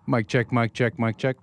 Mic check, mic check, mic check.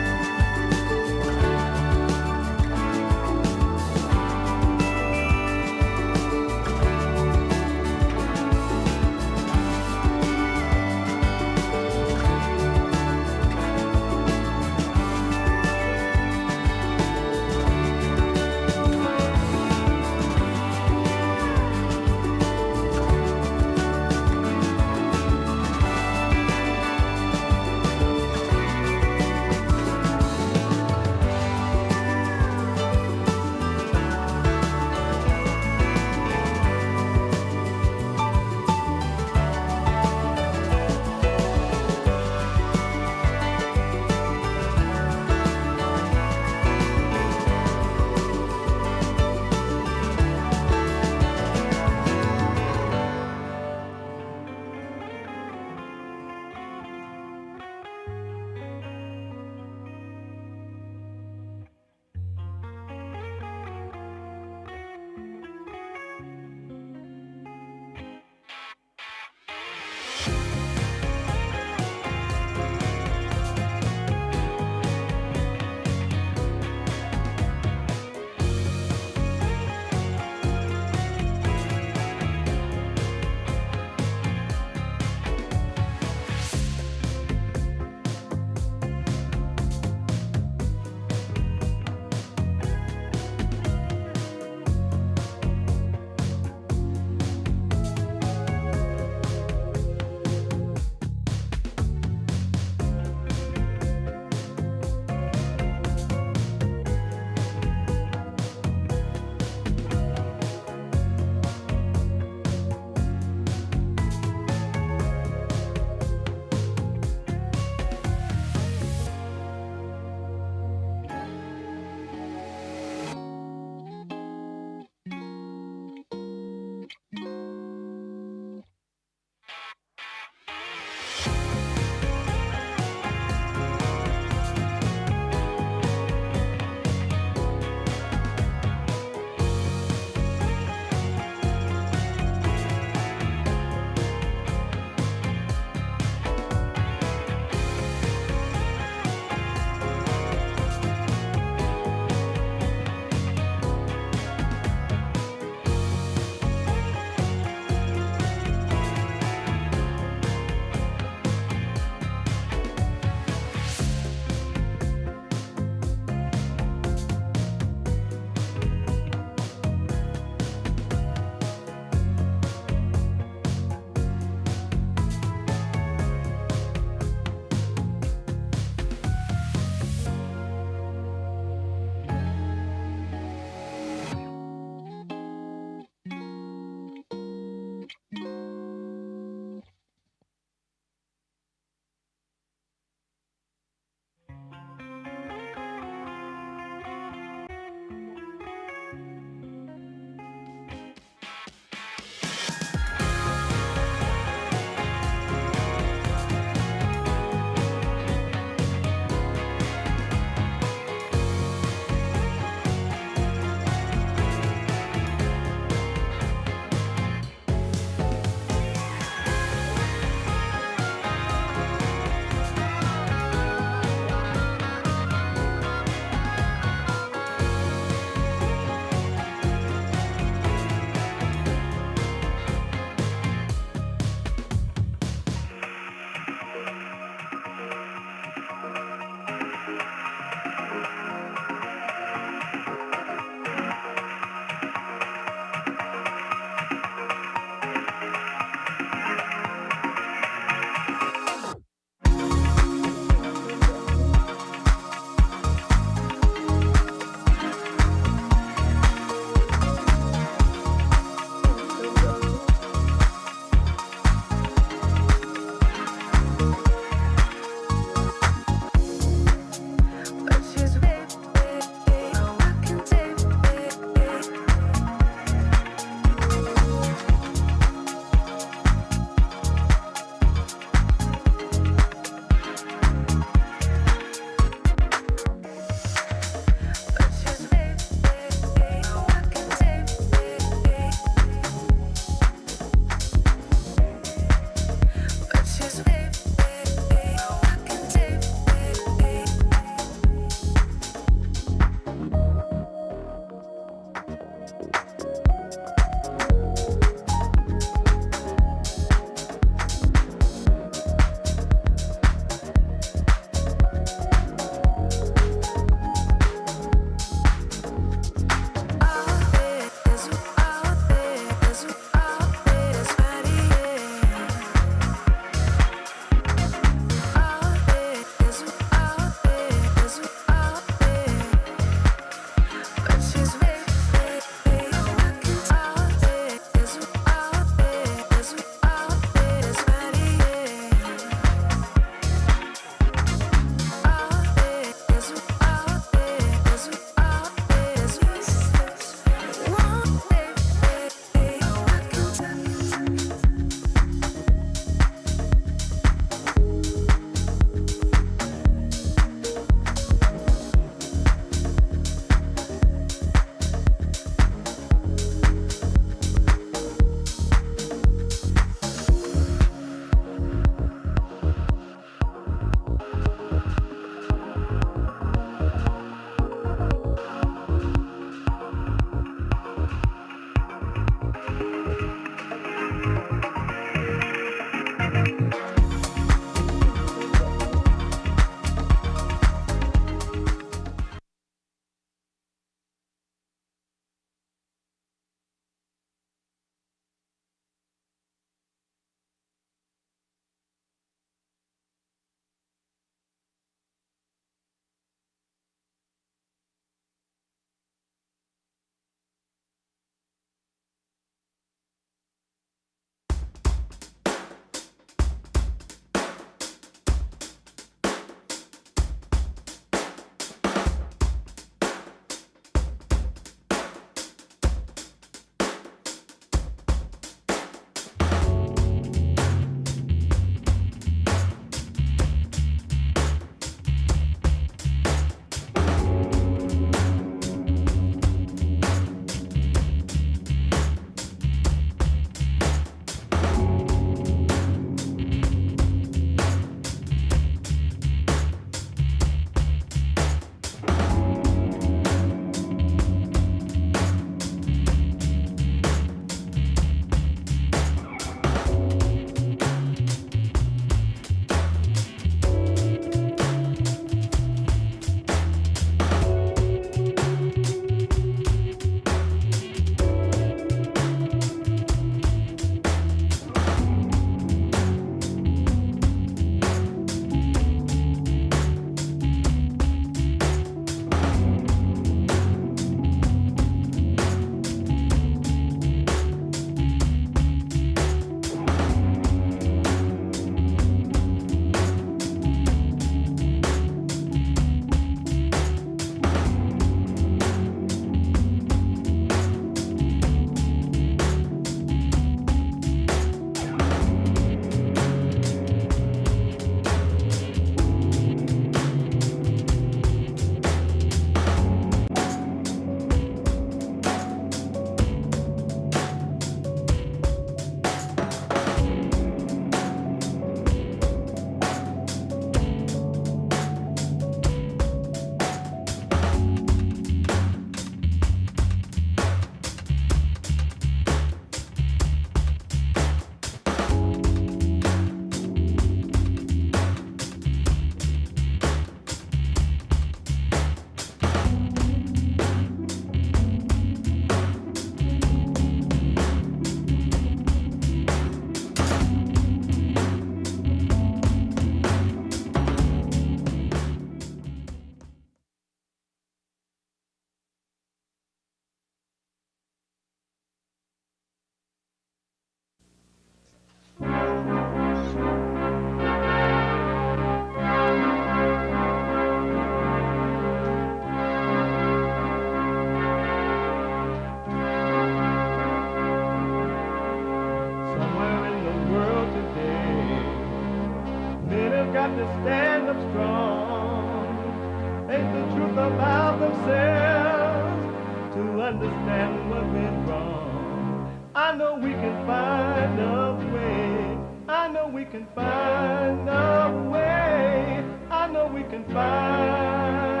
got to stand up strong. Face the truth about themselves to understand what went wrong. I know we can find a way. I know we can find a way. I know we can find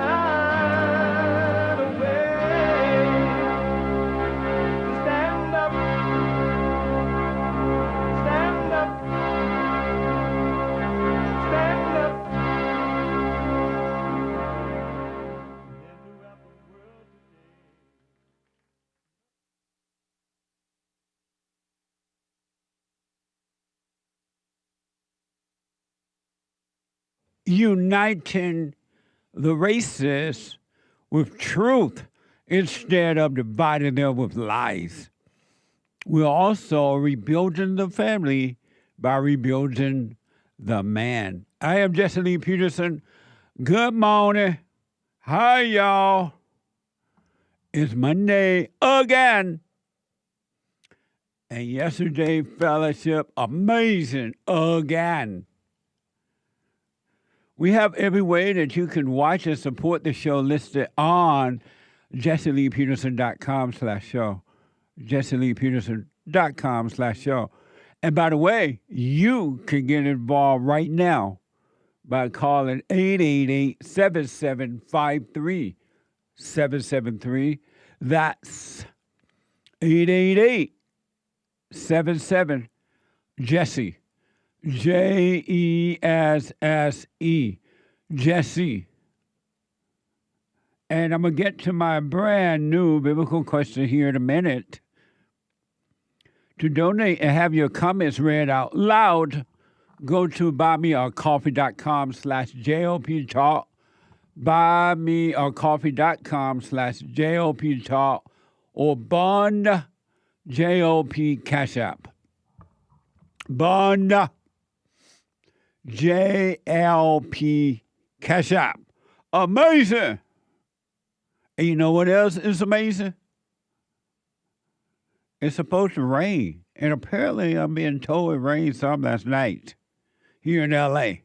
a way to stand up, stand up, stand up. Throughout the world today. Uniting the races with truth instead of dividing them with lies. We're also rebuilding the family by rebuilding the man. I am Jesse Lee Peterson. Good morning. Hi, y'all. It's Monday again. And yesterday, fellowship, amazing again. We have every way that you can watch and support the show listed on jesseleepeterson.com/show. jesseleepeterson.com/show. And by the way, you can get involved right now by calling 888-7753-773. That's 888-77-JESSE. JESSE, Jesse. And I'm going to get to my brand new biblical question here in a minute. To donate and have your comments read out loud, go to buymeacoffee.com/JLP Talk, buymeacoffee.com/JLP Talk, or Bond JLP Cash App. Bond JLP Cash App. Amazing. And you know what else is amazing? It's supposed to rain. And apparently I'm being told it rained some last night here in LA.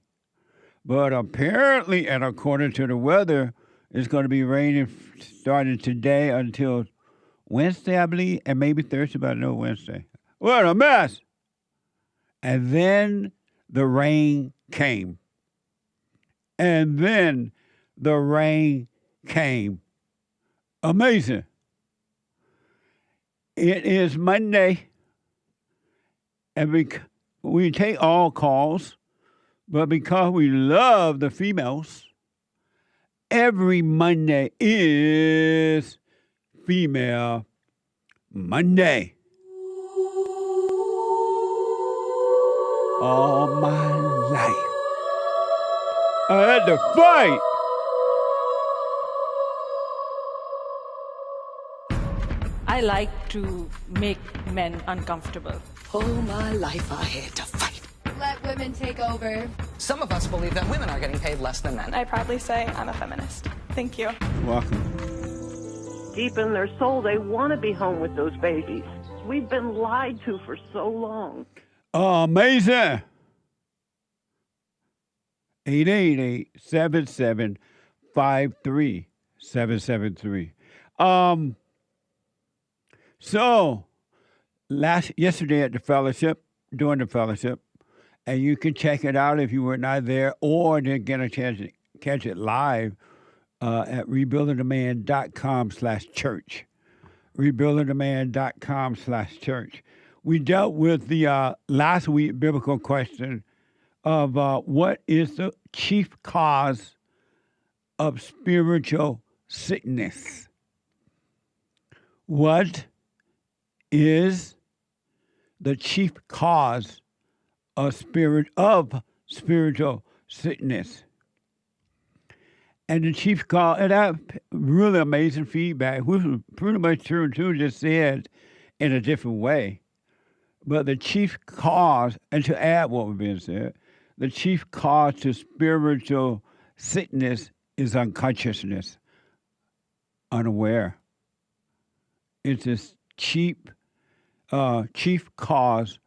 But apparently, and according to the weather, it's going to be raining starting today until Wednesday, I believe, and maybe Thursday, but I know Wednesday. What a mess. And then the rain came. And then the rain came. Amazing. It is Monday. And we take all calls. But because we love the females, every Monday is Female Monday. All my life, I had to fight. I like to make men uncomfortable. All my life I had to fight. Let women take over. Some of us believe that women are getting paid less than men. I proudly say I'm a feminist. Thank you. Welcome. Deep in their soul, they want to be home with those babies. We've been lied to for so long. Amazing. 888-7753-773. So yesterday at the fellowship, during the fellowship, and you can check it out if you were not there or didn't get a chance to catch it live at rebuildingtheman.com/church. rebuildingtheman.com/church. We dealt with the last week biblical question of what is the chief cause of spiritual sickness? What is the chief cause of spiritual sickness? And the chief cause, and that really amazing feedback, which was pretty much true too, just said in a different way. But the chief cause, and to add what was being said, the chief cause to spiritual sickness is unconsciousness, unaware. It's this chief cause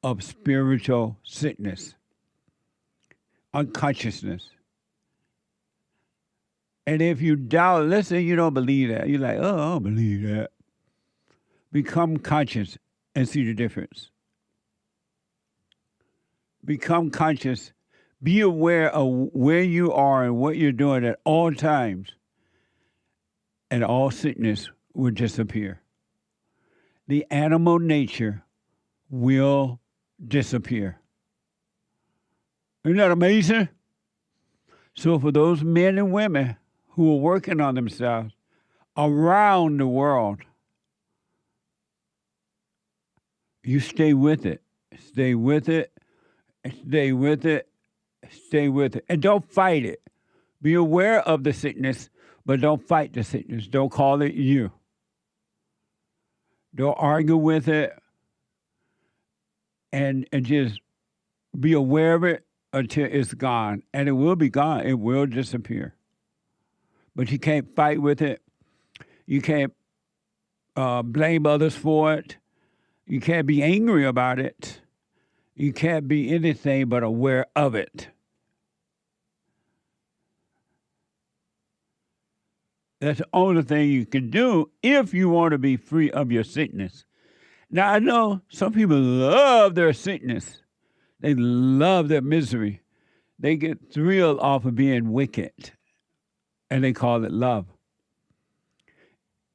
of spiritual sickness. unconsciousness. And if you doubt, let's say you don't believe that. You're like, oh, I don't believe that. Become conscious and see the difference. Become conscious. Be aware of where you are and what you're doing at all times. And all sickness will disappear. The animal nature will disappear. Isn't that amazing? So for those men and women who are working on themselves around the world, you stay with it. Stay with it. Stay with it. Stay with it. And don't fight it. Be aware of the sickness, but don't fight the sickness. Don't call it you. Don't argue with it. And just be aware of it until it's gone. And it will be gone. It will disappear. But you can't fight with it. You can't blame others for it. You can't be angry about it. You can't be anything but aware of it. That's the only thing you can do if you want to be free of your sickness. Now, I know some people love their sickness. They love their misery. They get thrilled off of being wicked, and they call it love.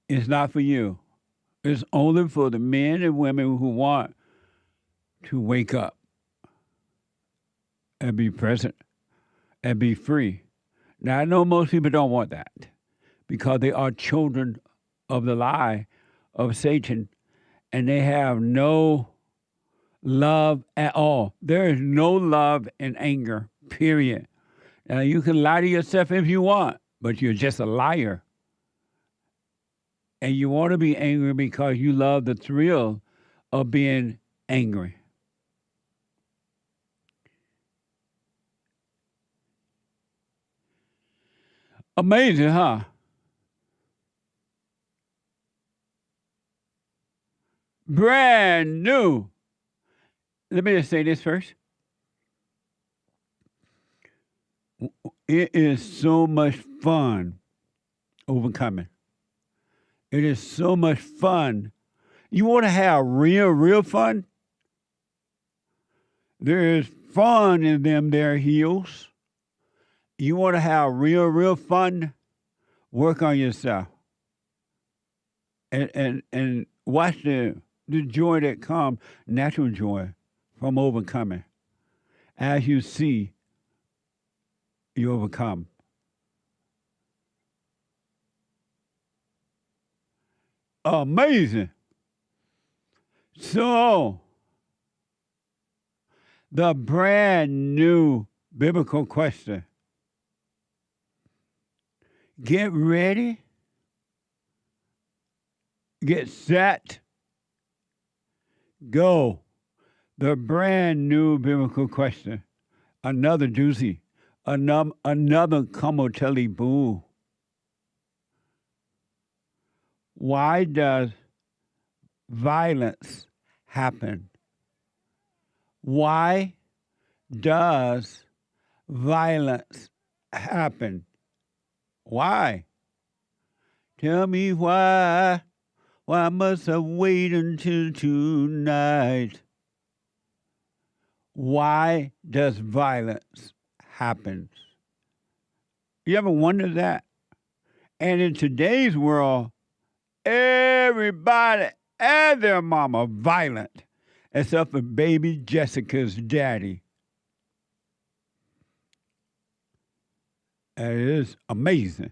It's not for you. It's only for the men and women who want to wake up and be present and be free. Now, I know most people don't want that because they are children of the lie of Satan, and they have no love at all. There is no love in anger, period. Now, you can lie to yourself if you want, but you're just a liar. And you want to be angry because you love the thrill of being angry. Amazing, huh? Brand new. Let me just say this first. It is so much fun overcoming. It is so much fun. You want to have real fun? There is fun in them there heels. You want to have real fun? Work on yourself. And watch the joy that comes, natural joy from overcoming. As you see, you overcome. Amazing. So, the brand new biblical question. Get ready. Get set. Go. The brand new biblical question. Another doozy. Another come-o-telly boo. Why does violence happen? Why does violence happen? Why? Tell me why. Why must I wait until tonight? Why does violence happen? You ever wondered that? And in today's world, everybody and their mama violent, except for baby Jessica's daddy. It is amazing.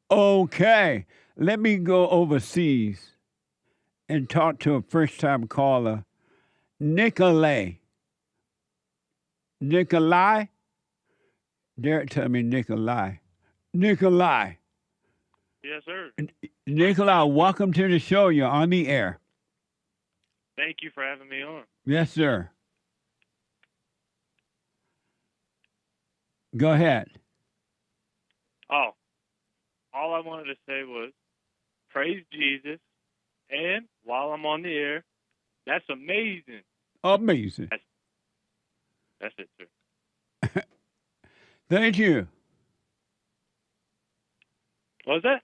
Okay, let me go overseas and talk to a first-time caller, NICOLAE. NICOLAE? Derek tell me NICOLAE. NICOLAE. Yes, sir. NICOLAE, welcome to the show. You're on the air. Thank you for having me on. Yes, sir. Go ahead. Oh, all I wanted to say was, praise Jesus, and while I'm on the air, that's amazing. Amazing. That's it, sir. Thank you. What was that?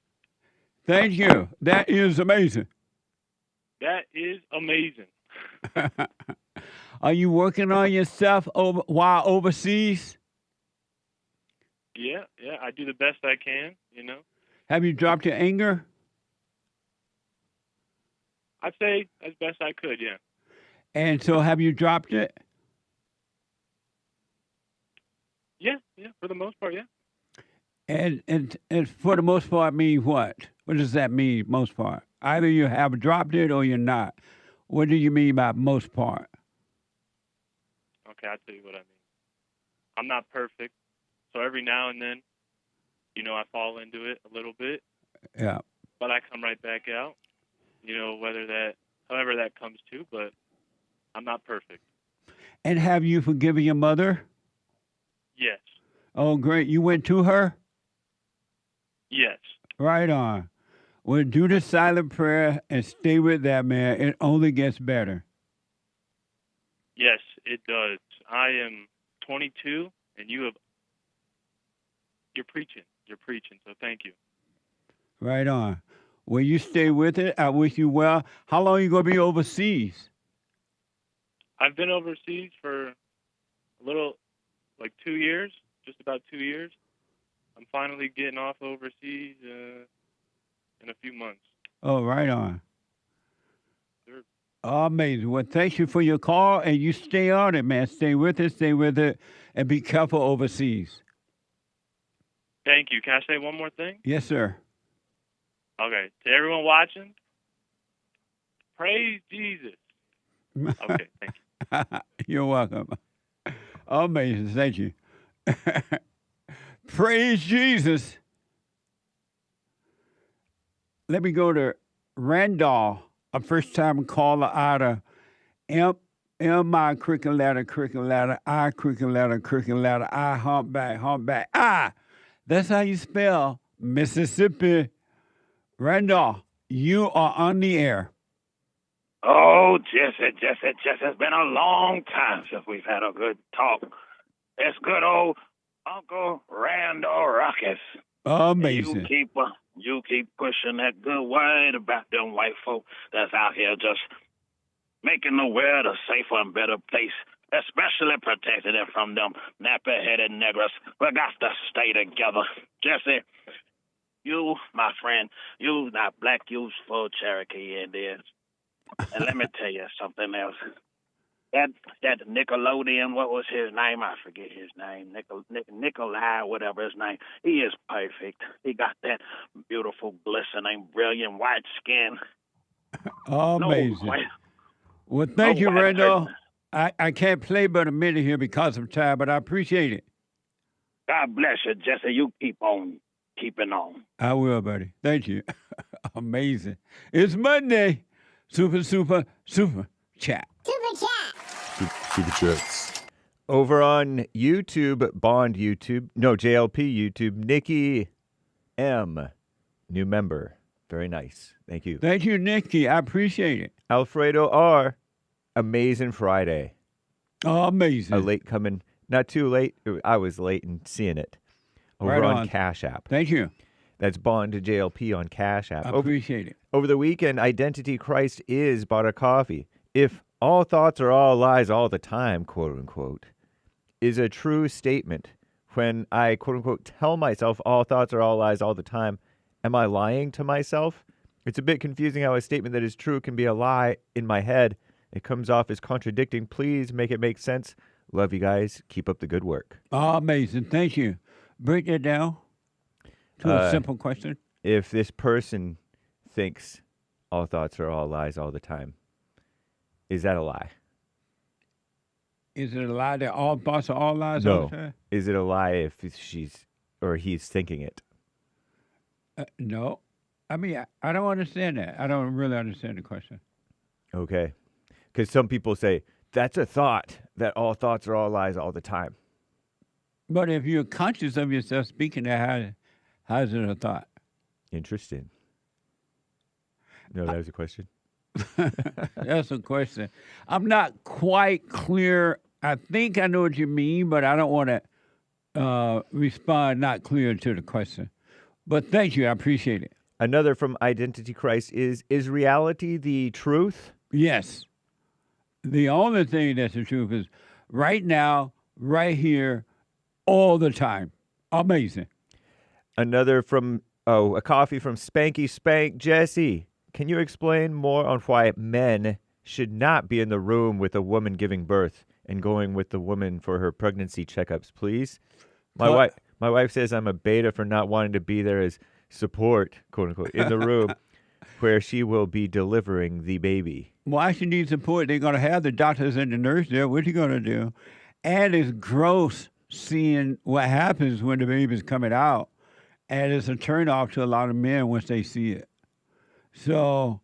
Thank you. That is amazing. That is amazing. Are you working on yourself while overseas? Yeah, I do the best I can, Have you dropped your anger? I'd say as best I could, yeah. And so have you dropped it? Yeah, for the most part, yeah. And for the most part mean what? What does that mean, most part? Either you have dropped it or you're not. What do you mean by most part? Okay, I'll tell you what I mean. I'm not perfect, so every now and then, I fall into it a little bit. Yeah. But I come right back out, however that comes to, but I'm not perfect. And have you forgiven your mother? Yes. Oh, great. You went to her? Yes. Right on. Well, do the silent prayer and stay with that, man. It only gets better. Yes, it does. I am 22, and you're preaching. You're preaching, so thank you. Right on. Well, you stay with it. I wish you well. How long are you going to be overseas? I've been overseas for a little, 2 years, just about 2 years. I'm finally getting off overseas in a few months. Oh, right on. Sure. Amazing. Well, thank you for your call, and you stay on it, man. Stay with it, and be careful overseas. Thank you. Can I say one more thing? Yes, sir. Okay. To everyone watching, praise Jesus. Okay, thank you. You're welcome. Amazing. Thank you. Praise Jesus. Let me go to Randall, a first-time caller out of M-I, cricket letter, I, cricket letter, I, humpback, I. That's how you spell Mississippi. Randall, you are on the air. Oh, Jesse, it's been a long time since we've had a good talk. It's good old Uncle Randall Ruckus. Amazing. You keep pushing that good word about them white folk that's out here just making the world a safer and better place, especially protecting it from them nappy-headed niggers. We got to stay together. Jesse, you, my friend, you not black, you's full Cherokee Indians. And let me tell you something else. That Nickelodeon, what was his name? I forget his name. NICOLAE, whatever his name. He is perfect. He got that beautiful, glistening, brilliant white skin. Amazing. Well, thank you, Randall. I can't play but a minute here because of time, but I appreciate it. God bless you, Jesse. You keep on keeping on. I will, buddy. Thank you. Amazing. It's Monday. Super chat. Super chats. Over on YouTube, JLP YouTube, Nikki M, new member. Very nice. Thank you. Thank you, Nikki. I appreciate it. Alfredo R, amazing Friday. Oh, amazing. A late coming, not too late. I was late in seeing it. Over right on Cash App. Thank you. That's Bond to JLP on Cash App. I appreciate it. Over the weekend, Identity Christ is bought a coffee. If all thoughts are all lies all the time, quote unquote, is a true statement. When I, quote unquote, tell myself all thoughts are all lies all the time, am I lying to myself? It's a bit confusing how a statement that is true can be a lie in my head. It comes off as contradicting. Please make it make sense. Love you guys. Keep up the good work. Oh, amazing. Thank you. Break it down to a simple question. If this person thinks all thoughts are all lies all the time, is that a lie? Is it a lie that all thoughts are all lies all the time? Is it a lie if she's or he's thinking it? No. I mean, I don't understand that. I don't really understand the question. Okay. Because some people say, that's a thought, that all thoughts are all lies all the time. But if you're conscious of yourself speaking that, how is it a thought? Interesting. No, that was a question. That's a question. I'm not quite clear. I think I know what you mean, but I don't want to respond not clear to the question. But thank you. I appreciate it. Another from Identity Christ is reality the truth? Yes. The only thing that's the truth is right now, right here, all the time. Amazing. Another from, a coffee from Spanky Spank. Jesse, can you explain more on why men should not be in the room with a woman giving birth and going with the woman for her pregnancy checkups, please? My wife says I'm a beta for not wanting to be there as support, quote unquote, in the room where she will be delivering the baby. Why she needs support? They're going to have the doctors and the nurse there. What you going to do? And it's gross seeing what happens when the baby's coming out. And it's a turnoff to a lot of men once they see it. So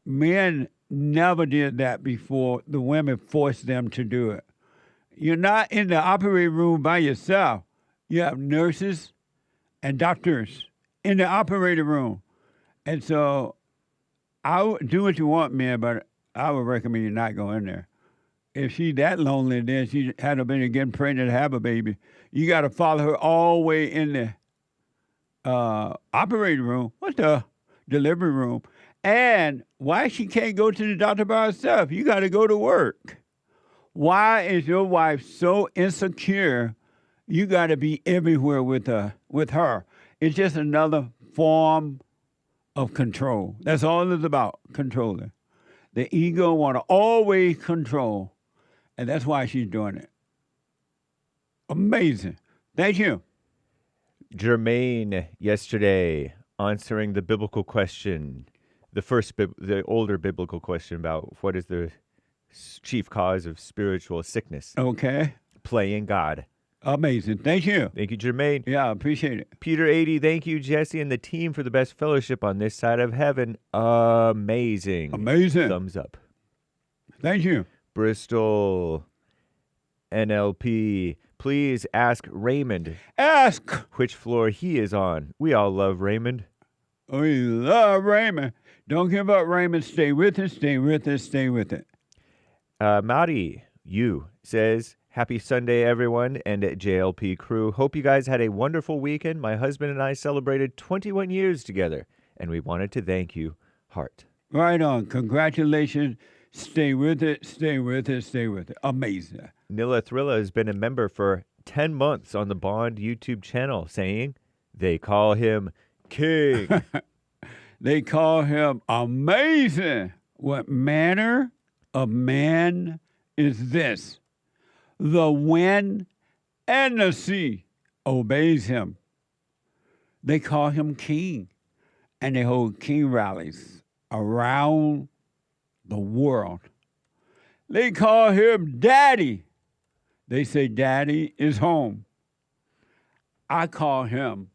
men never did that before. The women forced them to do it. You're not in the operating room by yourself. You have nurses and doctors in the operating room. And so I would do what you want, man, but I would recommend you not go in there. If she's that lonely, then she had been getting pregnant to have a baby. You got to follow her all the way in the operating room. What's the delivery room? And why she can't go to the doctor by herself? You got to go to work. Why is your wife so insecure? You got to be everywhere with her. It's just another form of control. That's all it's about, controlling. The ego want to always control, and that's why she's doing it. Amazing. Thank you. Jermaine, yesterday, answering the biblical question, the older biblical question about what is the chief cause of spiritual sickness. Okay. Playing God. Amazing. Thank you. Thank you, Jermaine. Yeah, I appreciate it. Peter 80, thank you, Jesse, and the team for the best fellowship on this side of heaven. Amazing. Amazing. Thumbs up. Thank you. Bristol NLP, please ask Raymond. Ask. Which floor he is on. We all love Raymond. We love Raymond. Don't give up, Raymond. Stay with it, stay with it, stay with it. Maddie, you, says, happy Sunday, everyone, and JLP crew. Hope you guys had a wonderful weekend. My husband and I celebrated 21 years together, and we wanted to thank you, Heart. Right on. Congratulations. Stay with it, stay with it, stay with it. Amazing. Nilla Thrilla has been a member for 10 months on the Bond YouTube channel, saying they call him King. They call him amazing. What manner of man is this? The wind and the sea obeys him. They call him king, and they hold king rallies around the world. They call him daddy. They say daddy is home. I call him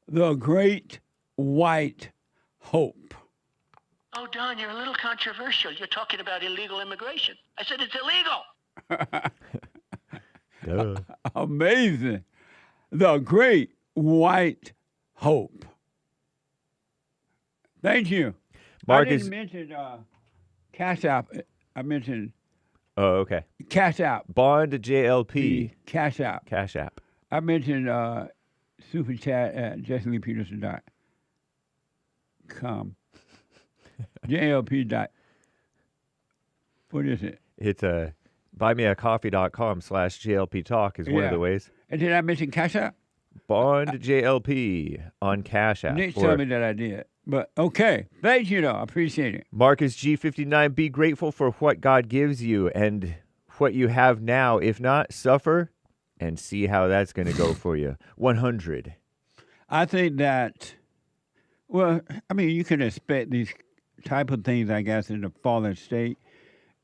the great white hope. Oh, Don, you're a little controversial. You're talking about illegal immigration. I said it's illegal. Amazing. The great white hope. Thank you. Marcus, I didn't mention Cash App. I mentioned oh, okay. Cash App. Bond JLP. Cash App. Cash App. I mentioned Super Chat at JesselyPeterson.com. JLP. What is it? It's buymeacoffee.com/JLP Talk is one of the ways. And did I mention Cash App? Bond JLP on Cash App. Nick told me that I did. But okay. Thank you, though. I appreciate it. Marcus G59, be grateful for what God gives you and what you have now. If not, suffer and see how that's going to go for you. 100. I think that, well, I mean, you can expect these type of things, I guess, in the fallen state.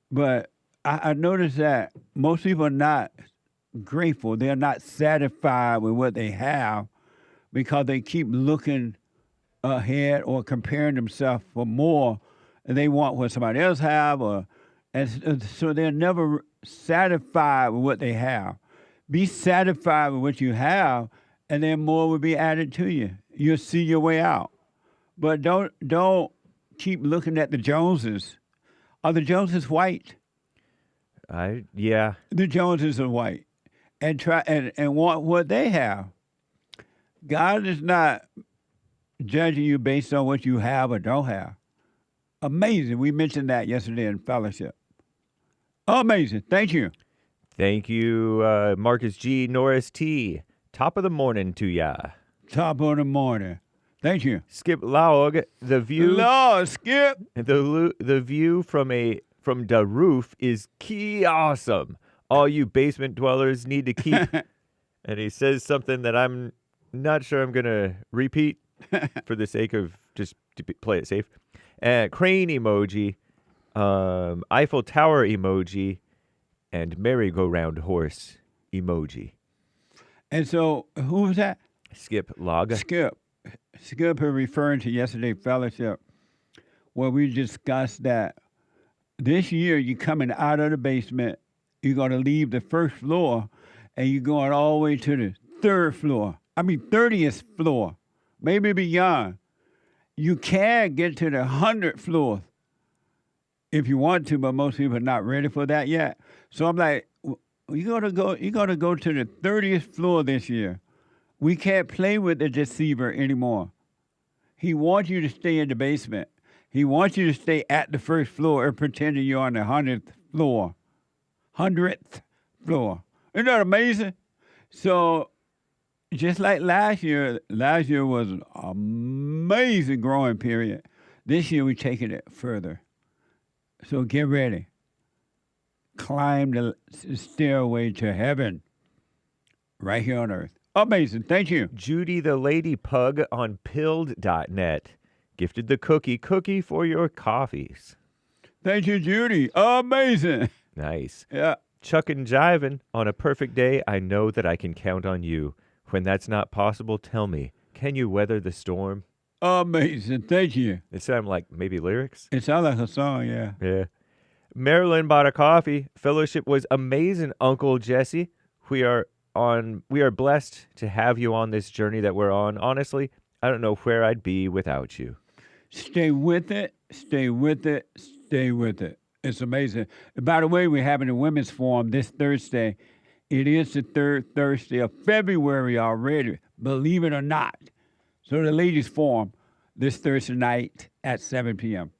But I noticed that most people are not grateful. They're not satisfied with what they have because they keep looking ahead or comparing themselves for more. And they want what somebody else have, and so they're never satisfied with what they have. Be satisfied with what you have, and then more will be added to you. You'll see your way out. But don't keep looking at the Joneses. Are the Joneses white? Yeah. The Joneses are white. And try and want what they have. God is not judging you based on what you have or don't have. Amazing. We mentioned that yesterday in fellowship. Amazing. Thank you. Thank you, Marcus G. Norris T. Top of the morning to ya. Top of the morning. Thank you. Skip Laug, the view. Lord, Skip. The view from the roof is key awesome. All you basement dwellers need to keep. And he says something that I'm not sure I'm gonna repeat for the sake of just to play it safe. Crane emoji, Eiffel Tower emoji, and merry-go-round horse emoji. And so, who was that? Skip Log. Skip are referring to yesterday's fellowship where we discussed that this year you're coming out of the basement, you're going to leave the first floor, and you're going all the way to the 30th floor, maybe beyond. You can get to the 100th floor if you want to, but most people are not ready for that yet. So I'm like, you're gonna go to the 30th floor this year. We can't play with the deceiver anymore. He wants you to stay in the basement. He wants you to stay at the first floor and pretending you're on the 100th floor. 100th floor. Isn't that amazing? So just like last year was an amazing growing period. This year we're taking it further. So get ready. Climb the stairway to heaven right here on earth. Amazing. Thank you. Judy the Lady Pug on pilled.net gifted the cookie for your coffees. Thank you, Judy. Amazing. Nice. Yeah. Chuck and Jivin, on a perfect day, I know that I can count on you. When that's not possible, tell me, can you weather the storm? Amazing. Thank you. It sounded like maybe lyrics. It sounded like a song, yeah. Yeah. Marilyn bought a coffee. Fellowship was amazing, Uncle Jesse. We are blessed to have you on this journey that we're on. Honestly, I don't know where I'd be without you. Stay with it. Stay with it. Stay with it. It's amazing. By the way, we're having a women's forum this Thursday. It is the third Thursday of February already, believe it or not. So the ladies forum this Thursday night at 7 p.m.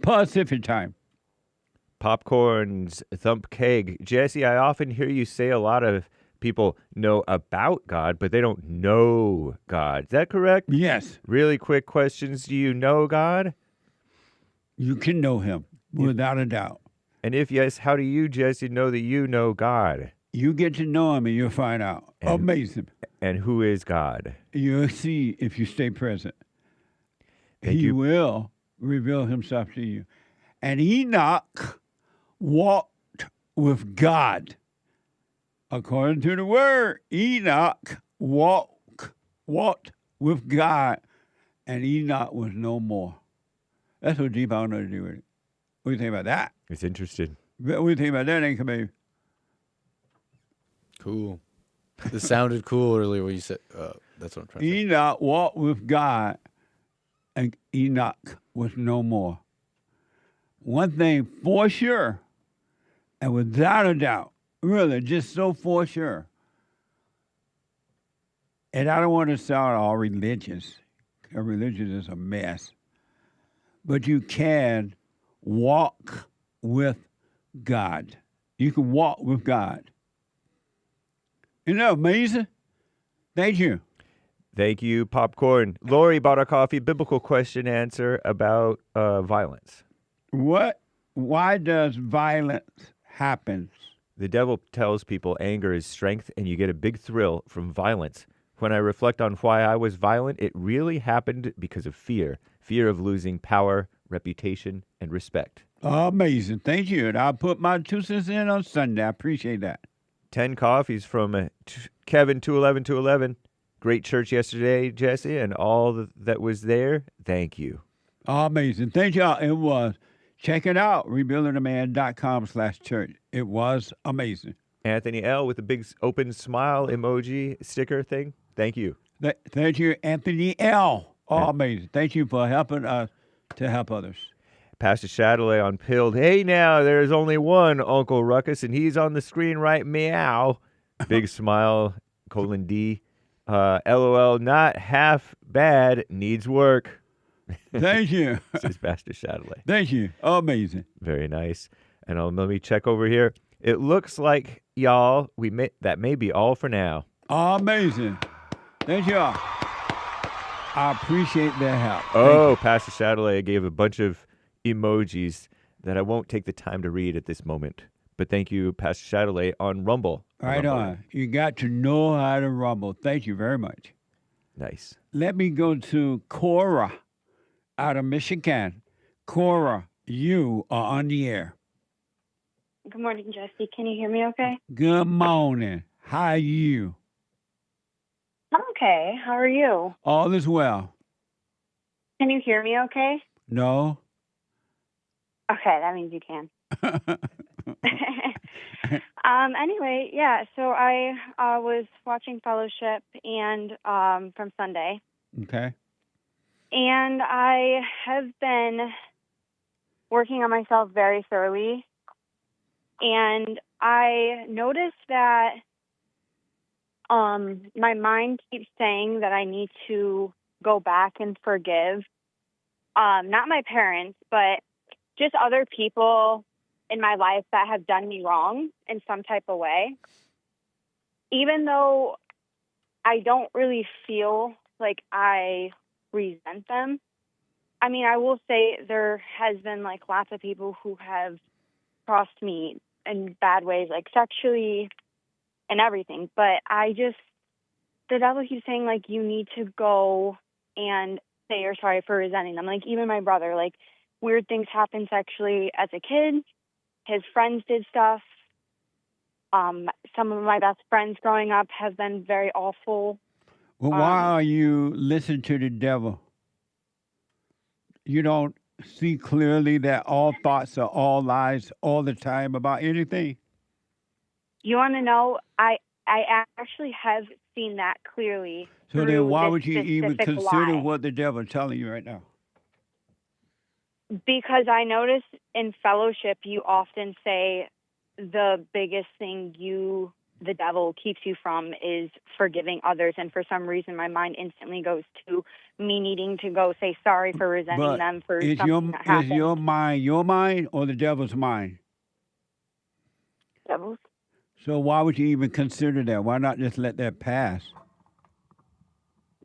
Pacific time. Popcorn's Thump Keg. Jesse, I often hear you say a lot of people know about God, but they don't know God. Is that correct? Yes. Really quick questions. Do you know God? You can know him, without a doubt. And if yes, how do you, Jesse, know that you know God? You get to know him and you'll find out. Amazing. And who is God? You'll see if you stay present. He will reveal himself to you. And Enoch walked with God. According to the word, Enoch walked with God, and Enoch was no more. That's what deep I don't know to do with it. What do you think about that? It's interesting. What do you think about that, Anchor Baby? Cool. This sounded cool earlier when you said, that's what I'm trying to say. Enoch walked with God, and Enoch was no more. One thing for sure, and without a doubt, really, just so for sure, and I don't want to sound all religious, because religion is a mess, but you can walk with God. You can walk with God. Isn't that amazing? Thank you. Thank you, Popcorn. Lori bought a coffee. Biblical question answer about violence. Why does violence happen? The devil tells people anger is strength, and you get a big thrill from violence. When I reflect on why I was violent, it really happened because of fear. Fear of losing power, reputation, and respect. Amazing. Thank you. And I'll put my 2 cents in on Sunday. I appreciate that. 10 coffees from Kevin 211. Great church yesterday, Jesse, and all that was there. Thank you. Amazing. Thank y'all. It was. Check it out. rebuildingtheman.com/church. It was amazing. Anthony L. with a big open smile emoji sticker thing. Thank you. Thank you, Anthony L. Oh, amazing. Thank you for helping us to help others. Pastor Shadowley on Pilled. Hey, now, there's only one Uncle Ruckus, and he's on the screen right meow. Big smile, :D. LOL, not half bad, needs work. Thank you. This is Pastor Shadowley. Thank you. Amazing. Very nice. And let me check over here. It looks like, y'all, that may be all for now. Amazing. Thank you all. I appreciate their help. Oh, Pastor Shadowley gave a bunch of emojis that I won't take the time to read at this moment. But thank you, Pastor Shadowley, on Rumble. Right on. You got to know how to rumble. Thank you very much. Nice. Let me go to CORA out of Michigan. CORA, you are on the air. Good morning, Jesse. Can you hear me okay? Good morning. How are you? I'm okay. How are you? All is well. Can you hear me okay? No. Okay, that means you can. Anyway, yeah, so I was watching Fellowship and from Sunday. Okay. And I have been working on myself very thoroughly. And I noticed that my mind keeps saying that I need to go back and forgive. Not my parents, but just other people in my life that have done me wrong in some type of way. Even though I don't really feel like I resent them. I mean, I will say there has been like lots of people who have crossed me in bad ways, like sexually and everything. But the devil keeps saying like, you need to go and say you're sorry for resenting them. Like even my brother, like weird things happen sexually as a kid. His friends did stuff. Some of my best friends growing up have been very awful. Well, why are you listening to the devil? You don't see clearly that all thoughts are all lies all the time about anything? You want to know? I actually have seen that clearly. So then why would you even specific consider lie. what the devil is telling you right now? Because I notice in Fellowship, you often say the biggest thing the devil keeps you from is forgiving others. And for some reason, my mind instantly goes to me needing to go say sorry for resenting them for something that happened. Is your mind or the devil's mind? Devil's. So why would you even consider that? Why not just let that pass?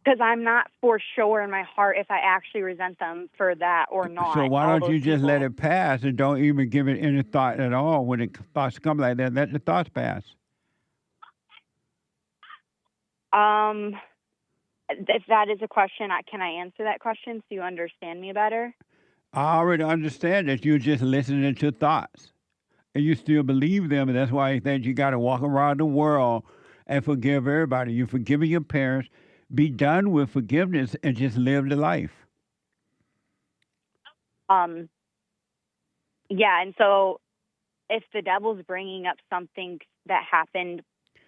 Because I'm not for sure in my heart if I actually resent them for that or not. So why don't you just let it pass and don't even give it any thought at all? When the thoughts come like that, let the thoughts pass. If that is a question, can I answer that question so you understand me better? I already understand that you're just listening to thoughts. And you still believe them, and that's why you think you got to walk around the world and forgive everybody. You're forgiving your parents. Be done with forgiveness and just live the life. Yeah, and so if the devil's bringing up something that happened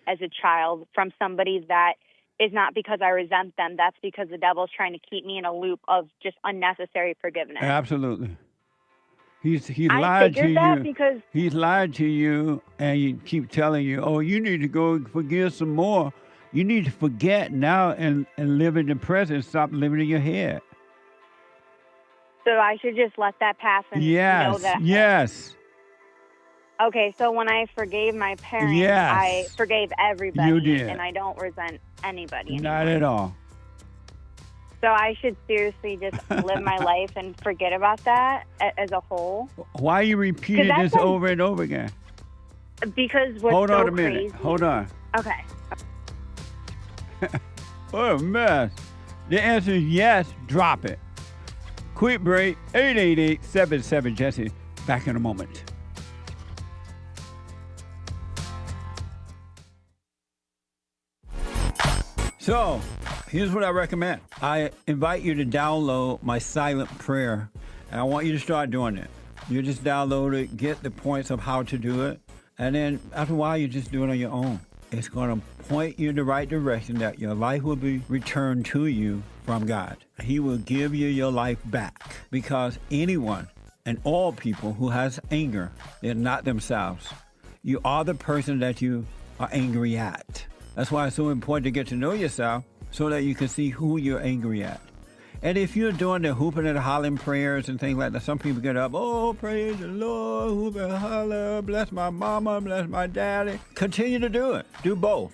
as a child from somebody that is not because I resent them, that's because the devil's trying to keep me in a loop of just unnecessary forgiveness. Absolutely. He's lied to you. Because he's lied to you, and you keep telling you, oh, you need to go forgive some more. You need to forget now and live in the present. Stop living in your head. So I should just let that pass and know that. Yes. Okay, so when I forgave my parents, Yes. I forgave everybody. You did. And I don't resent anybody anymore. Not at all. So I should seriously just live my life and forget about that as a whole. Why are you repeating this over and over again? Because what's Hold on so a minute. crazy. Hold on. Okay. What a mess. The answer is yes. Drop it. Quick break. 888-77-JESSE. Back in a moment. So, here's what I recommend. I invite you to download my silent prayer, and I want you to start doing it. You just download it, get the points of how to do it, and then after a while, you just do it on your own. It's going to point you in the right direction that your life will be returned to you from God. He will give you your life back because anyone and all people who has anger, they're not themselves. You are the person that you are angry at. That's why it's so important to get to know yourself so that you can see who you're angry at. And if you're doing the hooping and hollering prayers and things like that, some people get up, oh, praise the Lord, hoop and holler, bless my mama, bless my daddy. Continue to do it. Do both.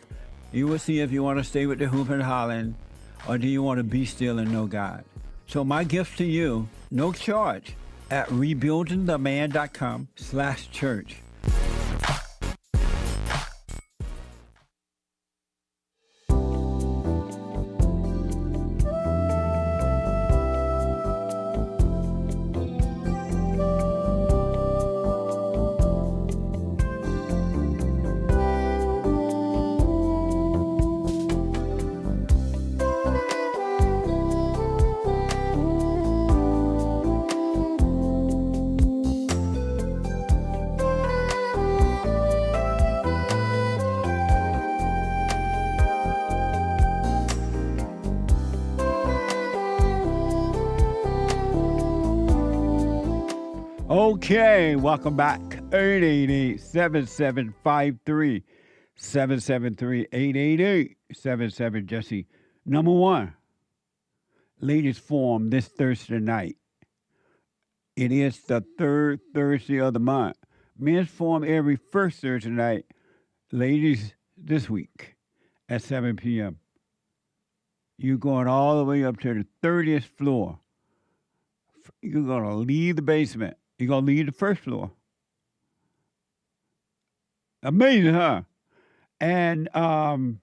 You will see if you want to stay with the hooping and hollering or do you want to be still and know God. So my gift to you, no charge, at rebuildingtheman.com/church. Okay, welcome back. 888-7753-773. 888-77 Jesse. Number one, ladies forum this Thursday night. It is the third Thursday of the month. Men's forum every first Thursday night. Ladies this week at 7 p.m. You're going all the way up to the 30th floor. You're going to leave the basement. You're going to leave the first floor. Amazing, huh? And don't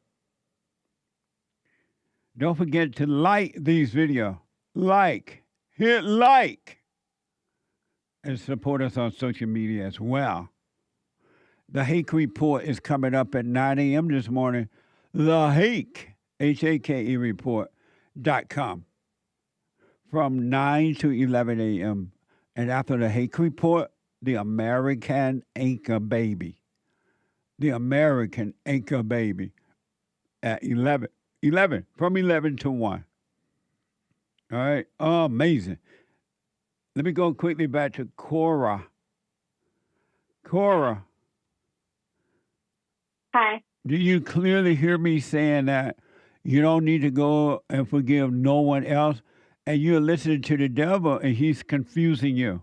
forget to like these videos. Hit like. And support us on social media as well. The Hake Report is coming up at 9 a.m. this morning. The Hake, H-A-K-E report.com. From 9 to 11 a.m. And after the Hake Report, the American Anchor Baby. The American Anchor Baby at 11, from 11 to 1. All right, amazing. Let me go quickly back to CORA. CORA. Hi. Do you clearly hear me saying that you don't need to go and forgive no one else? And you're listening to the devil and he's confusing you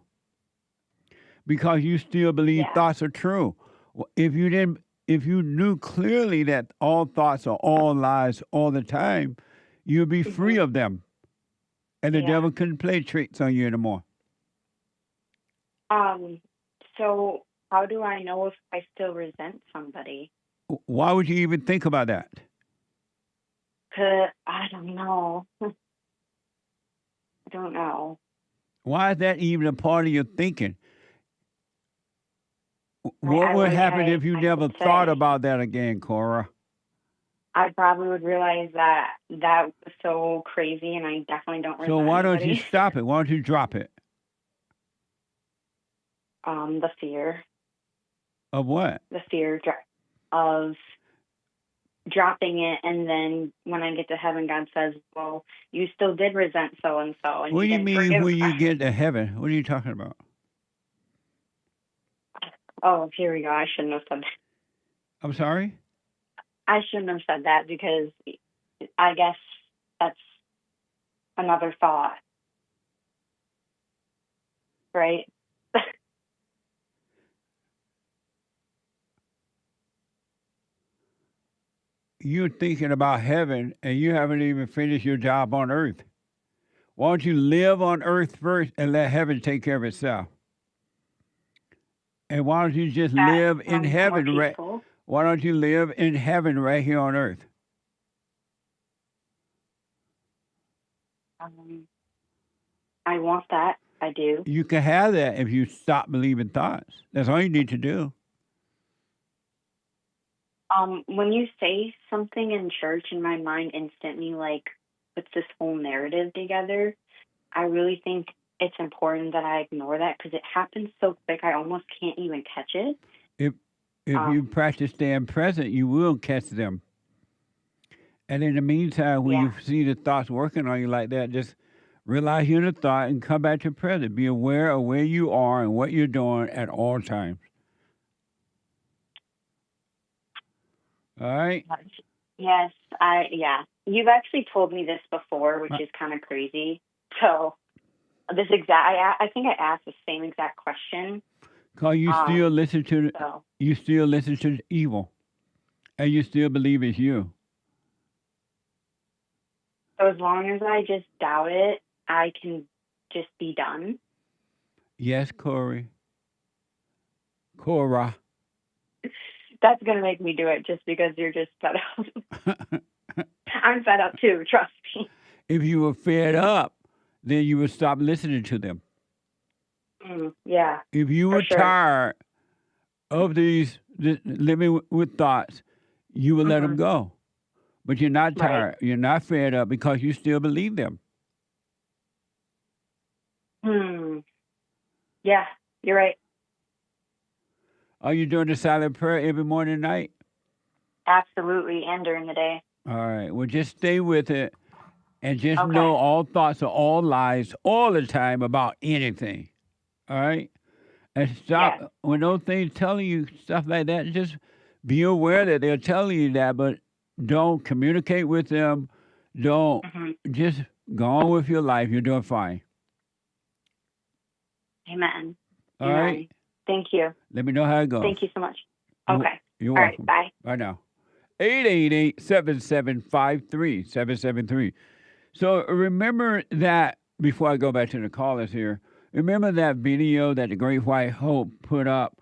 because you still believe thoughts are true. If you knew clearly that all thoughts are all lies all the time, you'd be free of them. And the devil couldn't play tricks on you anymore. So how do I know if I still resent somebody? Why would you even think about that? 'Cause I don't know. I don't know. Why is that even a part of your thinking? What would happen if you never thought about that again, Cora? I probably would realize that was so crazy, and I definitely don't resent So why don't you anybody. stop it? Why don't you drop it? The fear. Of what? The fear of dropping it, and then when I get to heaven, God says, well, you still did resent so-and-so. What do you mean when you get to heaven? What are you talking about? Oh, here we go. I shouldn't have said that. I'm sorry? I shouldn't have said that because I guess that's another thought. Right? You're thinking about heaven and you haven't even finished your job on earth. Why don't you live on earth first and let heaven take care of itself? And why don't you just live in heaven? Why don't you live in heaven right here on earth? I want that. I do. You can have that if you stop believing thoughts. That's all you need to do. When you say something in church, and my mind instantly puts this whole narrative together, I really think it's important that I ignore that because it happens so quick I almost can't even catch it. If you practice staying present, you will catch them. And in the meantime, when you see the thoughts working on you like that, just realize you're in a thought and come back to present. Be aware of where you are and what you're doing at all times. All right? Yes, You've actually told me this before, which is kind of crazy. So I think I asked the same exact question. Because you still listen to you still listen to evil, and you still believe it's you. So as long as I just doubt it, I can just be done. Yes, CORA. That's gonna make me do it just because you're just fed up. I'm fed up too. Trust me. If you were fed up, then you would stop listening to them. Yeah. If you were tired of this living with thoughts, you would let them go. But you're not tired. You're not fed up because you still believe them. Yeah, you're right. Are you doing the silent prayer every morning and night? Absolutely, and during the day. All right. Well, just stay with it and just know all thoughts are all lies all the time about anything. All right? And stop when those things telling you stuff like that, just be aware that they're telling you that, but don't communicate with them. Don't just go on with your life. You're doing fine. Amen. All right? Thank you. Let me know how it goes. Thank you so much. Okay. You're All welcome. right, bye. Right now. 888-775-3773. So remember that, before I go back to the callers here, remember that video that the Great White Hope put up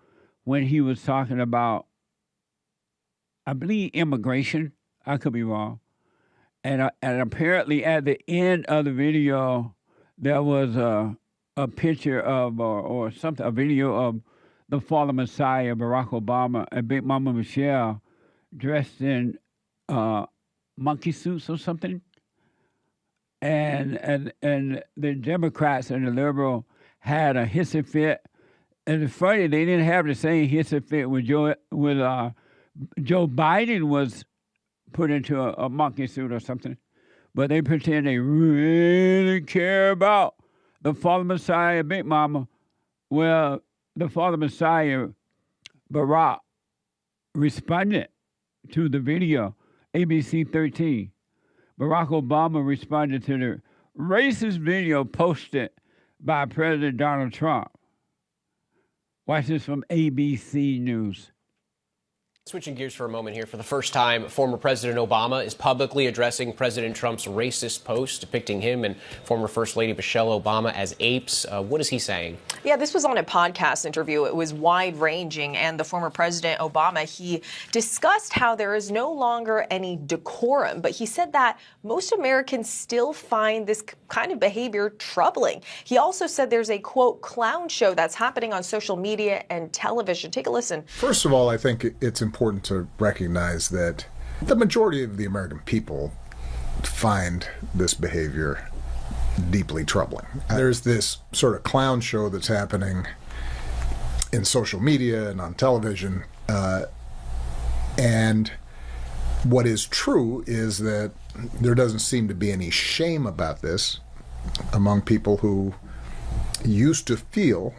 when he was talking about, I believe, immigration? I could be wrong. And apparently at the end of the video, there was a picture of, or something, a video of the fallen Messiah, Barack Obama, and Big Mama Michelle dressed in monkey suits or something. And the Democrats and the liberal had a hissy fit. And it's funny, they didn't have the same hissy fit with Joe Biden was put into a monkey suit or something. But they pretend they really care about the fallen Messiah, Big Mama. Well, the fallen Messiah, Barack, responded to the video, ABC 13. Barack Obama responded to the racist video posted by President Donald Trump. Watch this from ABC News. Switching gears for a moment here. For the first time, former President Obama is publicly addressing President Trump's racist post depicting him and former First Lady Michelle Obama as apes. What is he saying? Yeah, this was on a podcast interview. It was wide-ranging, and the former President Obama, he discussed how there is no longer any decorum, but he said that most Americans still find this kind of behavior troubling. He also said there's a, quote, clown show that's happening on social media and television. Take a listen. First of all, I think it's important to recognize that the majority of the American people find this behavior deeply troubling. There's this sort of clown show that's happening in social media and on television, and what is true is that there doesn't seem to be any shame about this among people who used to feel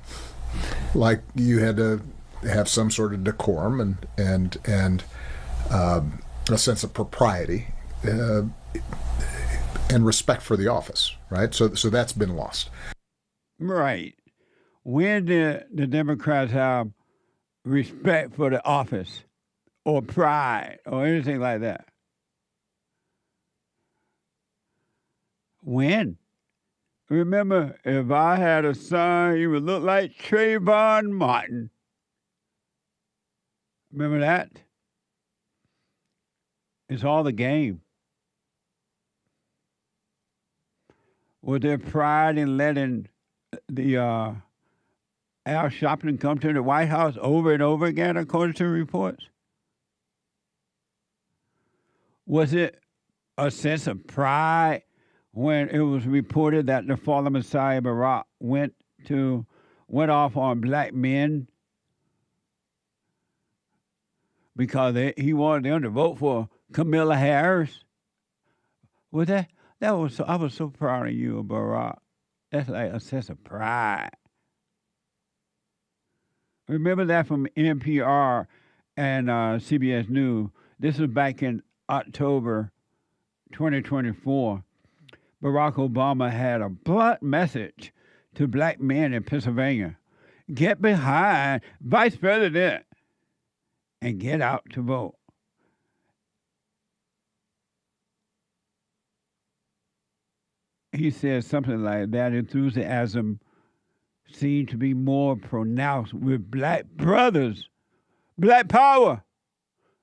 like you had to have some sort of decorum and a sense of propriety and respect for the office, right? So that's been lost. Right. When did the Democrats have respect for the office or pride or anything like that? When? Remember, if I had a son, he would look like Trayvon Martin. Remember that? It's all the game. Was there pride in letting the Al Sharpton come to the White House over and over again, according to reports? Was it a sense of pride when it was reported that the fallen Messiah Barack went off on black men because he wanted them to vote for Kamala Harris. Was that was I was so proud of you, Barack. That's like a sense of pride. Remember that from NPR and CBS News. This was back in October 2024. Barack Obama had a blunt message to black men in Pennsylvania. Get behind Vice President and get out to vote. He said something like that enthusiasm seemed to be more pronounced with black brothers. Black power.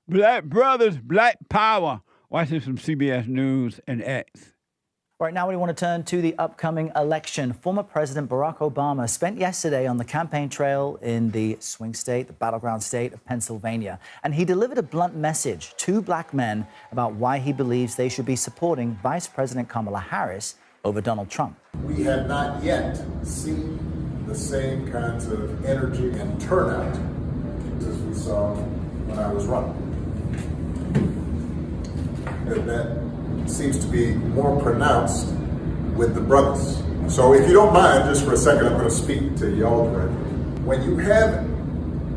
Black brothers, black power. Watch this from CBS News and X. Right now, we want to turn to the upcoming election. Former President Barack Obama spent yesterday on the campaign trail in the swing state, the battleground state of Pennsylvania. And he delivered a blunt message to black men about why he believes they should be supporting Vice President Kamala Harris over Donald Trump. We have not yet seen the same kinds of energy and turnout as we saw when I was running. And that seems to be more pronounced with the brothers. So if you don't mind, just for a second, I'm going to speak to y'all directly. When you have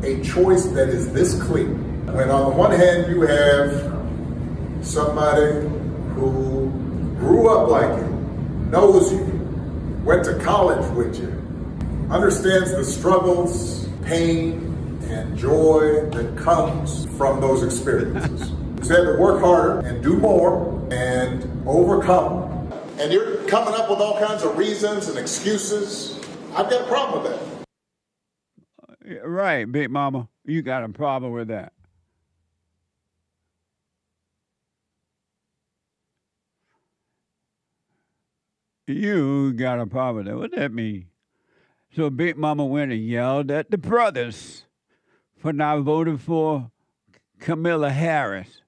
a choice that is this clear, when on the one hand you have somebody who grew up like you, knows you, went to college with you, understands the struggles, pain, and joy that comes from those experiences. You had to work harder and do more and overcome. And you're coming up with all kinds of reasons and excuses. I've got a problem with that. Right, Big Mama. You got a problem with that. You got a problem with that. What does that mean? So Big Mama went and yelled at the brothers for not voting for Kamala Harris.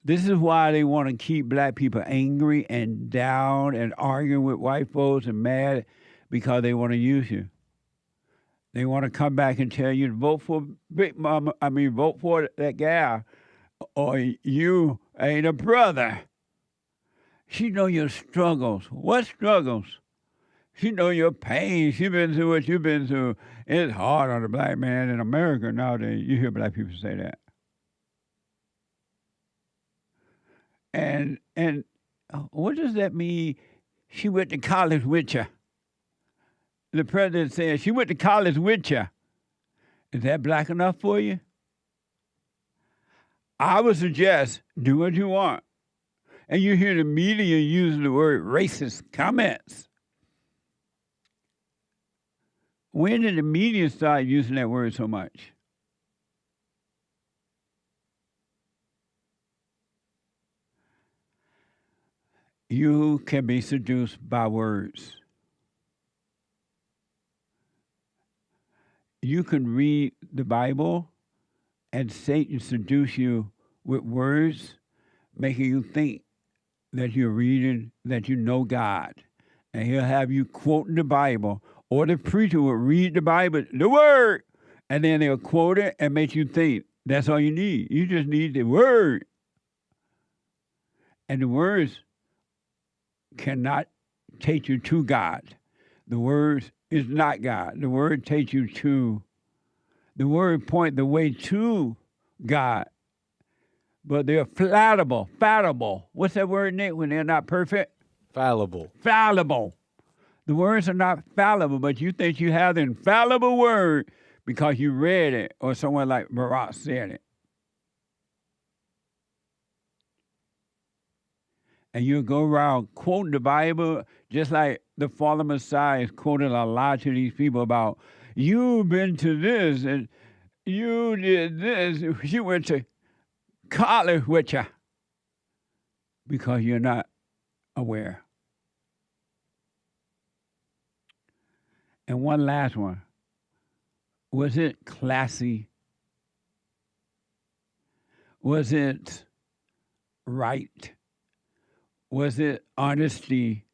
This is why they want to keep black people angry and down and arguing with white folks and mad, because they want to use you. They want to come back and tell you to vote for Big Mama. Vote for that guy, or you ain't a brother. She know your struggles. What struggles? She know your pain. She been through what you've been through. It's hard on a black man in America nowadays. You hear black people say that. And what does that mean? She went to college with you. The president said she went to college with you. Is that black enough for you? I would suggest do what you want. And you hear the media using the word racist comments. When did the media start using that word so much? You can be seduced by words. You can read the Bible and Satan seduce you with words, making you think that you're reading, that you know God. And he'll have you quoting the Bible, or the preacher will read the Bible, the word, and then they'll quote it and make you think. That's all you need. You just need the word. And the words cannot take you to God. The word is not God. The word takes you to, the word point the way to God. But they're fallible. What's that word, Nick, when they're not perfect? Fallible. Fallible. The words are not fallible, but you think you have the infallible word because you read it or someone like Barack said it. And you go around quoting the Bible just like the fallen Messiah is quoting a lot to these people about, you've been to this and you did this. You went to college with you because you're not aware. And one last one. Was it classy? Was it right? Was it honesty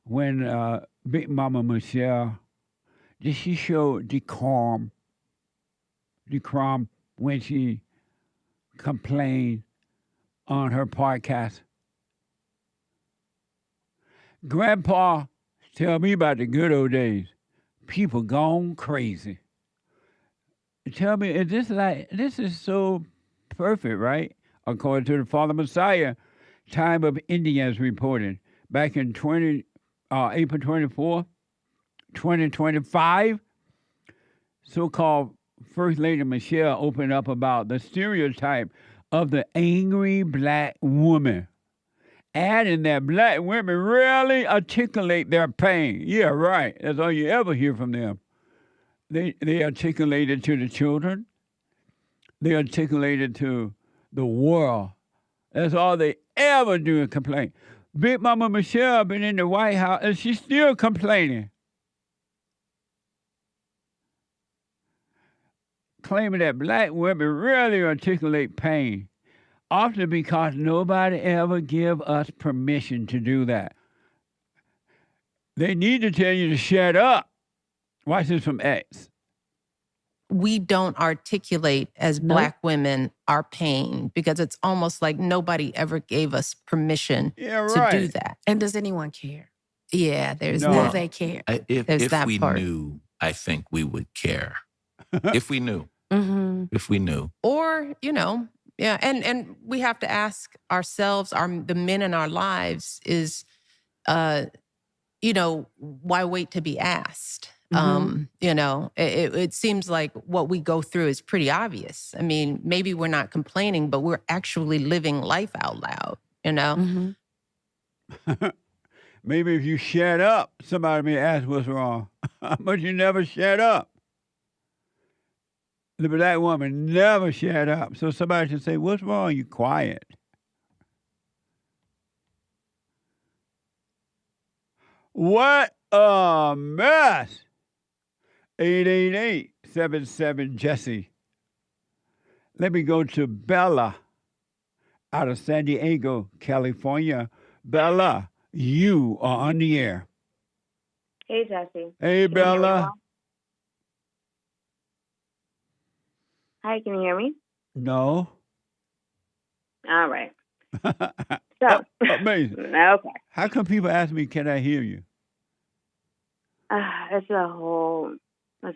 when Big Mama Michelle, did she show decorum decorum when she complained on her podcast. Grandpa tell me about the good old days. People gone crazy. Tell me, is this is so perfect, right? According to the Father Messiah, Time of Indians reported back in April 24, 2025, so-called First Lady Michelle opened up about the stereotype of the angry black woman, adding that black women rarely articulate their pain. Yeah, right. That's all you ever hear from them. They articulate it to the children. They articulate it to the world. That's all they ever do is complain. Big Mama Michelle been in the White House and she's still complaining. Claiming that black women rarely articulate pain, often because nobody ever give us permission to do that. They need to tell you to shut up. Watch this from X. We don't articulate as Black women our pain because it's almost like nobody ever gave us permission to do that. And does anyone care? Yeah, there's no. that. They care. There's that we part. knew, I think we would care. If we knew. Mm-hmm. If we knew. Or, yeah, and we have to ask ourselves, the men in our lives is, why wait to be asked? Mm-hmm. It seems like what we go through is pretty obvious. I mean, maybe we're not complaining, but we're actually living life out loud, Mm-hmm. Maybe if you shut up, somebody may ask what's wrong. But you never shut up. The black woman never shut up. So somebody should say, what's wrong? You quiet. What a mess. 888-77-JESSE. Let me go to Bella out of San Diego, California. Bella, you are on the air. Hey, Jesse. Hey, Bella. Hi, can you hear me? No. All right. So. Amazing. Okay. How come people ask me, can I hear you? That's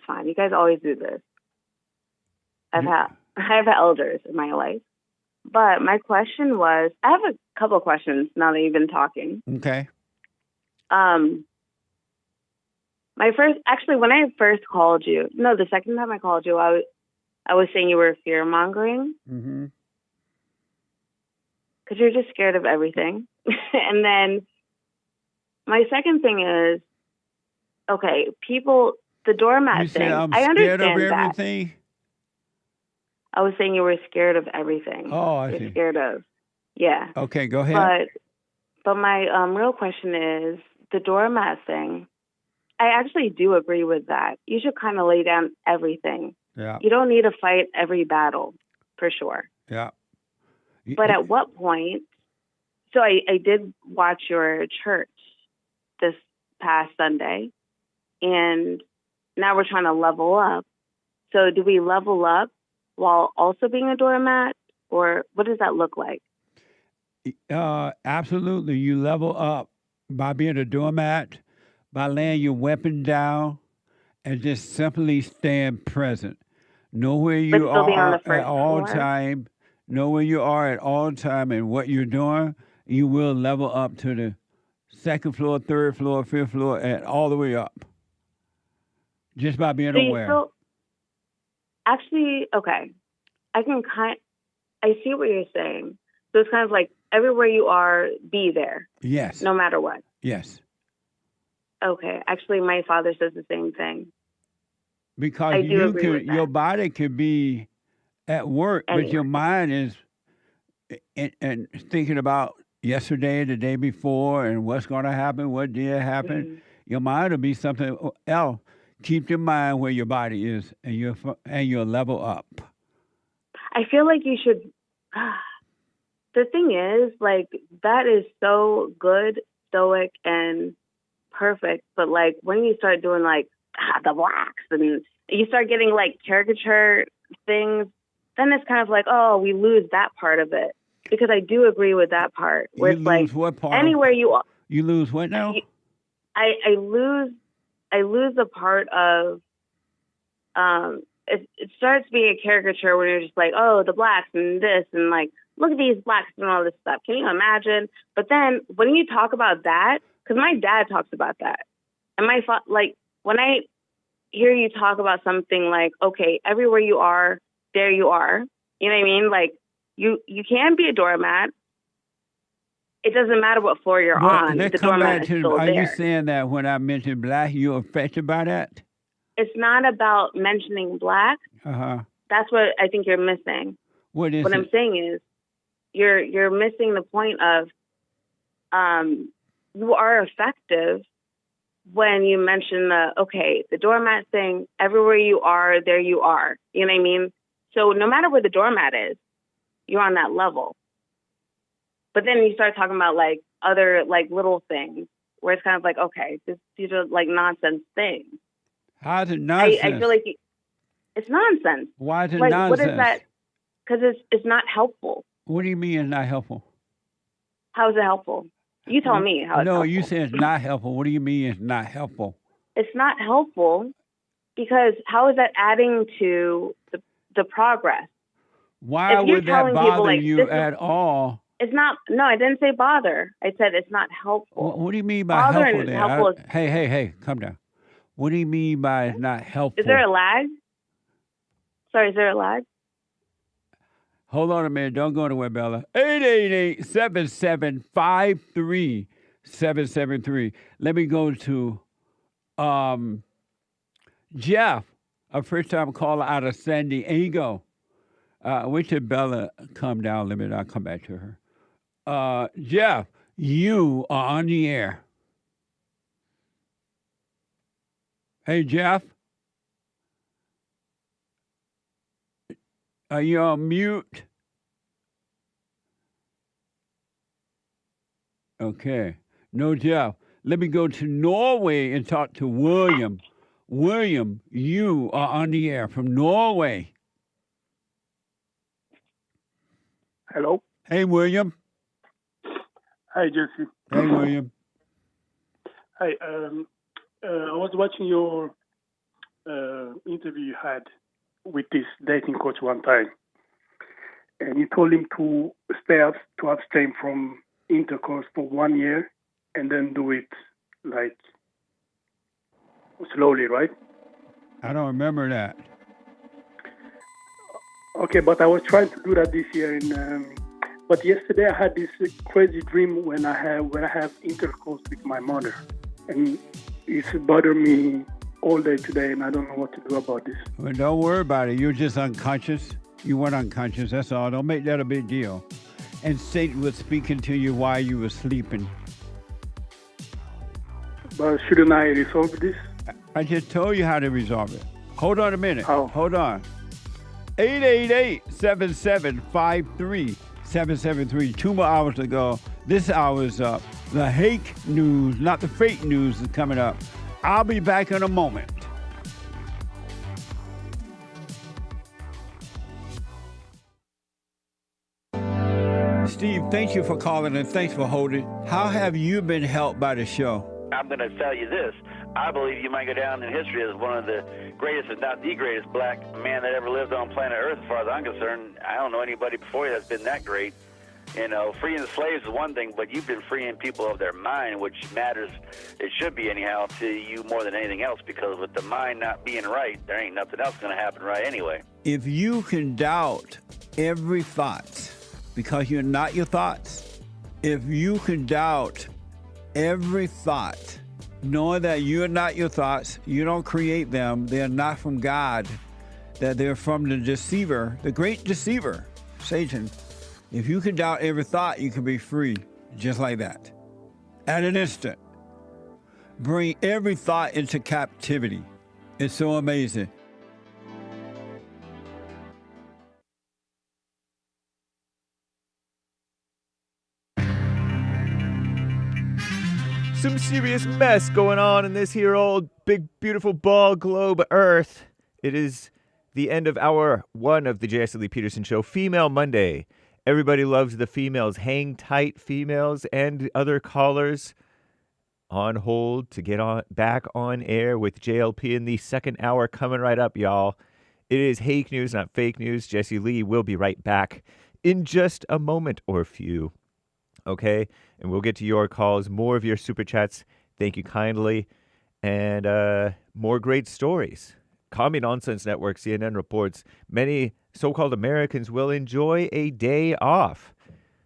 fine. You guys always do this. I have elders in my life. But my question was, I have a couple of questions now that you've been talking. Okay. When I first called you, the second time I called you, I was saying you were fear-mongering. Mm-hmm. Because you're just scared of everything. And then my second thing is, okay, the doormat thing. I'm I scared understand of that. everything? I was saying you were scared of everything. Oh, I see. You're scared of, yeah. Okay, go ahead. But my real question is, the doormat thing, I actually do agree with that. You should kind of lay down everything. Yeah. You don't need to fight every battle, for sure. Yeah. But at what point, so I did watch your church this past Sunday, and now we're trying to level up. So do we level up while also being a doormat, or what does that look like? Absolutely. You level up by being a doormat, by laying your weapon down, and just simply staying present. Know where you are at all time. Know where you are at all time and what you're doing. You will level up to the second floor, third floor, fifth floor, and all the way up. Just by being aware. Actually, okay. I see what you're saying. So it's kind of like everywhere you are, be there. Yes. No matter what. Yes. Okay. Actually, my father says the same thing. Because your body could be at work, but your mind is and thinking about yesterday, the day before, and what's going to happen, what did happen. Mm-hmm. Your mind will be something else. Keep your mind where your body is, and you'll level up. I feel like you should. The thing is, that is so good, stoic, and perfect. But when you start doing the blacks, and you start getting caricature things, then it's kind of like, oh, we lose that part of it. Because I do agree with that part. Where You it's like lose what part? anywhere you are. You lose what now? I lose the part of it starts being a caricature when you're just like, oh, the blacks and this and like, look at these blacks and all this stuff. Can you imagine? But then when you talk about that, because my dad talks about that, and like when I hear you talk about something like, okay, everywhere you are, there you are. You know what I mean? Like you can be a doormat. It doesn't matter what floor you're on. The doormat is still Are there. you saying that when I mentioned black, you're affected by that? It's not about mentioning black. Uh-huh. That's what I think you're missing. What is What it? I'm saying is you're missing the point of you are effective when you mention the doormat thing, everywhere you are, there you are. You know what I mean? So no matter where the doormat is, you're on that level. But then you start talking about like other like little things where it's kind of like, okay, these are like nonsense things. How's it nonsense? I feel like it's nonsense. Why is it like, nonsense? What is that? Because it's not helpful. What do you mean it's not helpful? How is it helpful? You tell me how it's No, helpful. you say it's not helpful. What do you mean it's not helpful? It's not helpful because how is that adding to the progress? Why If you're would that telling people, bother like, you this is- at all? It's not. No, I didn't say bother. I said it's not helpful. What do you mean by Bother helpful and then? helpful is- Hey, calm down. What do you mean by it's not helpful? Is there a lag? Sorry, is there a lag? Hold on a minute. Don't go anywhere, Bella. 888-7753-773. Let me go to Jeff, a first-time caller out of San Diego. Wait till Bella come down a little bit. I'll come back to her. Jeff, you are on the air. Hey, Jeff. Are you on mute? Okay. No, Jeff. Let me go to Norway and talk to William. William, you are on the air from Norway. Hello. Hey, William. Hi, Jesse. Hey, William. Hi. I was watching your interview you had with this dating coach one time, and you told him to abstain from intercourse for 1 year, and then do it like slowly, right? I don't remember that. Okay, but I was trying to do that this year, but yesterday I had this crazy dream when I have intercourse with my mother, and it's bothered me all day today, and I don't know what to do about this. Well, don't worry about it. You're just unconscious. You weren't unconscious. That's all. Don't make that a big deal. And Satan was speaking to you while you were sleeping. But shouldn't I resolve this? I just told you how to resolve it. Hold on a minute. How? Hold on. 888-7753-773. 2 more hours to go. This hour's up. The hake news, not the fake news, is coming up. I'll be back in a moment. Steve, thank you for calling and thanks for holding. How have you been helped by the show? I'm going to tell you this. I believe you might go down in history as one of the greatest, if not the greatest, black man that ever lived on planet Earth, as far as I'm concerned. I don't know anybody before you that's been that great. You know, freeing the slaves is one thing, but you've been freeing people of their mind, which matters, it should be anyhow, to you more than anything else, because with the mind not being right, there ain't nothing else going to happen right anyway. If you can doubt every thought because you're not your thoughts, if you can doubt every thought, knowing that you're not your thoughts, you don't create them, they're not from God, that they're from the deceiver, the great deceiver, Satan. If you can doubt every thought, you can be free, just like that. At an instant. Bring every thought into captivity. It's so amazing. Some serious mess going on in this here old big beautiful ball globe Earth. It is the end of hour 1 of the J.S. Lee Peterson Show, Female Monday. Everybody loves the females. Hang tight, females and other callers on hold to get on back on air with JLP in the second hour coming right up, y'all. It is Hake News, not fake news. Jesse Lee will be right back in just a moment or few. Okay? And we'll get to your calls, more of your super chats. Thank you kindly. And more great stories. Commie Nonsense Network, CNN reports many so-called Americans will enjoy a day off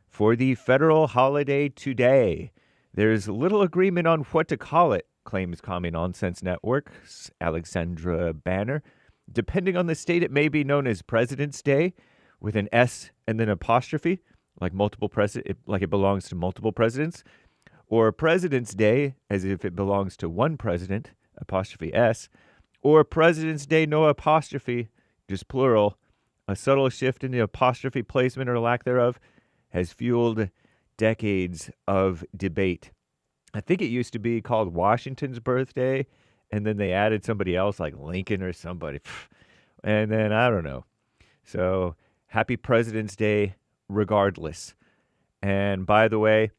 for the federal holiday today. There's little agreement on what to call it, claims Commie Nonsense Network's Alexandra Banner. Depending on the state, it may be known as President's Day with an S and then apostrophe, like it belongs to multiple presidents, or President's Day as if it belongs to one president, apostrophe S, or President's Day, no apostrophe, just plural. A subtle shift in the apostrophe placement or lack thereof has fueled decades of debate. I think it used to be called Washington's birthday, and then they added somebody else like Lincoln or somebody. And then I don't know. So happy President's Day regardless. And by the way,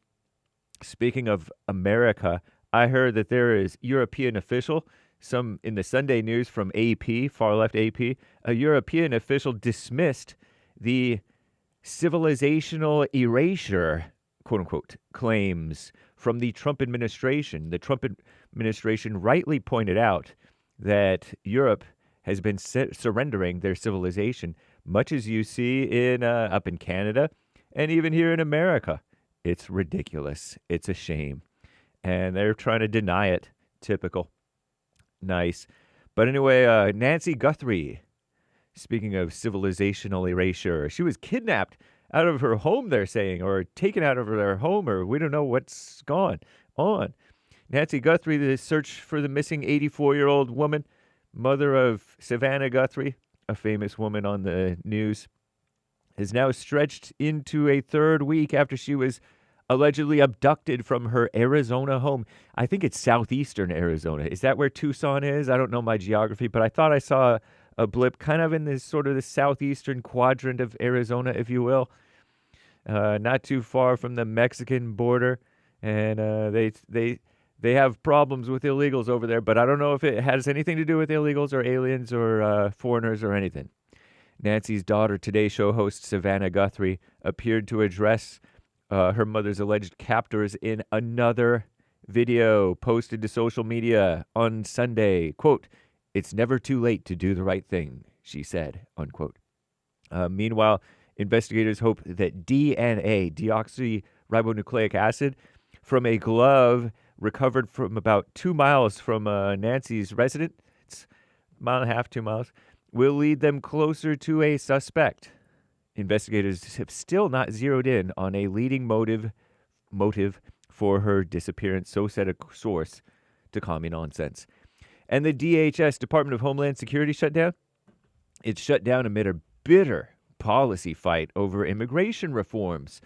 speaking of America, I heard that there is European official, some in the Sunday news from AP, far left AP, a European official dismissed the civilizational erasure, quote unquote, claims from the Trump administration. The Trump administration rightly pointed out that Europe has been surrendering their civilization, much as you see in up in Canada and even here in America. It's ridiculous. It's a shame. And they're trying to deny it. Typical. Nice. But anyway, Nancy Guthrie, speaking of civilizational erasure, she was kidnapped out of her home, they're saying, or taken out of their home, or we don't know what's gone on. Nancy Guthrie, the search for the missing 84-year-old woman, mother of Savannah Guthrie, a famous woman on the news, is now stretched into a third week after she was allegedly abducted from her Arizona home. I think it's southeastern Arizona. Is that where Tucson is? I don't know my geography, but I thought I saw a blip kind of in this sort of the southeastern quadrant of Arizona, if you will. Not too far from the Mexican border. And they have problems with illegals over there, but I don't know if it has anything to do with illegals or aliens or foreigners or anything. Nancy's daughter, Today Show host Savannah Guthrie, appeared to address her mother's alleged captors in another video posted to social media on Sunday. Quote, "It's never too late to do the right thing," she said, unquote. Meanwhile, investigators hope that DNA, deoxyribonucleic acid, from a glove recovered from about 2 miles from Nancy's residence, it's a mile and a half, 2 miles, will lead them closer to a suspect. Investigators have still not zeroed in on a leading motive for her disappearance, so said a source to Commie Nonsense. And the DHS, Department of Homeland Security, shut down? It's shut down amid a bitter policy fight over immigration reforms.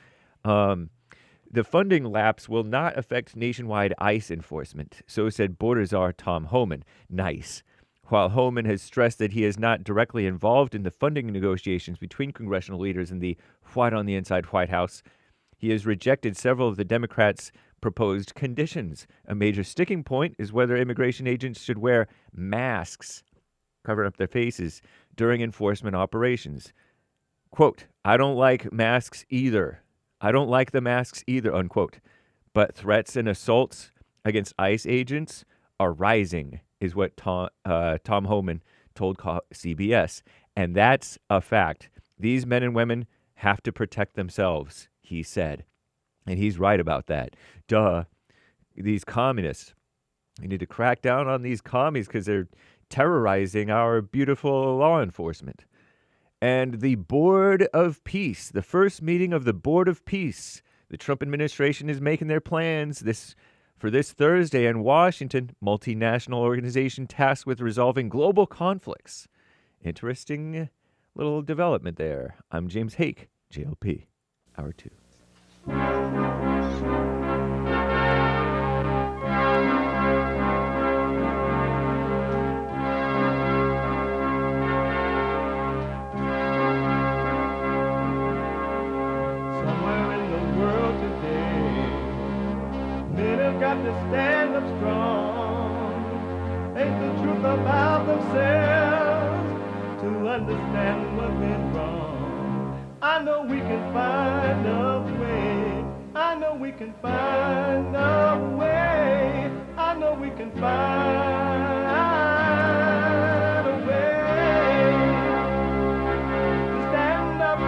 The funding lapse will not affect nationwide ICE enforcement, so said Border Czar Tom Homan. Nice. While Homan has stressed that he is not directly involved in the funding negotiations between congressional leaders and the white-on-the-inside White House, he has rejected several of the Democrats' proposed conditions. A major sticking point is whether immigration agents should wear masks, covering up their faces, during enforcement operations. Quote, "I don't like masks either. I don't like the masks either," unquote. But threats and assaults against ICE agents are rising, is what Tom Homan told CBS. And that's a fact. These men and women have to protect themselves, he said. And he's right about that. Duh. These communists, we need to crack down on these commies because they're terrorizing our beautiful law enforcement. And the Board of Peace, the first meeting of the Board of Peace, the Trump administration is making their plans for this Thursday in Washington, multinational organization tasked with resolving global conflicts. Interesting little development there. I'm James Hake, JLP, Hour 2. got to stand up strong. Ain't the truth about themselves to understand what went wrong. I know we can find a way. I know we can find a way. I know we can find a way to stand up,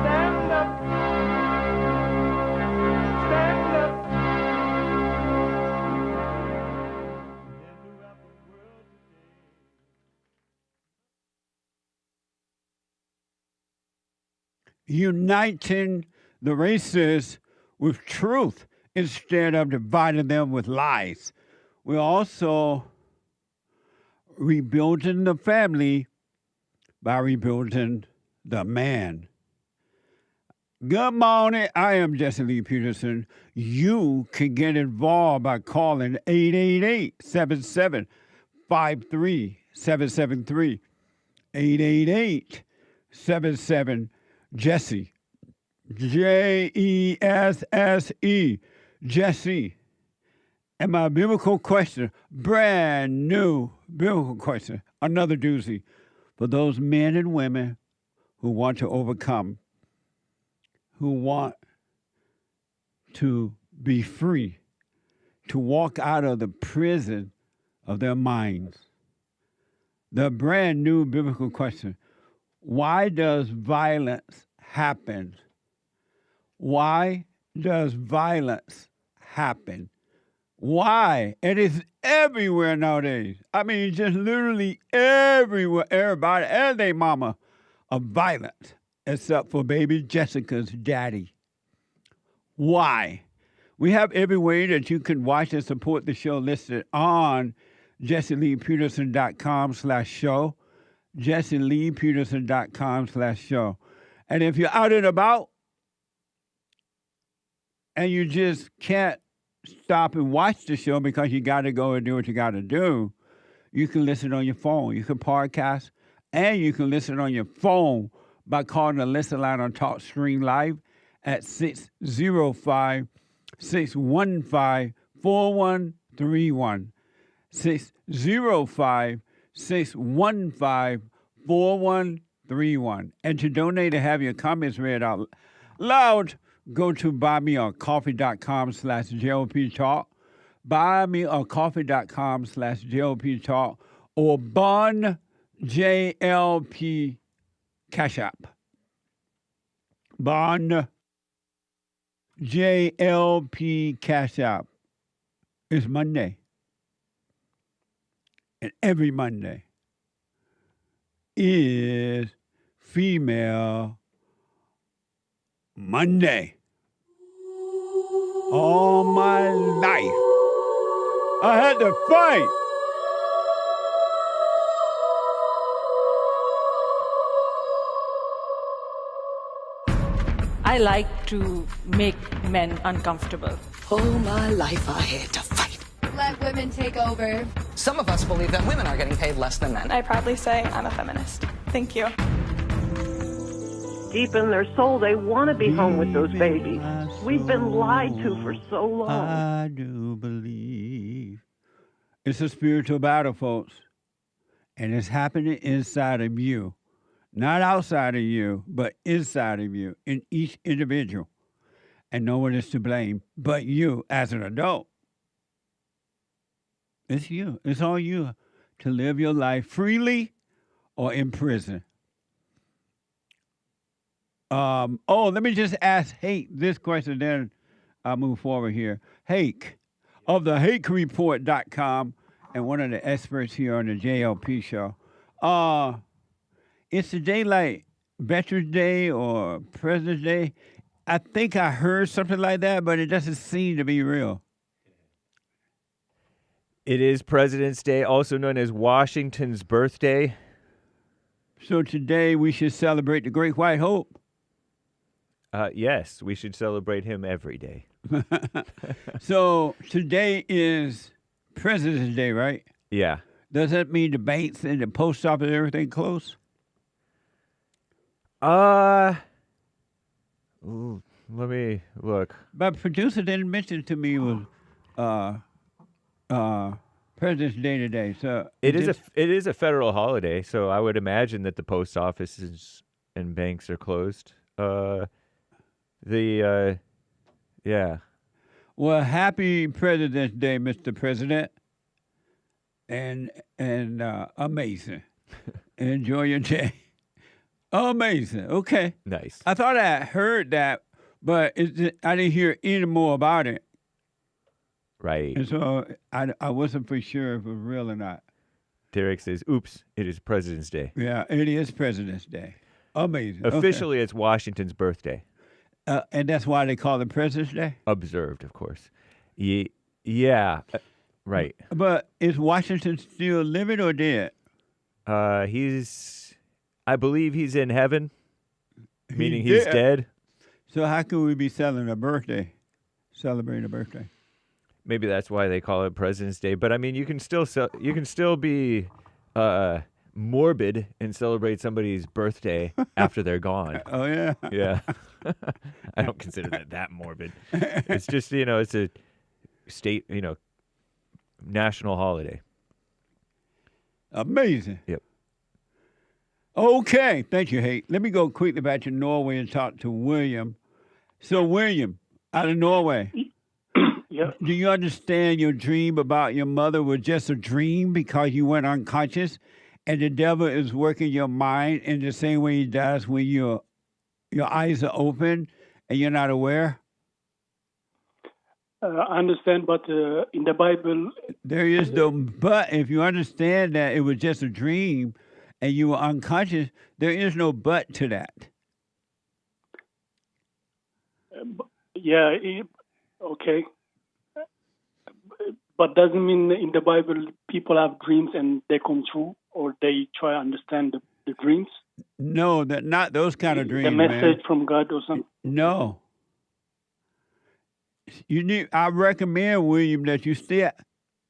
stand up, stand up. Uniting the races with truth instead of dividing them with lies. We're also rebuilding the family by rebuilding the man. Good morning. I am Jesse Lee Peterson. You can get involved by calling 888-77-53-773. 888-77-JESSE. Jesse. Jesse. And my biblical question, brand new biblical question, another doozy for those men and women who want to overcome, who want to be free, to walk out of the prison of their minds. The brand new biblical question, why does violence happen? Why does violence happen? Why? It is everywhere nowadays. I mean, just literally everywhere. Everybody and their mama are violent, except for baby Jessica's daddy. Why? We have every way that you can watch and support the show listed on jesseleepeterson.com/show. jesseleepeterson.com/show. And if you're out and about and you just can't stop and watch the show because you got to go and do what you got to do, you can listen on your phone. You can podcast, and you can listen on your phone by calling the listen line on TalkStream Live at 605-615-4131. 605-615-4131. And to donate and have your comments read out loud, go to buymeacoffee.com/JLP Talk, buymeacoffee.com/JLP Talk, or Bon JLP Cash App. Bon JLP Cash App. It's Monday. And every Monday is Female Monday. All my life, I had to fight. I like to make men uncomfortable. All my life I had to fight. Let women take over. Some of us believe that women are getting paid less than men. I proudly say I'm a feminist. Thank you. Deep in their soul, they want to be home with those babies. We've been lied to for so long. I do believe. It's a spiritual battle, folks. And it's happening inside of you. Not outside of you, but inside of you, in each individual. And no one is to blame but you as an adult. It's you. It's all you to live your life freely or in prison. Let me just ask Hake this question, then I'll move forward here. Hake of the HakeReport.com and one of the experts here on the JLP show. It's a day like Veterans Day or President's Day. I think I heard something like that, but it doesn't seem to be real. It is President's Day, also known as Washington's birthday. So today we should celebrate the Great White Hope. Yes, we should celebrate him every day. So today is President's Day, right? Yeah. Does that mean the banks and the post office and everything closed? Let me look. But producer didn't mention to me was President's Day today. So It is a federal holiday, so I would imagine that the post offices and banks are closed. Yeah. Well, happy President's Day, Mr. President, and amazing. Enjoy your day. Amazing. Okay. Nice. I thought I heard that, but I didn't hear any more about it. Right. And so I wasn't for sure if it was real or not. Derek says, oops, it is President's Day. Yeah, it is President's Day. Amazing. Officially, it's Washington's birthday. And that's why they call it President's Day? Observed, of course. Yeah. Right. But is Washington still living or dead? I believe he's in heaven, meaning he's dead. So how can we be celebrating a birthday? Maybe that's why they call it President's Day. But I mean, you can still be morbid and celebrate somebody's birthday after they're gone. Oh yeah. Yeah. I don't consider that morbid. It's just it's a state national holiday. Amazing. Yep. Okay, thank you, Hey. Let me go quickly back to Norway and talk to William. So, William, out of Norway, yeah. Do you understand your dream about your mother was just a dream because you went unconscious, and the devil is working your mind in the same way he does when your eyes are open and you're not aware? I understand, but in the Bible... There is no but. If you understand that it was just a dream and you were unconscious, there is no but to that. Yeah, okay. But doesn't mean in the Bible people have dreams and they come true, or they try to understand the dreams? No, not those kind of dreams, the message man. from God or something? No. I recommend, William, that you stay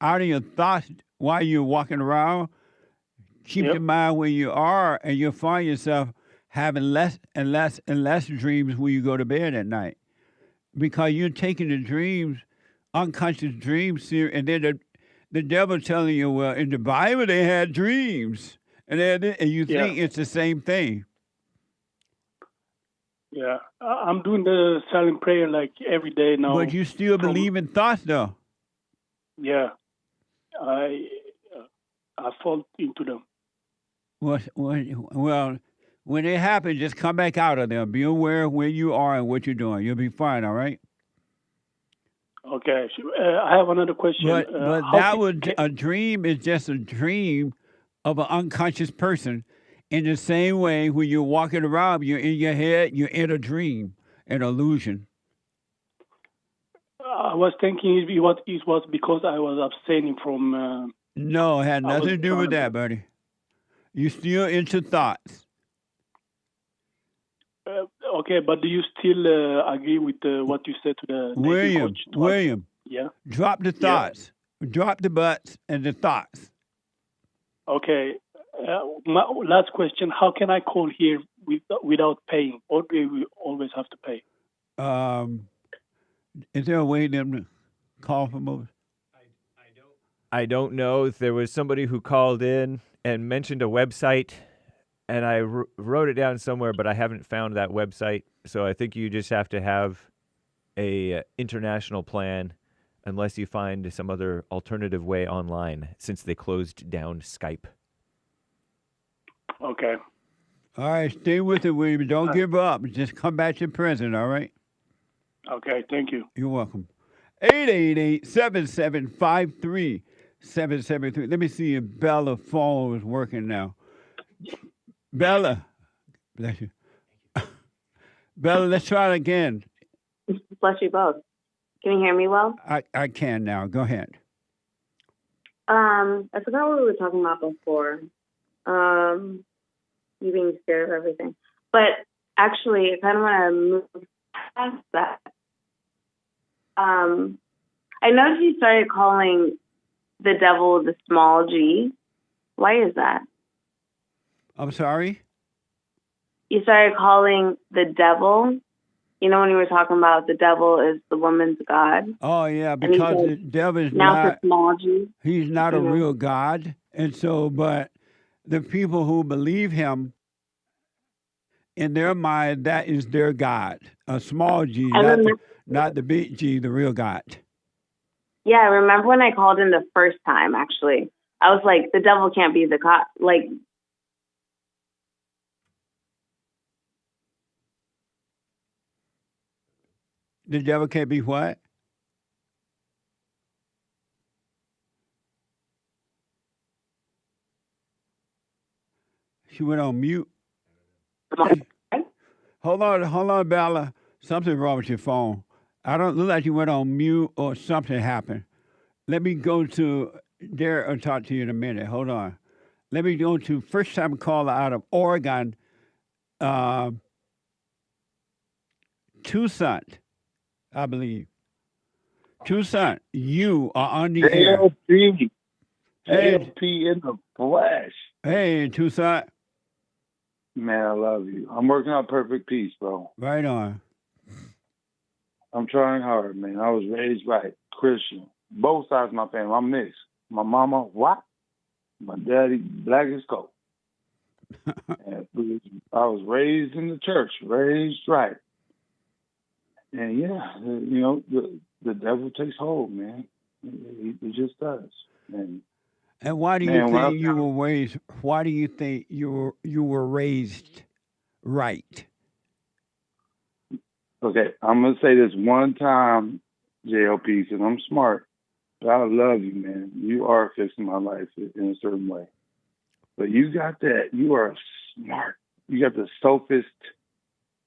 out of your thoughts while you're walking around. Keep your mind where you are, and you'll find yourself having less and less and less dreams when you go to bed at night. Because you're taking the dreams, unconscious dreams, and then the devil telling you, well, in the Bible they had dreams. And you think it's the same thing. Yeah, I'm doing the silent prayer like every day now. But you still believe in thoughts, though. Yeah, I fall into them. Well, when it happens, just come back out of them. Be aware of where you are and what you're doing. You'll be fine, all right? Okay. I have another question. But a dream is just a dream of an unconscious person. In the same way, when you're walking around, you're in your head, you're in a dream, an illusion. I was thinking it was because I was abstaining from... No, it had nothing to do with that, buddy. You're still into thoughts. Okay, but do you still agree with what you said to the William? William, yeah. Drop the thoughts. Yeah. Drop the buts and the thoughts. Okay. My last question: how can I call here without paying, or do we always have to pay? Is there a way them to call from over? I don't know. There was somebody who called in and mentioned a website, and I wrote it down somewhere, but I haven't found that website. So I think you just have to have a international plan, unless you find some other alternative way online, since they closed down Skype. Okay. All right, stay with it, William. Don't give up. Just come back to present, all right? Okay, thank you. You're welcome. 888-7753-773. Let me see if Bella's phone is working now. Bella. Bless you. Bella, let's try it again. Bless you both. Can you hear me well? I can now. Go ahead. I forgot what we were talking about before. You being scared of everything. But actually, I kind of want to move past that. I noticed you started calling the devil the small g. Why is that? I'm sorry? You started calling the devil you know, when you were talking about the devil is the woman's god. Oh yeah, And he because said, the devil is now not. for small g. He's not a Mhm. real God, and so, but the people who believe him, in their mind, that is their God, a small G, I remember, not the big G, the real God. yeah, I remember when I called in the first time, actually. I was like, the devil can't be the God. Like, The devil can't be what? She went on mute. Hold on, Bella. Something wrong with your phone. I don't look like you went on mute or something happened. Let me go to Derek. I'll talk to you in a minute. Hold on. Let me go to first time caller out of Oregon, TOUSSAINT, I believe. TOUSSAINT, you are on the air. JLP. Hey, JLP in the flesh. hey, TOUSSAINT. Man, I love you. I'm working on perfect peace, bro. Right on. I'm trying hard, man. I was raised right, Christian. Both sides of my family. I'm mixed. My mama, white. My daddy, black as coal. And I was raised in the church, raised right. And yeah, you know, the devil takes hold, man. He just does. And why do you think you were raised? Why do you think you were raised right? Okay, I'm gonna say this one time, JLP, because I'm smart. But I love you, man. You are fixing my life in a certain way. But you got that. You are smart. You got the sophist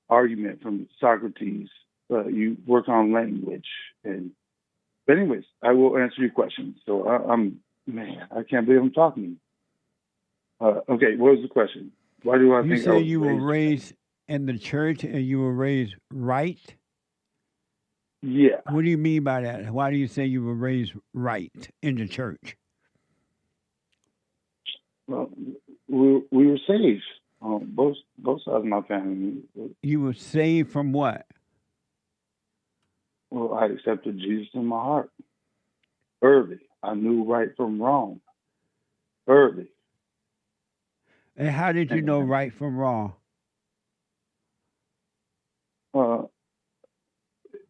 argument from Socrates. You work on language. But anyways, I will answer your question. So I can't believe I'm talking to you. Okay, what was the question? Why do I You think say I was you were raised? raised in the church and you were raised right? Yeah. What do you mean by that? Why do you say you were raised right in the church? Well, we were saved. Both sides of my family. You were saved from what? Well, I accepted Jesus in my heart early. I knew right from wrong early. And how did you know right from wrong?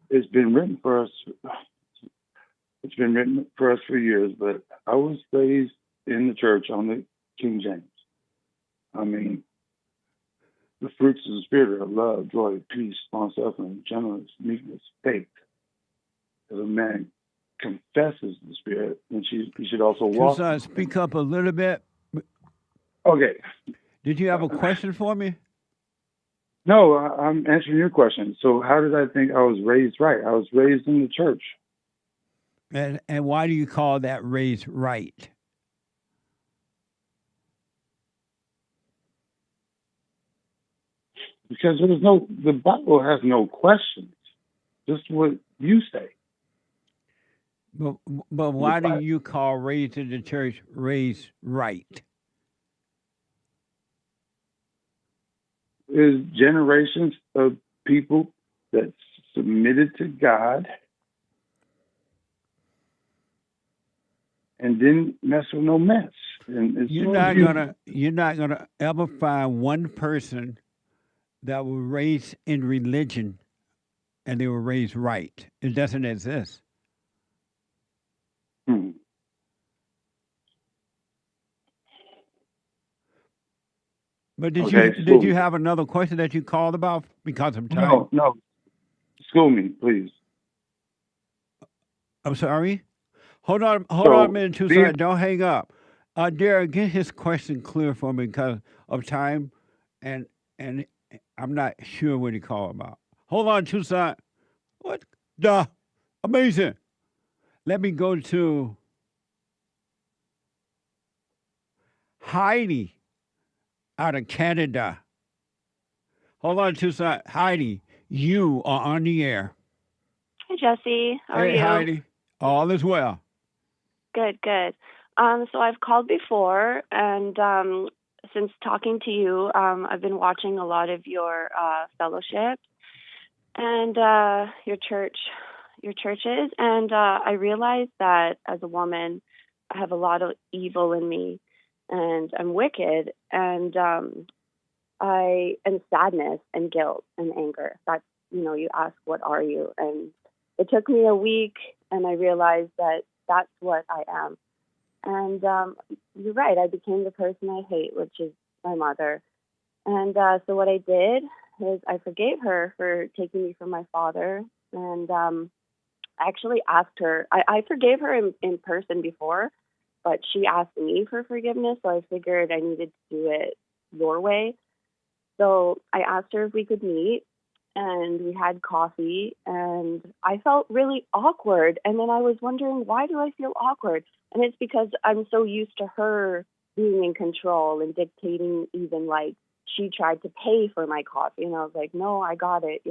It's been written for us. It's been written for us for years, but I was raised in the church on the King James. I mean, the fruits of the Spirit are love, joy, peace, long-suffering, gentleness, meekness, faith. If a man confesses the Spirit, then he should also walk. TOUSSAINT, speak up a little bit. Okay. Did you have a question for me? No, I'm answering your question. So how did I think I was raised right? I was raised in the church. And why do you call that raised right? Because the Bible has no questions. Just what you say. But why do you call raised in the church raised right? Is generations of people that submitted to God and didn't mess with no mess. And you're not gonna ever find one person that was raised in religion and they were raised right. It doesn't exist. But did you have another question that you called about because of time? No. School me, please. I'm sorry? Hold on a minute, TOUSSAINT. Don't hang up. Derek, get his question clear for me because of time, and I'm not sure what he called about. Hold on, TOUSSAINT. What the? Amazing. Let me go to HEIDI out of Canada. Hold on, TOUSSAINT. HEIDI, you are on the air. Hi, Jesse. How are you? Hey, HEIDI. All is well. Good. So I've called before, and since talking to you, I've been watching a lot of your fellowship. and your churches, and I realized that as a woman, I have a lot of evil in me, and I'm wicked, and sadness and guilt and anger. That's, you ask, what are you? And it took me a week, and I realized that that's what I am. And you're right, I became the person I hate, which is my mother. And so what I did is I forgave her for taking me from my father, and I actually asked her. I forgave her in person before, but she asked me for forgiveness, so I figured I needed to do it your way. So I asked her if we could meet, and we had coffee, and I felt really awkward. And then I was wondering, why do I feel awkward? And it's because I'm so used to her being in control and dictating, even like she tried to pay for my coffee. And I was like, no, I got it,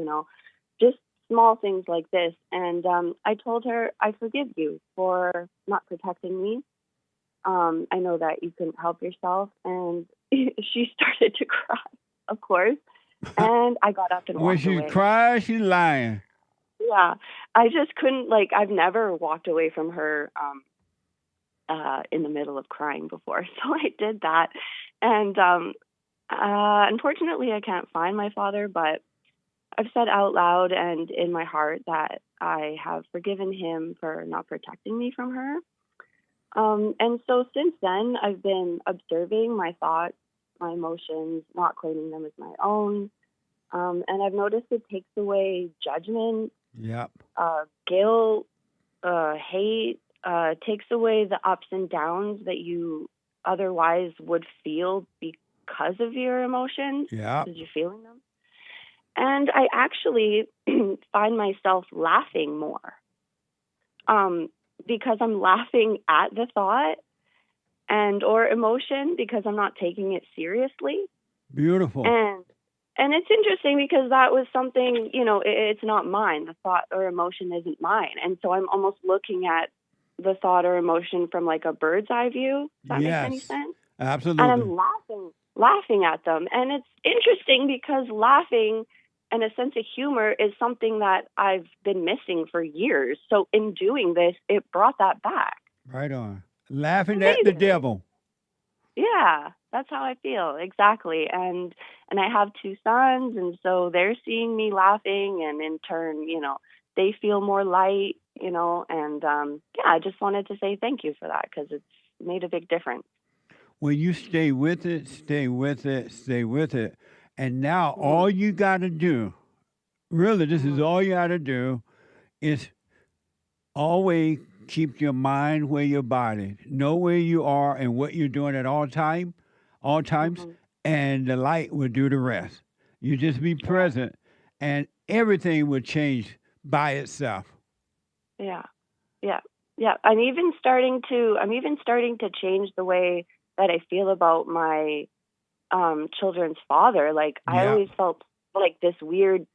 just small things like this. And I told her, I forgive you for not protecting me. I know that you couldn't help yourself. And she started to cry, of course. And I got up and walked away. When she cries, she's lying. Yeah. I just couldn't, I've never walked away from her in the middle of crying before. So I did that. And unfortunately, I can't find my father, but I've said out loud and in my heart that I have forgiven him for not protecting me from her. And so since then, I've been observing my thoughts, my emotions, not claiming them as my own. And I've noticed it takes away judgment, guilt, hate, takes away the ups and downs that you otherwise would feel because of your emotions, because you're feeling them. And I actually find myself laughing more because I'm laughing at the thought or emotion because I'm not taking it seriously. Beautiful. And it's interesting because that was something, it's not mine. The thought or emotion isn't mine. And so I'm almost looking at the thought or emotion from like a bird's eye view. Does that make any sense? Absolutely. And I'm laughing at them. And it's interesting because laughing and a sense of humor is something that I've been missing for years. So in doing this, it brought that back. Right on. Laughing at the devil. Yeah, that's how I feel. Exactly. And I have 2 sons, and so they're seeing me laughing, and in turn, they feel more light, and I just wanted to say thank you for that because it's made a big difference. When you stay with it, stay with it, stay with it. And now all you got to do, really, this is all you got to do, is always keep your mind where your body. Know where you are and what you're doing at all times, and the light will do the rest. You just be present, and everything will change by itself. Yeah. I'm even starting to change the way that I feel about my children's father. I always felt like this weird,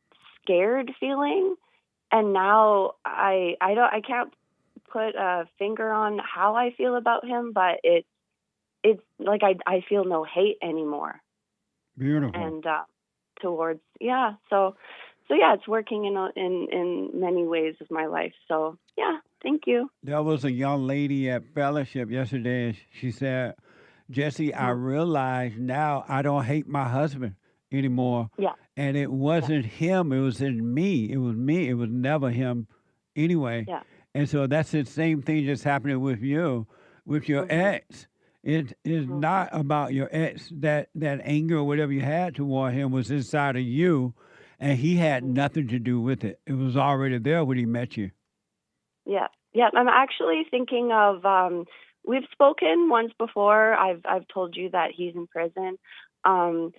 scared feeling, and now I can't put a finger on how I feel about him, but it's like I feel no hate anymore. Beautiful. And towards so it's working in many ways of my life. So thank you. There was a young lady at fellowship yesterday, and she said, Jesse, I realize now I don't hate my husband anymore. Yeah. And it wasn't him, it was in me. It was me. It was never him anyway. Yeah. And so that's the same thing that's happening with you, with your ex. It is not about your ex. That anger or whatever you had toward him was inside of you, and he had nothing to do with it. It was already there when he met you. Yeah. I'm actually thinking of. We've spoken once before. I've told you that he's in prison, and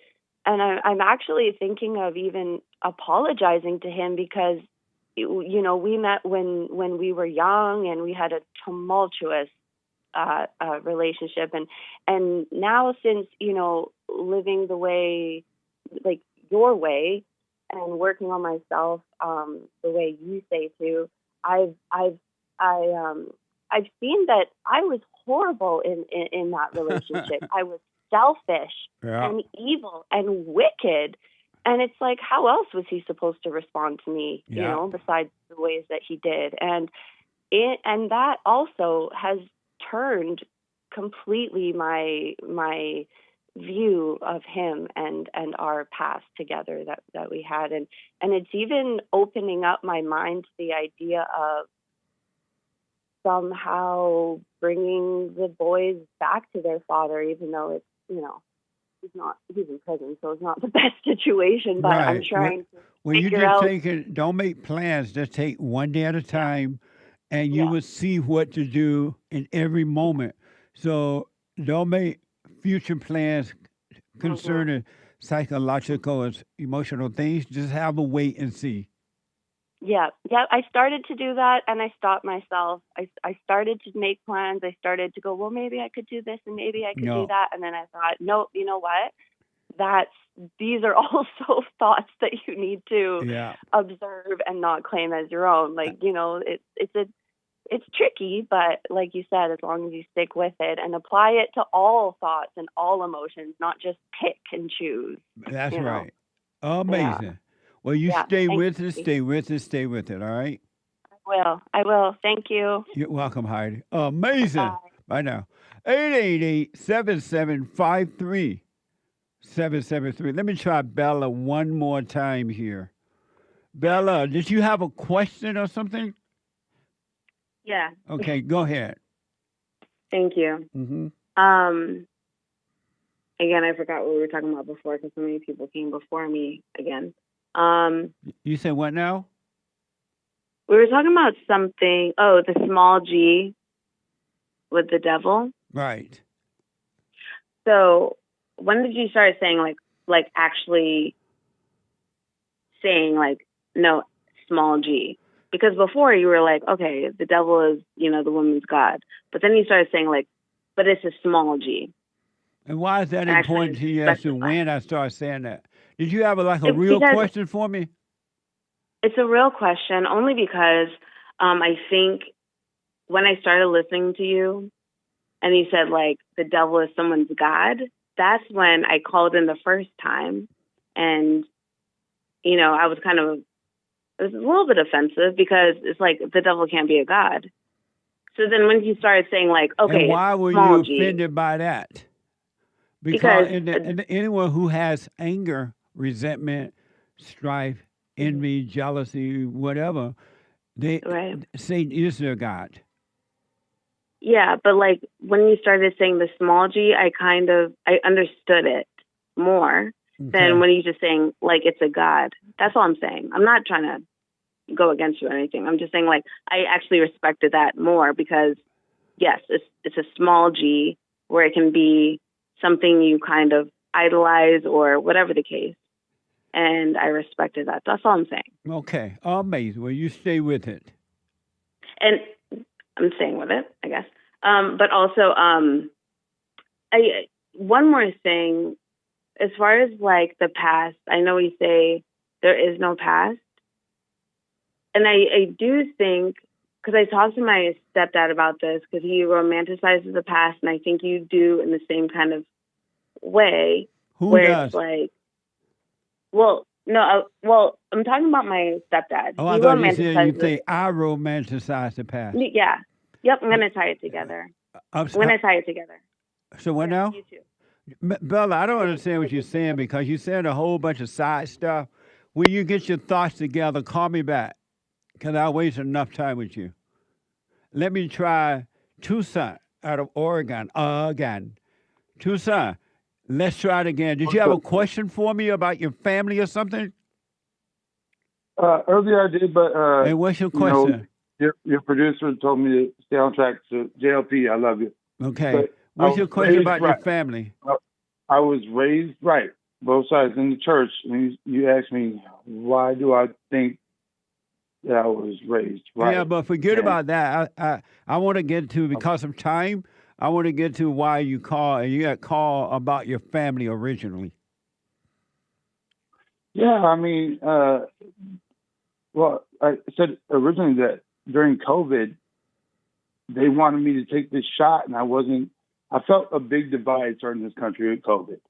I'm actually thinking of even apologizing to him because, we met when we were young and we had a tumultuous relationship, and now since living the way, like your way, and working on myself the way you say to, I've seen that I was horrible in that relationship. I was selfish and evil and wicked, And it's like, how else was he supposed to respond to me, you Yeah. know, besides the ways that he did? And that also has turned completely my view of him and our past together that we had. And it's even opening up my mind to the idea of somehow bringing the boys back to their father, even though it's, you know, he's in prison, so it's not the best situation, but I'm trying to you figure just out. don't make plans, just take one day at a time, and you will see what to do in every moment. So don't make future plans concerning psychological and emotional things. Just have a wait and see. Yeah. I started to do that, and I stopped myself. I started to make plans. I started to go, well, maybe I could do this, and maybe I could do that. And then I thought, no, you know what? These are also thoughts that you need to observe and not claim as your own. Like, you know, it's tricky, but like you said, as long as you stick with it and apply it to all thoughts and all emotions, not just pick and choose. That's you know? right. Amazing. Yeah. Well, you stay thank with you. it, stay with it, stay with it, all right? I will. Thank you. You're welcome, Heidi. Amazing. Bye now. 888-7753-773. Let me try Bella one more time here. Bella, did you have a question or something? Yeah. Okay, go ahead. Thank you. Mm-hmm. Again, I forgot what we were talking about before because so many people came before me again. You said what now? We were talking about something. Oh, the small G with the devil. Right. So when did you start saying like actually saying like no small G? Because before you were like, okay, the devil is, you know, the woman's god. But then you started saying like, but it's a small G. And why is that Actually important to you as to when I start saying that? Did you have a real question for me? It's a real question only because I think when I started listening to you and you said like the devil is someone's god, that's when I called in the first time. And, you know, it was a little bit offensive because it's like the devil can't be a god. So then when you started saying like, okay, and why were you offended by that? Because anyone who has anger, resentment, strife, envy, jealousy, whatever, Satan is their god. Yeah, but like when you started saying the small G, I understood it more than when you just saying like it's a god. That's all I'm saying. I'm not trying to go against you or anything. I'm just saying like I actually respected that more because yes, it's a small G where it can be something you kind of idolize or whatever the case. And I respected that. That's all I'm saying. Okay. Amazing. Well, you stay with it. And I'm staying with it, I guess. But also, one more thing, as far as like the past, I know we say there is no past. And I do think, because I talked to my stepdad about this, because he romanticizes the past, and I think you do in the same kind of way. Who where does? It's like, I'm talking about my stepdad. Oh, I thought you said you think I romanticize the past. Yeah. Yep, I'm going to tie it together. So what now? You too. Bella, I don't understand what you're saying because you said a whole bunch of side stuff. When you get your thoughts together, call me back because I wasted enough time with you. Let me try TOUSSAINT out of Oregon again. TOUSSAINT, let's try it again. Did you have a question for me about your family or something? Earlier I did, but and what's your question? Your producer told me to stay on track. So JLP, I love you. Okay. But what's your question about your family? I was raised right, both sides in the church. And you asked me, why do I think that I was raised right? Yeah, but forget about that. I want to get to, because of time, I want to get to why you call, and you got called about your family originally. Yeah, I mean, well, I said originally that during COVID, they wanted me to take this shot, and I felt a big divide starting this country with COVID.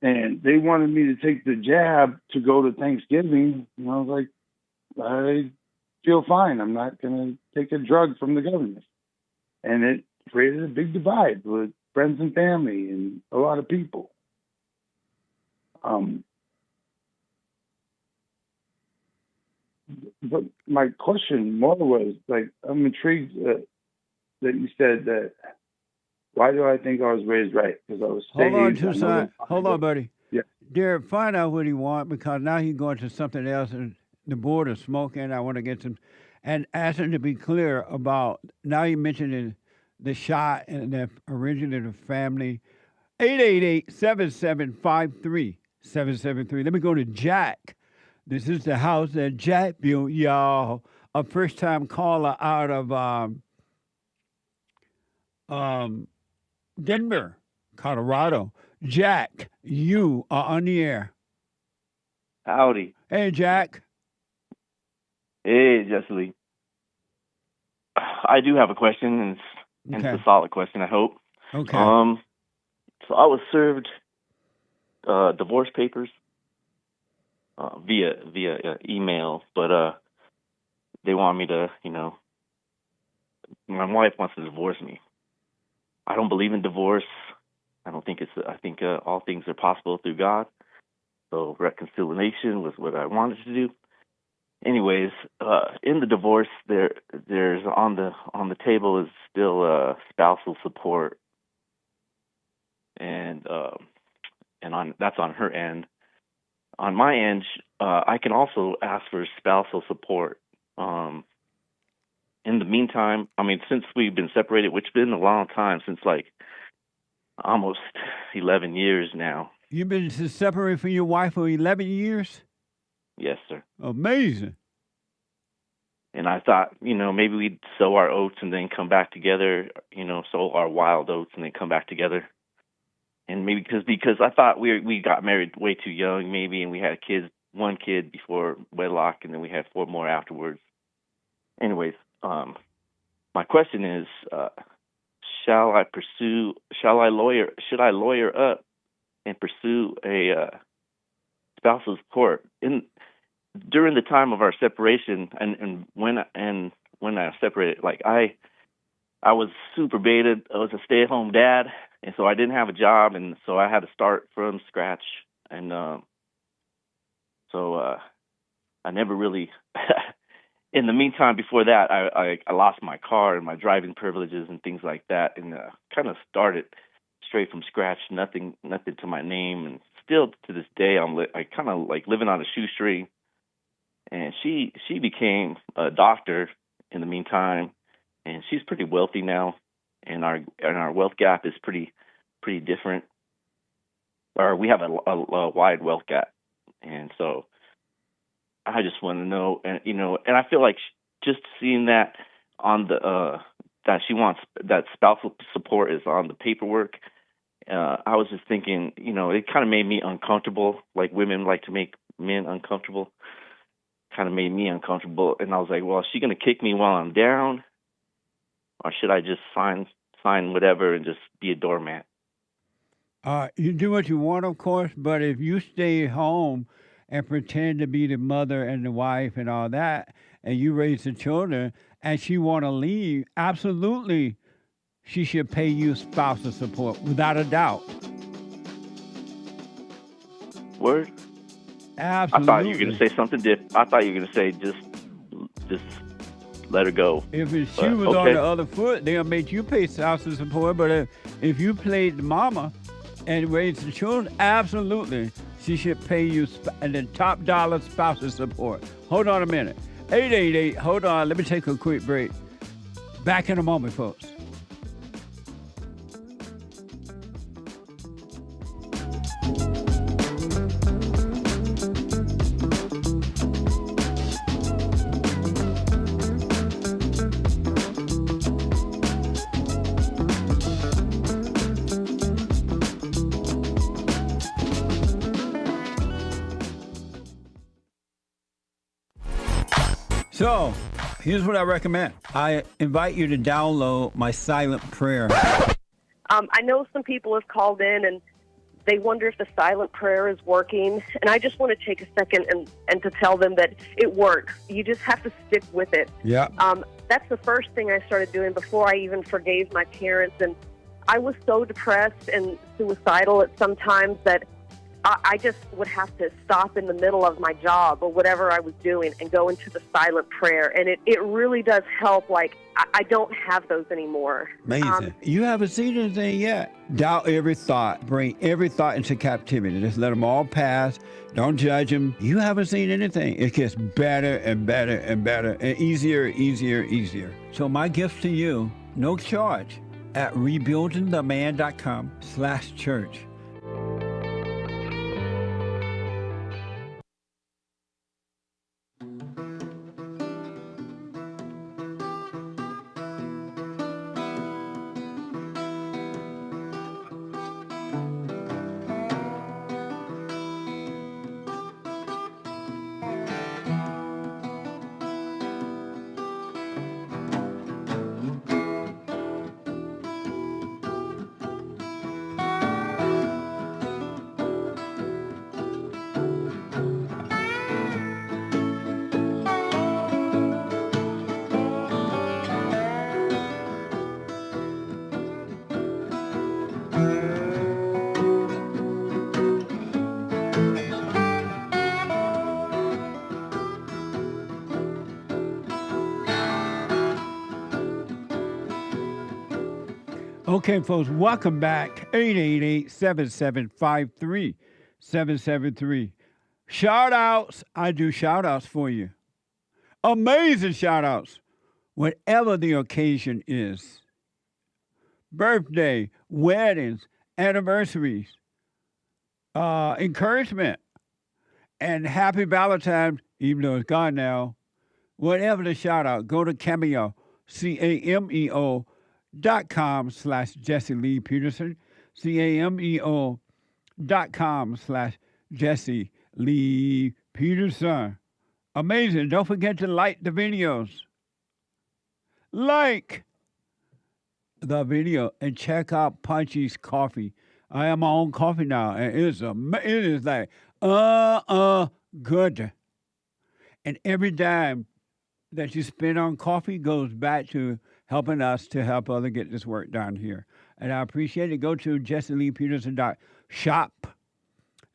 And they wanted me to take the jab to go to Thanksgiving. And I was like, I feel fine. I'm not going to take a drug from the government. And it created a big divide with friends and family and a lot of people. But my question more was, like, I'm intrigued that you said that, why do I think I was raised right? Because I was saved. Hold on, buddy. Yeah. Derek, find out what he wants, because now he's going to something else, and the board is smoking. I want to get some, and ask him to be clear about, now you mentioned the shot and the originally the family. 888-7753-773. Let me go to Jack. This is the house that Jack built, y'all. A first-time caller out of Denver, Colorado. Jack, you are on the air. Howdy. Hey, Jack. Hey, Jesse Lee. I do have a question, and it's a solid question, I hope. Okay. So I was served divorce papers via email, but they want me to, my wife wants to divorce me. I don't believe in divorce. I think all things are possible through God. So reconciliation was what I wanted to do. Anyways, in the divorce, there's on the table is still spousal support, and that's on her end. On my end, I can also ask for spousal support. In the meantime, since we've been separated, which has been a long time, since like almost 11 years now. You've been separated from your wife for 11 years? Yes, sir. Amazing. And I thought, maybe we'd sow our oats and then come back together, sow our wild oats and then come back together. And maybe because I thought we got married way too young, maybe, and we had one kid before wedlock, and then we had 4 more afterwards. Anyways, my question is, should I lawyer up and pursue a spousal support during the time of our separation, and when I separated? Like I was super baited. I was a stay-at-home dad, and so I didn't have a job, and so I had to start from scratch. And so I never really. In the meantime, before that, I lost my car and my driving privileges and things like that, and kind of started straight from scratch, nothing to my name, and still to this day, I kind of like living on a shoestring. And she became a doctor in the meantime, and she's pretty wealthy now, and our wealth gap is pretty different, or we have a wide wealth gap, and so. I just want to know, and I feel like just seeing that on the that she wants that spousal support is on the paperwork. I was just thinking, it kind of made me uncomfortable. Like women like to make men uncomfortable. Kind of made me uncomfortable, and I was like, well, is she going to kick me while I'm down, or should I just sign whatever and just be a doormat? You do what you want, of course, but if you stay home and pretend to be the mother and the wife and all that, and you raise the children, and she want to leave, absolutely, she should pay you spousal support, without a doubt. Word? Absolutely. I thought you were going to say something different. I thought you were going to say just let her go. If she was on the other foot, they'll make you pay spousal support, but if you played the mama and raised the children, absolutely. She should pay you the top dollar spousal support. Hold on a minute. 888, hold on. Let me take a quick break. Back in a moment, folks. So, here's what I recommend. I invite you to download my silent prayer. I know some people have called in and they wonder if the silent prayer is working. And I just want to take a second and to tell them that it works. You just have to stick with it. Yeah. That's the first thing I started doing before I even forgave my parents. And I was so depressed and suicidal at some times that I just would have to stop in the middle of my job or whatever I was doing and go into the silent prayer. And it really does help. Like, I don't have those anymore. Amazing. You haven't seen anything yet. Doubt every thought. Bring every thought into captivity. Just let them all pass. Don't judge them. You haven't seen anything. It gets better and better and better and easier, easier. So my gift to you, no charge, at rebuildingtheman.com/church. Okay, folks, welcome back. 888-7753-773. Shout-outs. I do shout-outs for you. Amazing shout-outs. Whatever the occasion is. Birthday, weddings, anniversaries, encouragement, and happy Valentine's, even though it's gone now. Whatever the shout-out, go to Cameo, CAMEO.com/Jesse Lee Peterson, CAMEO.com/Jesse Lee Peterson. Amazing. Don't forget to like the videos. Like the video and check out Punchy's coffee. I have my own coffee now, and it is like, good. And every dime that you spend on coffee goes back to helping us to help others get this work done here. And I appreciate it. Go to jesseleepeterson.shop,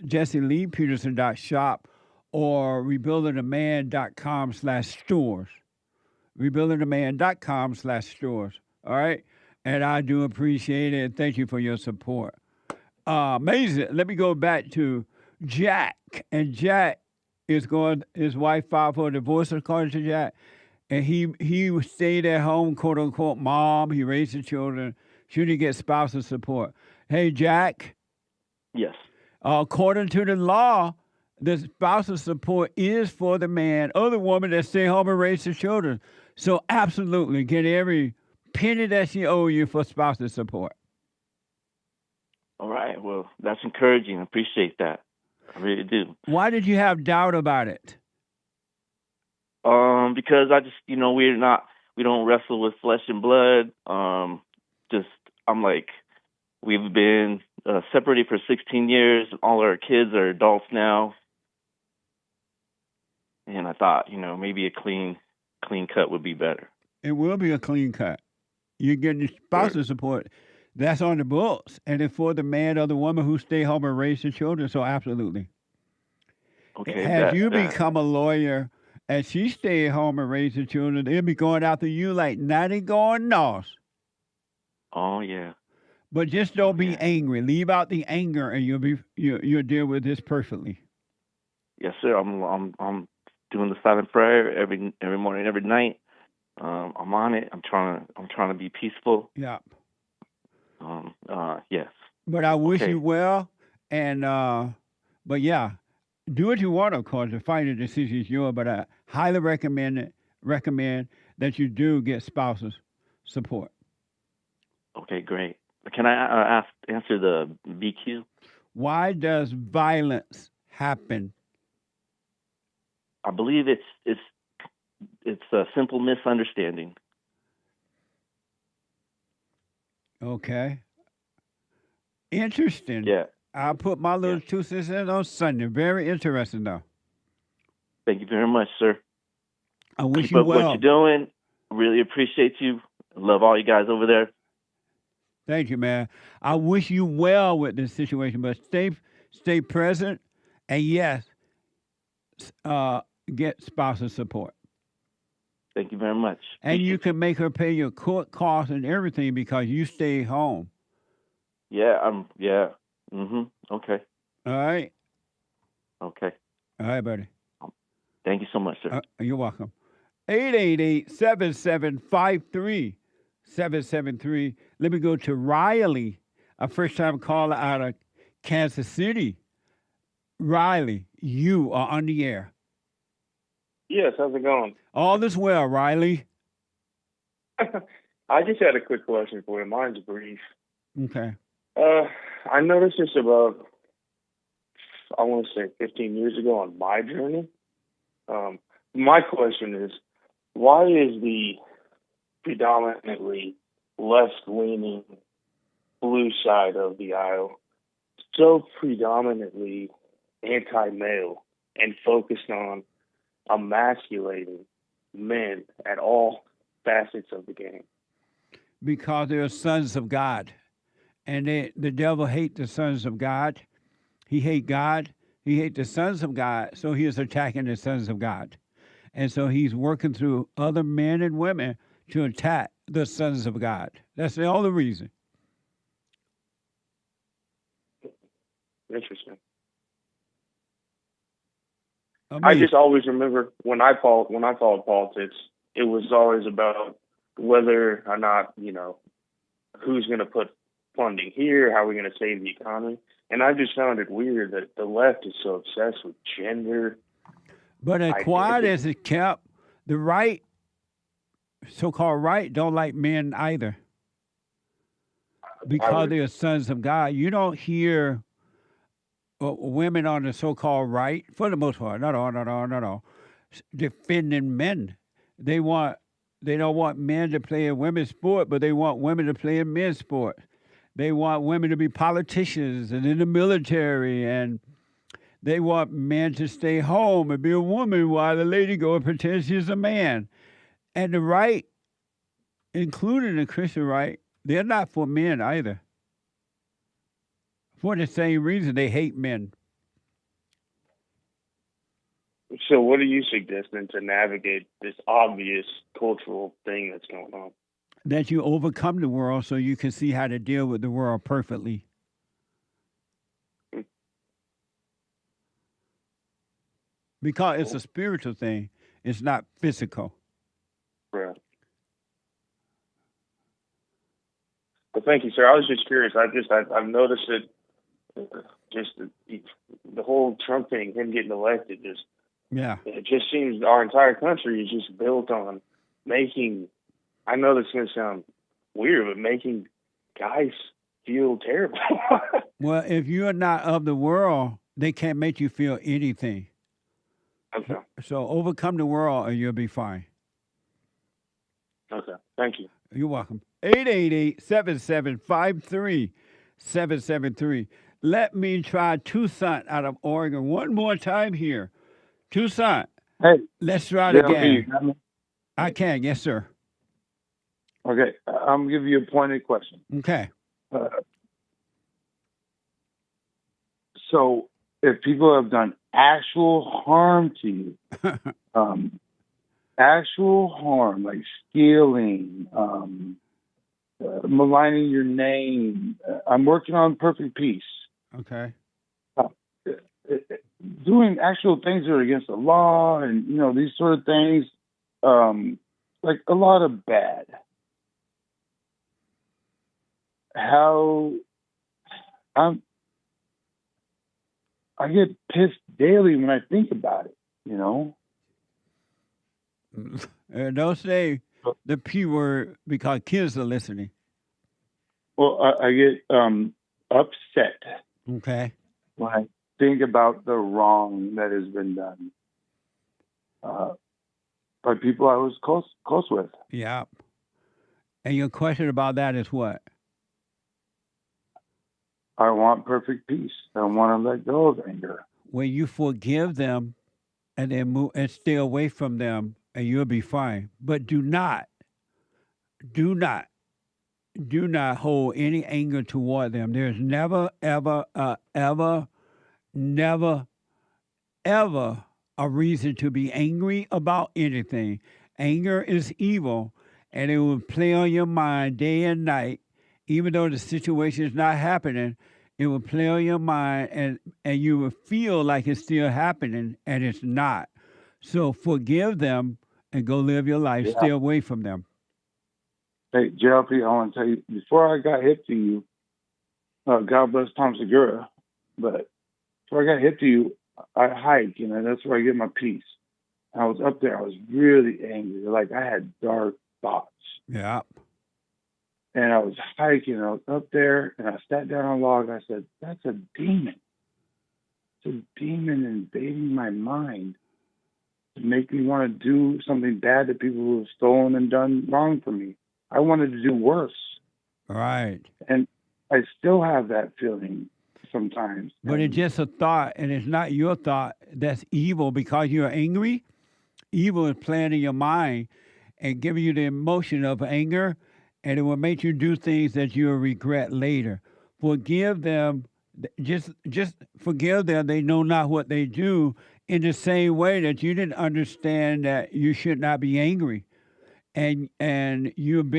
jesseleepeterson.shop, or rebuildingtheman.com/stores. rebuildingtheman.com/stores. All right? And I do appreciate it. Thank you for your support. Amazing. Let me go back to Jack. And Jack his wife filed for a divorce, according to Jack. And he stayed at home, quote unquote, mom. He raised the children. Should he get spousal support? Hey, Jack. Yes. According to the law, the spousal support is for the man or the woman that stay home and raise the children. So absolutely, get every penny that she owe you for spousal support. All right. Well, that's encouraging. I appreciate that. I really do. Why did you have doubt about it? Because I just, we don't wrestle with flesh and blood. I'm like, we've been separated for 16 years. All our kids are adults now. And I thought, maybe a clean cut would be better. It will be a clean cut. You're getting spousal support. That's on the books. And it's for the man or the woman who stay home and raise the children. So absolutely. Okay. Had you become a lawyer and she stayed home and raised the children, they'll be going after you like nothing going north. Oh yeah. But just don't be angry. Leave out the anger, and you'll deal with this perfectly. Yes, sir. I'm doing the silent prayer every morning, every night. I'm on it. I'm trying to be peaceful. Yeah. Yes. But I wish you well, and but yeah, do what you want, of course. The final decision is yours. But I highly recommend that you do get spousal support. Okay, great. Can I answer the BQ? Why does violence happen? I believe it's a simple misunderstanding. Okay. Interesting. Yeah. I'll put my little 2 cents in on Sunday. Very interesting, though. Thank you very much, sir. I wish Keep you up well. what you're doing. Really appreciate you. Love all you guys over there. Thank you, man. I wish you well with this situation, but stay present, and yes, get spousal support. Thank you very much. And you can make her pay your court costs and everything because you stay home. Yeah, okay. All right. Okay. All right, buddy. Thank you so much, sir. You're welcome. 888-7753-773. Let me go to Riley, a first-time caller out of Kansas City. Riley, you are on the air. Yes, how's it going? All is well, Riley. I just had a quick question for you. Mine's brief. Okay. I noticed this about, I want to say 15 years ago on my journey. My question is, why is the predominantly left-leaning blue side of the aisle so predominantly anti-male and focused on emasculating men at all facets of the game? Because they're sons of God. And the devil hates the sons of God. He hates God. He hates the sons of God. So he is attacking the sons of God. And so he's working through other men and women to attack the sons of God. That's the only reason. Interesting. I just always remember when I followed politics, it was always about whether or not, who's going to put funding here, how are we going to save the economy. And I just found it weird that the left is so obsessed with gender. But as quiet as it kept, the right, so-called right, don't like men either. Because they're sons of God. You don't hear women on the so-called right, for the most part, not all, defending men. They don't want men to play in women's sport, but they want women to play in men's sport. They want women to be politicians and in the military, and they want men to stay home and be a woman while the lady go and pretend she's a man. And the right, including the Christian right, they're not for men either. For the same reason they hate men. So what are you suggesting to navigate this obvious cultural thing that's going on? That you overcome the world so you can see how to deal with the world perfectly. Because it's a spiritual thing. It's not physical. Right. Well, thank you, sir. I was just curious. I've noticed it. Just the whole Trump thing, him getting elected, it just seems our entire country is just built on making, I know this is going to sound weird, but making guys feel terrible. Well, if you're not of the world, they can't make you feel anything. Okay. So overcome the world and you'll be fine. Okay. Thank you. You're welcome. 888-7753-773. Let me try TOUSSAINT out of Oregon one more time here. TOUSSAINT. Hey. Let's try it JLP, again. I can. Yes, sir. Okay. I'm going to give you a pointed question. Okay. So if people have done actual harm to you, actual harm, like stealing, maligning your name, I'm working on perfect peace. Okay. Doing actual things that are against the law and, these sort of things, like a lot of bad. I get pissed daily when I think about it, Don't say the P word because kids are listening. Well, I get upset. Okay. When I think about the wrong that has been done by people I was close with. Yeah. And your question about that is what? I want perfect peace. I want to let go of anger. When you forgive them and then move and stay away from them, and you'll be fine. But do not hold any anger toward them. There's never, ever, never, ever a reason to be angry about anything. Anger is evil, and it will play on your mind day and night. Even though the situation is not happening, it will play on your mind, and you will feel like it's still happening, and it's not. So forgive them and go live your life. Yeah. Stay away from them. Hey, JLP, I want to tell you, before I got hip to you, God bless Tom Segura, but before I got hip to you, I hike, that's where I get my peace. I was up there, I was really angry. Like, I had dark thoughts. Yeah. And I was hiking, I was up there, and I sat down on a log, and I said, that's a demon. It's a demon invading my mind to make me want to do something bad to people who have stolen and done wrong for me. I wanted to do worse. Right. And I still have that feeling sometimes. But it's just a thought, and it's not your thought that's evil because you're angry. Evil is playing in your mind and giving you the emotion of anger, and it will make you do things that you'll regret later. Forgive them. Just forgive them. They know not what they do, in the same way that you didn't understand that you should not be angry. And you've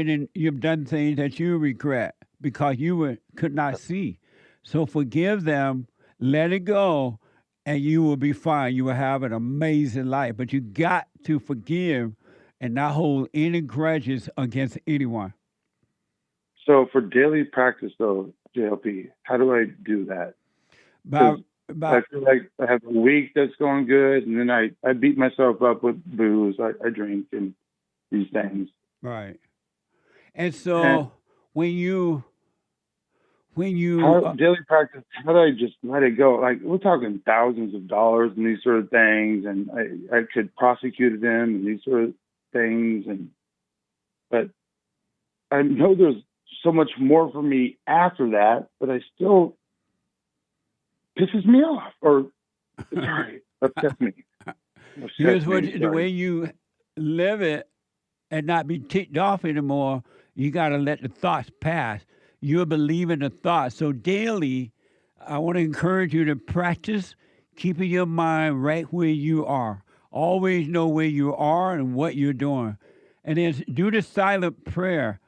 done things that you regret because you could not see. So forgive them, let it go, and you will be fine. You will have an amazing life. But you got to forgive and not hold any grudges against anyone. So for daily practice, though, JLP, how do I do that? I feel like I have a week that's going good, and then I beat myself up with booze. I drink and these things. Right. And so when you daily practice, how do I just let it go? Like, we're talking thousands of dollars and these sort of things, and I could prosecute them and these sort of things, but I know there's so much more for me after that, but I still pisses me off or upsets me. Here's the way you live it and not be ticked off anymore. You got to let the thoughts pass. You're believing the thoughts. So daily, I want to encourage you to practice keeping your mind right where you are. Always know where you are and what you're doing. And then do the silent prayer.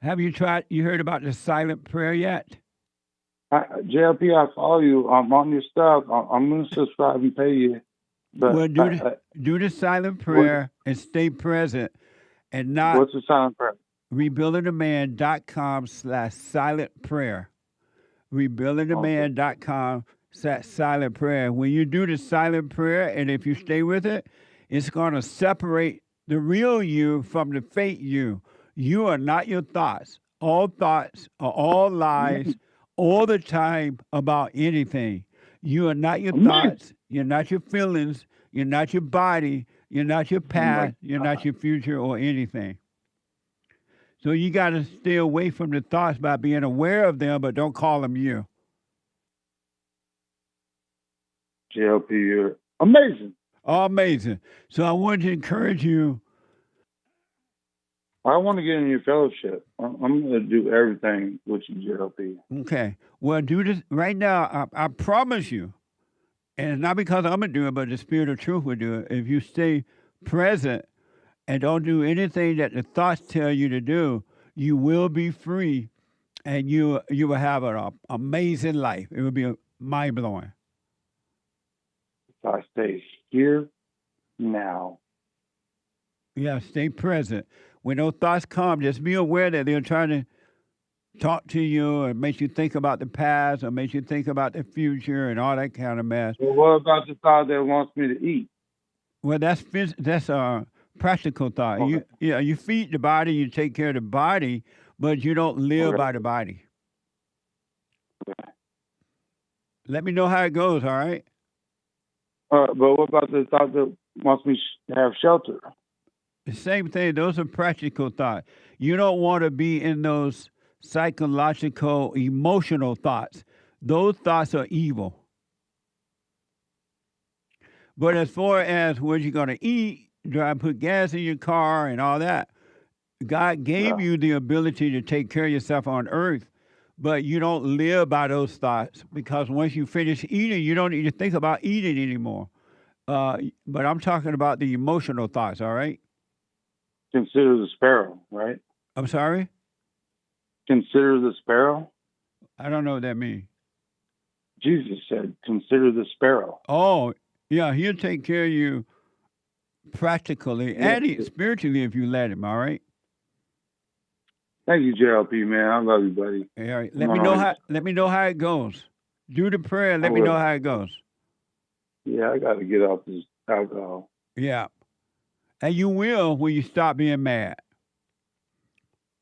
Have you heard about the silent prayer yet? JLP, I follow you. I'm on your stuff. I'm going to subscribe and pay you. But well, do the silent prayer and stay present. And not. What's the silent prayer? rebuildingtheman.com/silent prayer. rebuildingtheman.com/silent prayer. When you do the silent prayer, and if you stay with it, it's going to separate the real you from the fake you. You are not your thoughts. All thoughts are all lies all the time about anything. You are not your thoughts. You're not your feelings. You're not your body. You're not your past. You're not your future or anything. So you got to stay away from the thoughts by being aware of them, but don't call them you. JLP, you're amazing. Amazing. So I wanted to encourage you. I want to get in your fellowship. I'm going to do everything with you, JLP. Okay. Well, do this right now. I promise you, and it's not because I'm going to do it, but the Spirit of Truth will do it. If you stay present and don't do anything that the thoughts tell you to do, you will be free, and you will have an amazing life. It will be mind-blowing. I stay here now. Yeah, stay present. When those thoughts come, just be aware that they're trying to talk to you and make you think about the past or make you think about the future and all that kind of mess. Well, what about the thought that wants me to eat? Well, that's a practical thought. Okay. You feed the body, you take care of the body, but you don't live by the body. Okay. Let me know how it goes, all right? But what about the thought that wants me to have shelter? The same thing. Those are practical thoughts. You don't want to be in those psychological, emotional thoughts. those thoughts are evil. But as far as what you're going to eat, put gas in your car and all that, God gave you the ability to take care of yourself on earth, but you don't live by those thoughts because once you finish eating, you don't need to think about eating anymore. But I'm talking about the emotional thoughts, all right? Consider the sparrow, right? I'm sorry? Consider the sparrow? I don't know what that means. Jesus said, consider the sparrow. Oh, yeah, he'll take care of you practically and spiritually if you let him, all right? Thank you, JLP, man. I love you, buddy. All right. Let me know how it goes. Do the prayer. Let me know how it goes. Yeah, I got to get off this alcohol. Yeah. And you will when you stop being mad.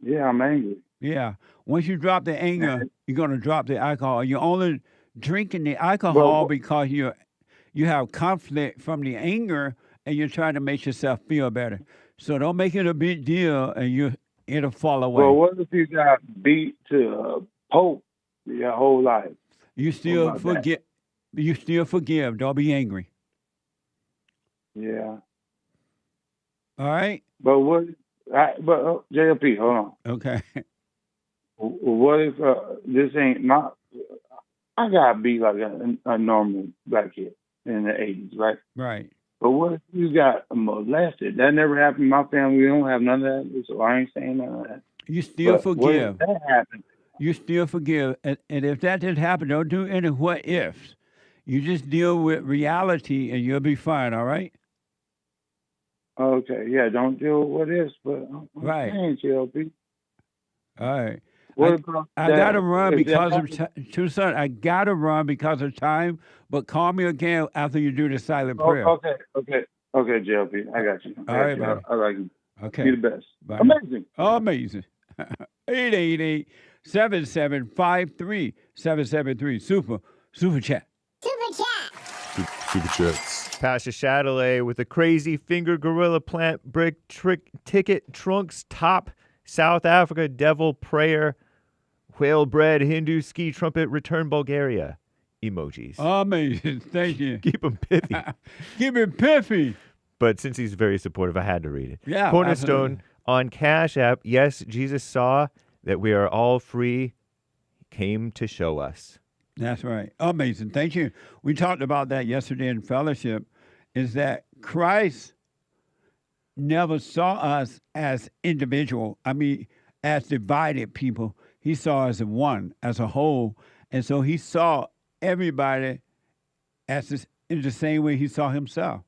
Yeah, I'm angry. Yeah. Once you drop the anger, you're going to drop the alcohol. You're only drinking the alcohol because you have conflict from the anger and you're trying to make yourself feel better. So don't make it a big deal and it'll fall away. Well, what if you got beat to a pulp your whole life? You still forgive. You still forgive. Don't be angry. Yeah. All right. But JLP, hold on. Okay. What if this ain't my? I gotta be like a normal black kid in the 80s, right? Right. But what if you got molested? That never happened in my family. We don't have none of that, so I ain't saying none of that. You still forgive. What if that happened? You still forgive. And if that didn't happen, don't do any what ifs. You just deal with reality and you'll be fine, all right? Okay, yeah, don't deal with what ifs, but right. JLP. All right. I got to run because of TOUSSAINT. I got to run because of time, but call me again after you do the silent prayer. Okay, JLP. I got you. All right, buddy. I like you. Okay. Be the best. Bye. Amazing. Amazing. 888-7753-773. Super chat. Super chats. Pastor Chatelet with a crazy finger gorilla plant brick trick ticket trunks top South Africa devil prayer whale bread Hindu ski trumpet return Bulgaria emojis. Amazing. Thank you. Keep him pithy. Keep him pithy. But since he's very supportive, I had to read it. Yeah. Cornerstone on Cash App. Yes, Jesus saw that we are all free. He came to show us. That's right. Amazing. Thank you. We talked about that yesterday in fellowship, is that Christ never saw us as individual. I mean, as divided people. He saw us as one, as a whole. And so he saw everybody in the same way he saw himself.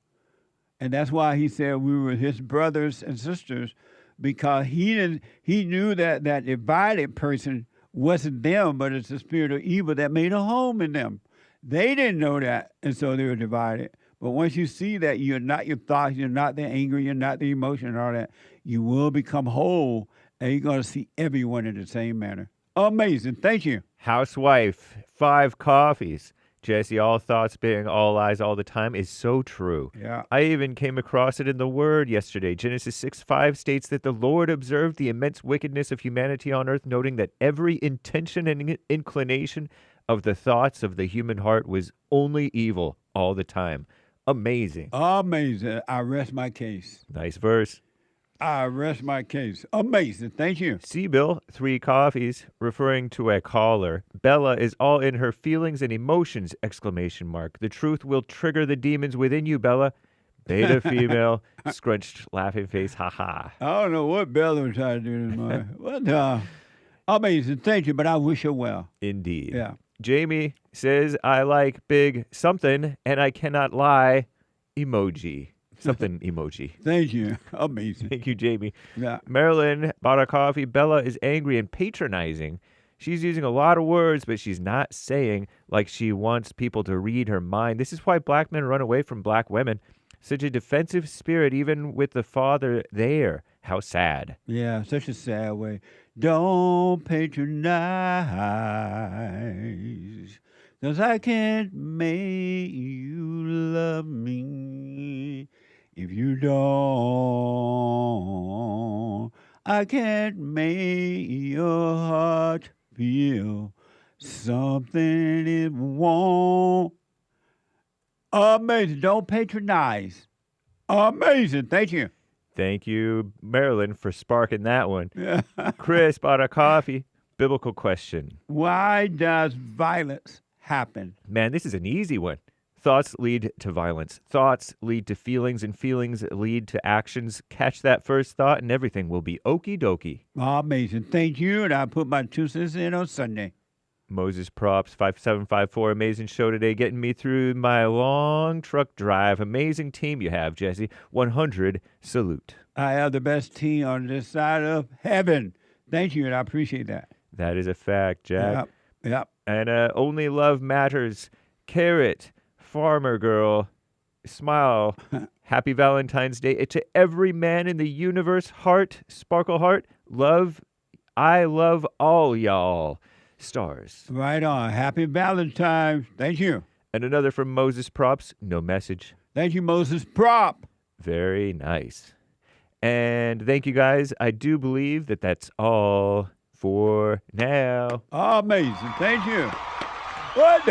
And that's why he said we were his brothers and sisters, because he knew that divided person wasn't them, but it's the spirit of evil that made a home in them. They didn't know that, and so they were divided. But once you see that you're not your thoughts, you're not the anger, you're not the emotion and all that, you will become whole, and you're going to see everyone in the same manner. Amazing. Thank you. Housewife, 5 coffees. Jesse, all thoughts being all eyes all the time is so true. Yeah. I even came across it in the Word yesterday. Genesis 6:5 states that the Lord observed the immense wickedness of humanity on earth, noting that every intention and inclination of the thoughts of the human heart was only evil all the time. Amazing. Amazing. I rest my case. Nice verse. I rest my case. Amazing. Thank you. Bill, 3 coffees, referring to a caller. Bella is all in her feelings and emotions, ! The truth will trigger the demons within you, Bella. Beta female, scrunched laughing face, haha. I don't know what Bella was trying to do this morning. What amazing. Thank you, but I wish her well. Indeed. Yeah. Jamie says, I like big something, and I cannot lie, emoji. Something emoji. Thank you. Amazing. Thank you, Jamie. Yeah. Marilyn bought a coffee. Bella is angry and patronizing. She's using a lot of words, but she's not saying like she wants people to read her mind. This is why black men run away from black women. Such a defensive spirit, even with the father there. How sad. Yeah, such a sad way. Don't patronize, 'cause I can't make you love me. If you don't, I can't make your heart feel Something it won't. Amazing. Don't patronize. Amazing. Thank you. Thank you, Marilyn, for sparking that one. Chris bought a coffee. Biblical question. Why does violence happen? Man, this is an easy one. Thoughts lead to violence. Thoughts lead to feelings, and feelings lead to actions. Catch that first thought, and everything will be okie dokie. Amazing. Thank you. And I put my 2 cents in on Sunday. Moses Props 5754. Amazing show today, getting me through my long truck drive. Amazing team you have, Jesse. 100 salute. I have the best team on this side of heaven. Thank you, and I appreciate that. That is a fact, Jack. Yep. And only love matters. Carrot. Farmer girl, smile, happy Valentine's Day to every man in the universe, heart, sparkle heart, love, I love all y'all, stars. Right on. Happy Valentine's. Thank you. And another from Moses Props, no message. Thank you, Moses Prop. Very nice. And thank you guys. I do believe that that's all for now. Amazing. Thank you. What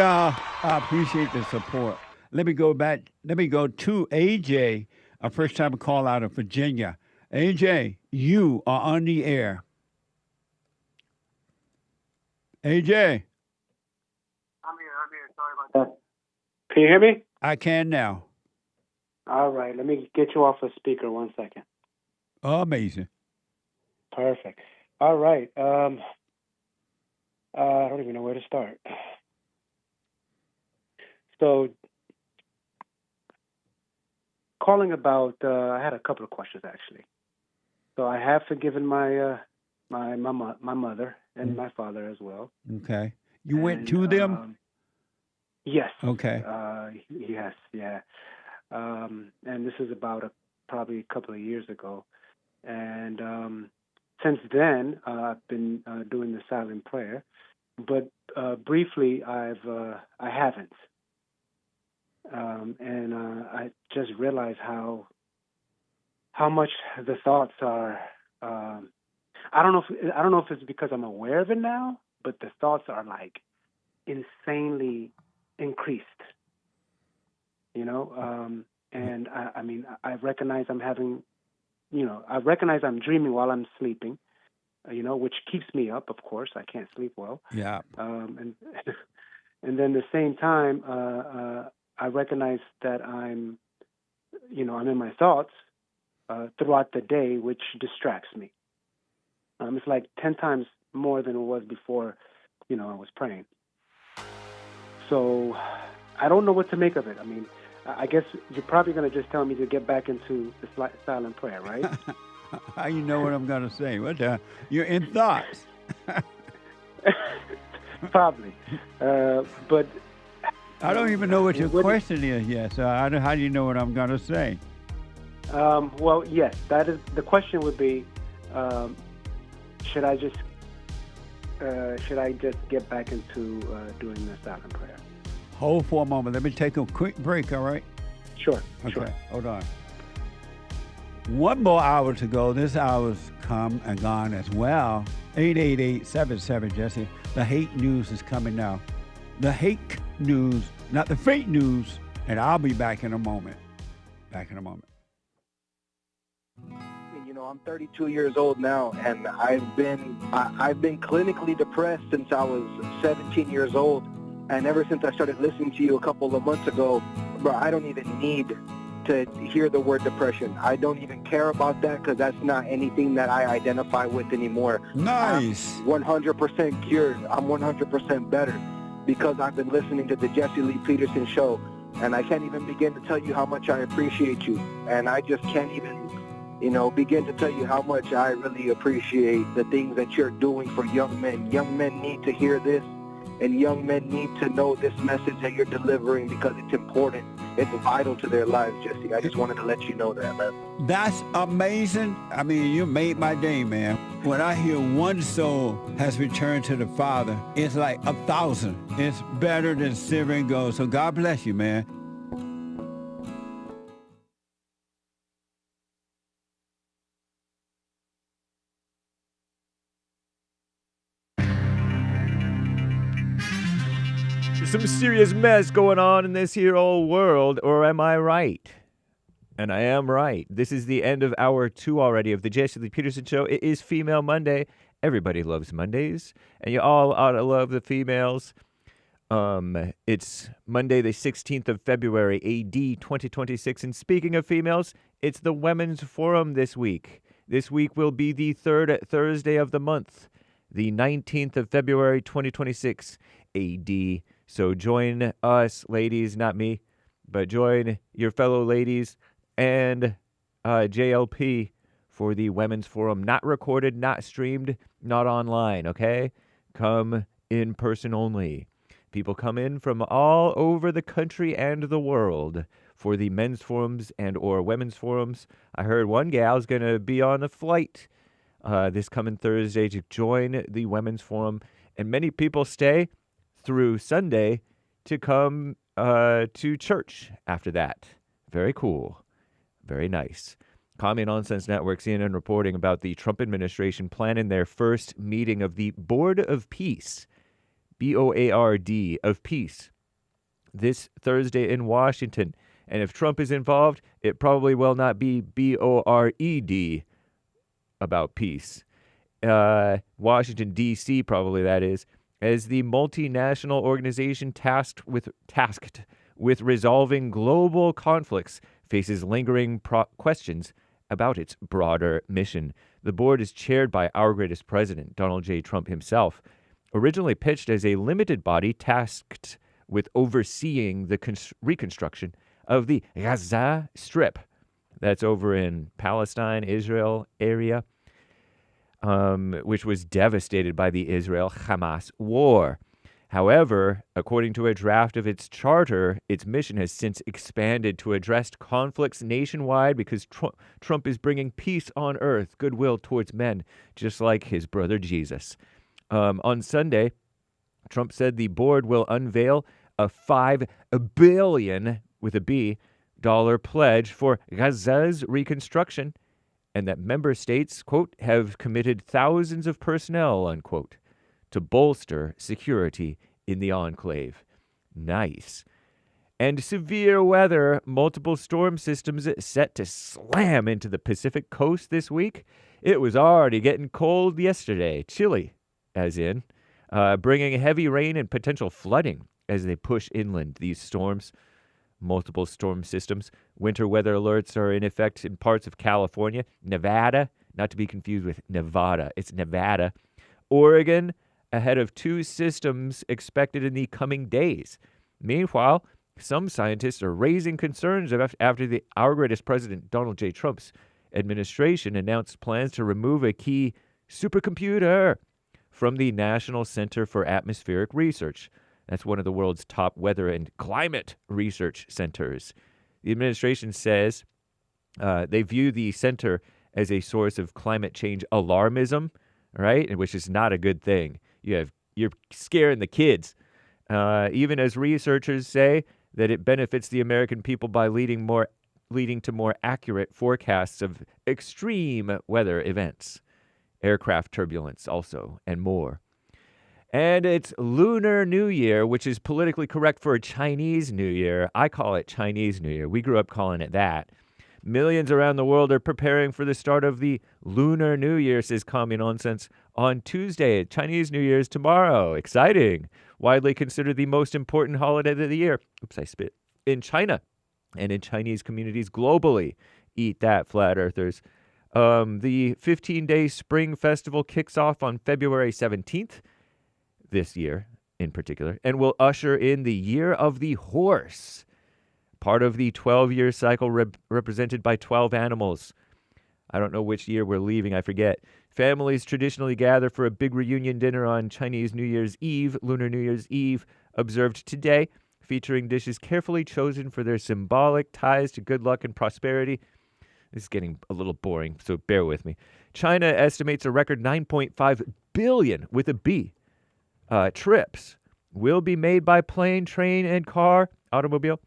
I appreciate the support. Let me go to AJ, a first-time call out of Virginia. AJ, you are on the air. AJ. I'm here. Sorry about that. Can you hear me? I can now. All right. Let me get you off a speaker 1 second. Amazing. Perfect. All right. I don't even know where to start. So, calling about, I had a couple of questions actually. So I have forgiven my mother and my father as well. Okay. You went to them? Yes. Okay. Yes. Yeah. And this is about probably a couple of years ago. And since then, I've been doing the silent prayer, but briefly, I haven't. And I just realized how much the thoughts are. I don't know if it's because I'm aware of it now, but the thoughts are like insanely increased. You know, and I mean, I recognize I'm having, I recognize I'm dreaming while I'm sleeping. Which keeps me up. Of course, I can't sleep well. Yeah. And then at the same time, I recognize that I'm in my thoughts throughout the day, which distracts me. It's like 10 times more than it was before, I was praying. So I don't know what to make of it. I mean, I guess you're probably going to just tell me to get back into the silent prayer, right? How you know what I'm going to say? You're in thoughts. Probably. But I don't even know what your question is yet, so how do you know what I'm going to say? Well, yes, that is the question would be, should I just get back into doing the silent prayer? Hold for a moment. Let me take a quick break, all right? Sure. Okay, sure. Hold on. 1 more hour to go. This hour's come and gone as well. 888-77, Jesse. The hate news is coming now. The hate news, not the fake news. And I'll be back in a moment. I'm 32 years old now, and I've been clinically depressed since I was 17 years old. And ever since I started listening to you a couple of months ago, bro, I don't even need to hear the word depression. I don't even care about that because that's not anything that I identify with anymore. Nice. I'm 100% cured. I'm 100% better because I've been listening to the Jesse Lee Peterson show, and I can't even begin to tell you how much I appreciate you. And I just can't even, begin to tell you how much I really appreciate the things that you're doing for young men. Young men need to hear this, and young men need to know this message that you're delivering because it's important. It's vital to their lives, Jesse. I just wanted to let you know that, man. That's amazing. I mean, you made my day, man. When I hear one soul has returned to the Father, it's like 1,000. It's better than silver and gold. So God bless you, man. some serious mess going on in this here old world, or am I right? And I am right. This is the end of hour 2 already of the Jesse Lee Peterson Show. It is Female Monday. Everybody loves Mondays, and you all ought to love the females. It's Monday, the 16th of February, AD 2026. And speaking of females, it's the Women's Forum this week. This week will be the third Thursday of the month, the 19th of February, 2026, AD. So join us, ladies, not me, but join your fellow ladies and JLP for the Women's Forum. Not recorded, not streamed, not online, okay? Come in person only. People come in from all over the country and the world for the men's forums and or women's forums. I heard one gal's going to be on a flight this coming Thursday to join the women's forum. And many people stay through Sunday to come to church after that. Very cool. Very nice. Commie Nonsense Network, CNN reporting about the Trump administration planning their first meeting of the Board of Peace, BOARD, of Peace, this Thursday in Washington. And if Trump is involved, it probably will not be BORED, about peace. Washington, D.C., probably that is, as the multinational organization tasked with resolving global conflicts faces lingering questions about its broader mission. The board is chaired by our greatest president, Donald J. Trump himself, originally pitched as a limited body tasked with overseeing the reconstruction of the Gaza Strip. That's over in Palestine, Israel area, which was devastated by the Israel-Hamas war. However, according to a draft of its charter, its mission has since expanded to address conflicts nationwide because Trump is bringing peace on earth, goodwill towards men, just like his brother Jesus. On Sunday, Trump said the board will unveil a $5 billion, with a B, dollar pledge for Gaza's reconstruction, and that member states, quote, have committed thousands of personnel, unquote, to bolster security in the enclave. Nice. And severe weather, multiple storm systems set to slam into the Pacific coast this week. It was already getting cold yesterday, chilly, as in, bringing heavy rain and potential flooding as they push inland. These storms, multiple storm systems. Winter weather alerts are in effect in parts of California, Nevada, not to be confused with Nevada, it's Nevada, Oregon, ahead of 2 systems expected in the coming days. Meanwhile, some scientists are raising concerns after our greatest president, Donald J. Trump's administration, announced plans to remove a key supercomputer from the National Center for Atmospheric Research. That's one of the world's top weather and climate research centers. The administration says they view the center as a source of climate change alarmism, right? Which is not a good thing. You're scaring the kids. Even as researchers say that it benefits the American people by leading to more accurate forecasts of extreme weather events, aircraft turbulence also, and more. And it's Lunar New Year, which is politically correct for a Chinese New Year. I call it Chinese New Year. We grew up calling it that. Millions around the world are preparing for the start of the Lunar New Year, says Commie Nonsense, on Tuesday. Chinese New Year is tomorrow. Exciting. Widely considered the most important holiday of the year. Oops, I spit. In China and in Chinese communities globally. Eat that, flat earthers. The 15-day Spring Festival kicks off on February 17th, this year in particular, and will usher in the Year of the Horse, part of the 12-year cycle represented by 12 animals. I don't know which year we're leaving, I forget. Families traditionally gather for a big reunion dinner on Chinese New Year's Eve, Lunar New Year's Eve, observed today, featuring dishes carefully chosen for their symbolic ties to good luck and prosperity. This is getting a little boring, so bear with me. China estimates a record 9.5 billion, with a B, trips will be made by plane, train, and car, automobile,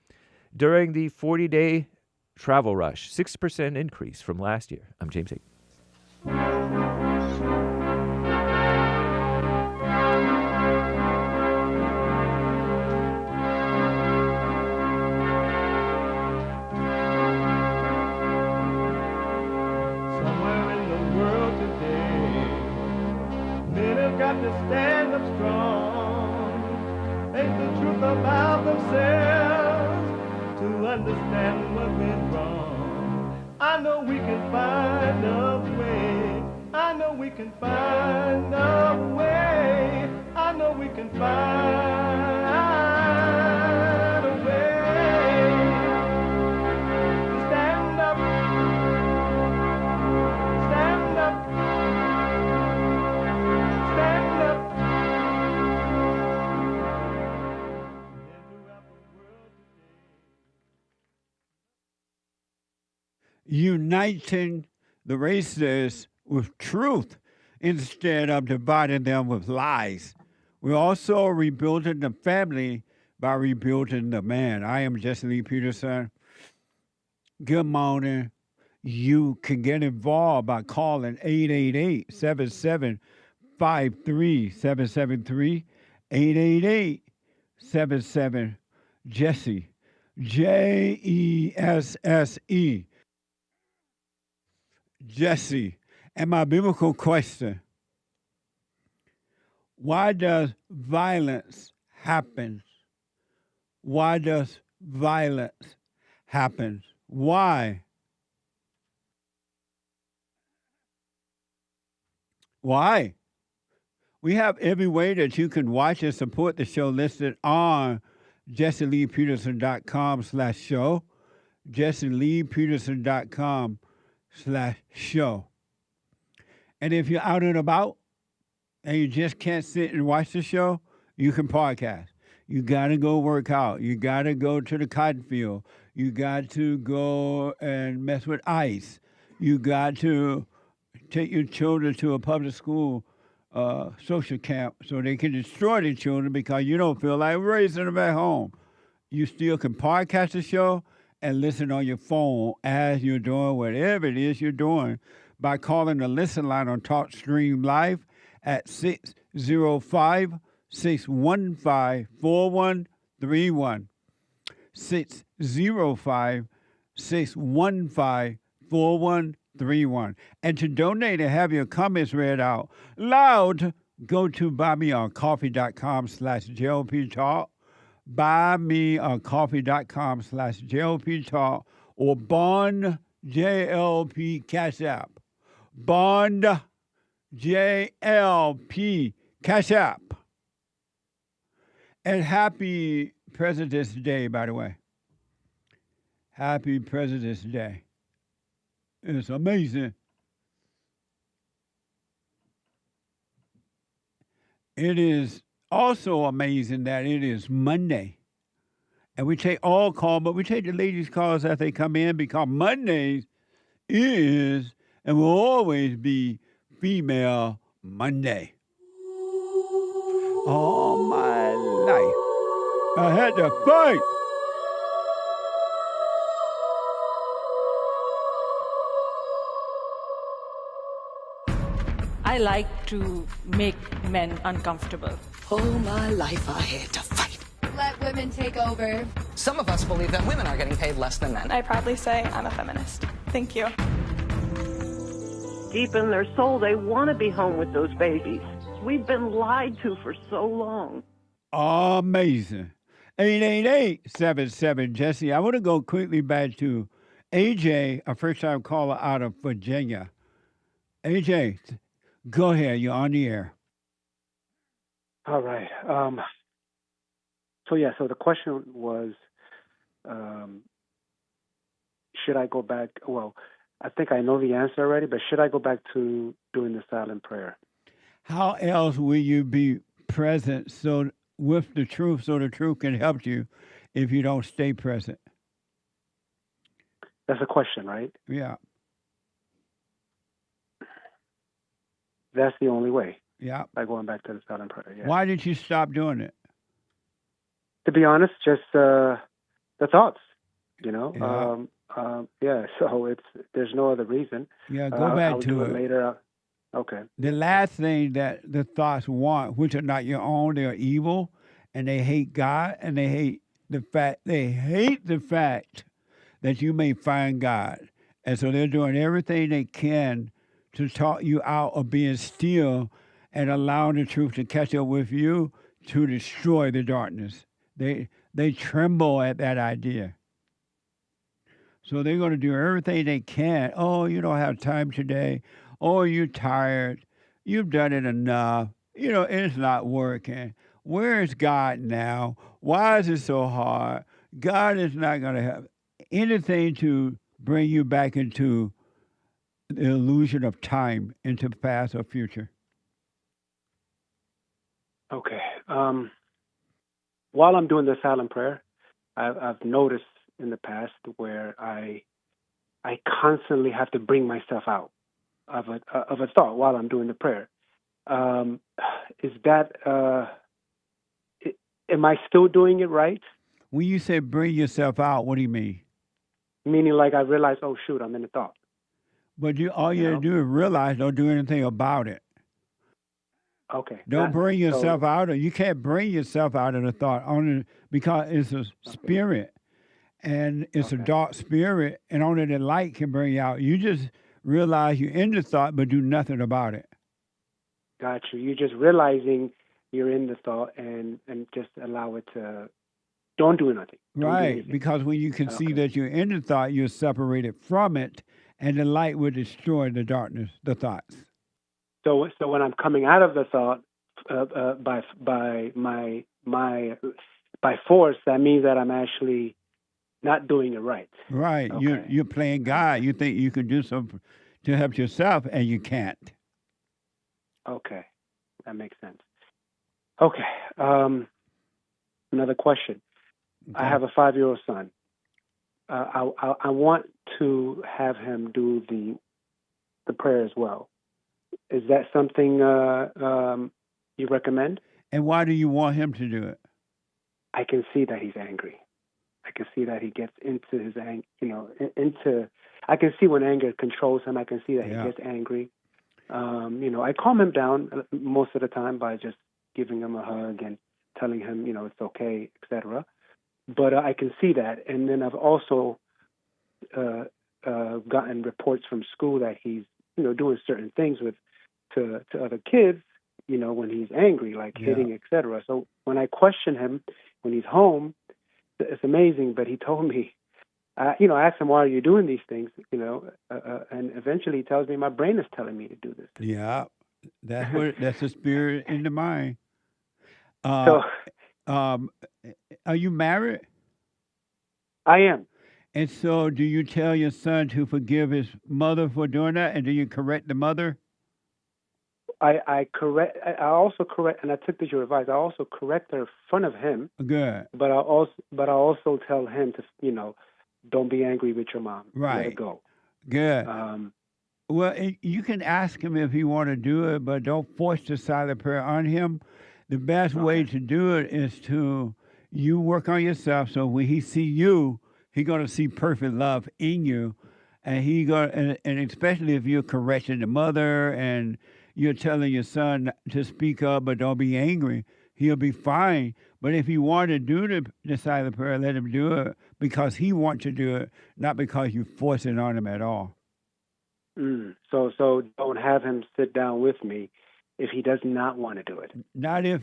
during the 40-day travel rush, 6% increase from last year. I'm James Hayden. have to stand up strong, face the truth about themselves, to understand what went wrong. I know we can find a way. I know we can find a way. I know we can find a way to stand up, stand up, stand up. Uniting the races with truth instead of dividing them with lies. We're also rebuilding the family by rebuilding the man. I am Jesse Lee Peterson. Good morning. You can get involved by calling 888-7753-773, 888-77-JESSE, Jesse. Jesse. And my biblical question, why does violence happen? Why does violence happen? Why? Why? We have every way that you can watch and support the show listed on jesseleepeterson.com/show, jesseleepeterson.com/show. And if you're out and about and you just can't sit and watch the show, you can podcast. You got to go work out. You got to go to the cotton field. You got to go and mess with ice. You got to take your children to a public school social camp so they can destroy their children because you don't feel like raising them at home. You still can podcast the show and listen on your phone as you're doing whatever it is you're doing by calling the listen line on TalkStream Live at 605-615-4131, 605-615-4131. And to donate and have your comments read out loud, go to buymeacoffee.com/JLP Talk, buymeacoffee.com/JLP Talk, or Bond JLP Cash App. Bond JLP Cash App. And happy President's Day, by the way. Happy President's Day. It's amazing. It is also amazing that it is Monday. And we take all calls, but we take the ladies' calls as they come in because Mondays is and will always be Female Monday. All my life, I had to fight. I like to make men uncomfortable. All my life I had to fight. Let women take over. Some of us believe that women are getting paid less than men. I proudly say I'm a feminist. Thank you. Deep in their soul, they want to be home with those babies. We've been lied to for so long. Amazing. 888-77-JESSE. I want to go quickly back to AJ, a first-time caller out of Virginia. AJ, go ahead. You're on the air. All right. So the question was, should I go back? Well, I think I know the answer already, but should I go back to doing the silent prayer? How else will you be present with the truth so the truth can help you if you don't stay present? That's a question, right? Yeah. That's the only way. Yeah. By going back to the silent prayer. Yeah. Why did you stop doing it? To be honest, just the thoughts, Yeah. So there's no other reason. Yeah, go back to it later. Okay. The last thing that the thoughts want, which are not your own, they are evil, and they hate God, and they hate the fact that you may find God. And so they're doing everything they can to talk you out of being still and allowing the truth to catch up with you to destroy the darkness. They tremble at that idea. So they're going to do everything they can. Oh, you don't have time today. Oh, you're tired. You've done it enough. It's not working. Where is God now? Why is it so hard? God is not going to have anything to bring you back into the illusion of time, into past or future. Okay. While I'm doing the silent prayer, I've noticed in the past where I constantly have to bring myself out of a thought while I'm doing the prayer. Is that am I still doing it right? When you say bring yourself out, what do you mean? Meaning, like I realize, oh shoot, I'm in the thought. But all you have to do is realize, don't do anything about it. Okay. Don't bring yourself out of. You can't bring yourself out of the thought only because it's a spirit, and it's a dark spirit, and only the light can bring you out. You just realize you're in the thought, but do nothing about it. Got you. You're just realizing you're in the thought, and just allow it to. Don't do nothing. Right, because when you can see that you're in the thought, you're separated from it, and the light will destroy the darkness, the thoughts. So when I'm coming out of the thought by force, that means that I'm actually not doing it right. Right. Okay. You're playing God. You think you can do something to help yourself, and you can't. Okay, that makes sense. Okay. Another question. Okay. I have a 5-year-old son. I want to have him do the prayer as well. Is that something you recommend? And why do you want him to do it? I can see that he's angry. I can see that he gets into his anger. I can see when anger controls him. I can see that he gets angry. I calm him down most of the time by just giving him a hug and telling him, it's okay, etc. But I can see that. And then I've also gotten reports from school that he's, doing certain things to other kids, when he's angry, like hitting, etc. So when I question him, when he's home, it's amazing. But he told me, I asked him, why are you doing these things? And eventually he tells me my brain is telling me to do this. Yeah, that's the spirit in the mind. Are you married? I am. And so do you tell your son to forgive his mother for doing that? And do you correct the mother? I also correct, and I took this your advice. I also correct her in front of him. Good. But I also tell him to, don't be angry with your mom. Right. Let it go. Good. Well, you can ask him if he want to do it, but don't force the silent prayer on him. The best way to do it is to you work on yourself. So when he see you, he's gonna see perfect love in you, and and especially if you're correcting the mother and you're telling your son to speak up, but don't be angry, he'll be fine. But if you want to do the silent prayer, let him do it because he wants to do it, not because you force it on him at all. So don't have him sit down with me if he does not want to do it. Not if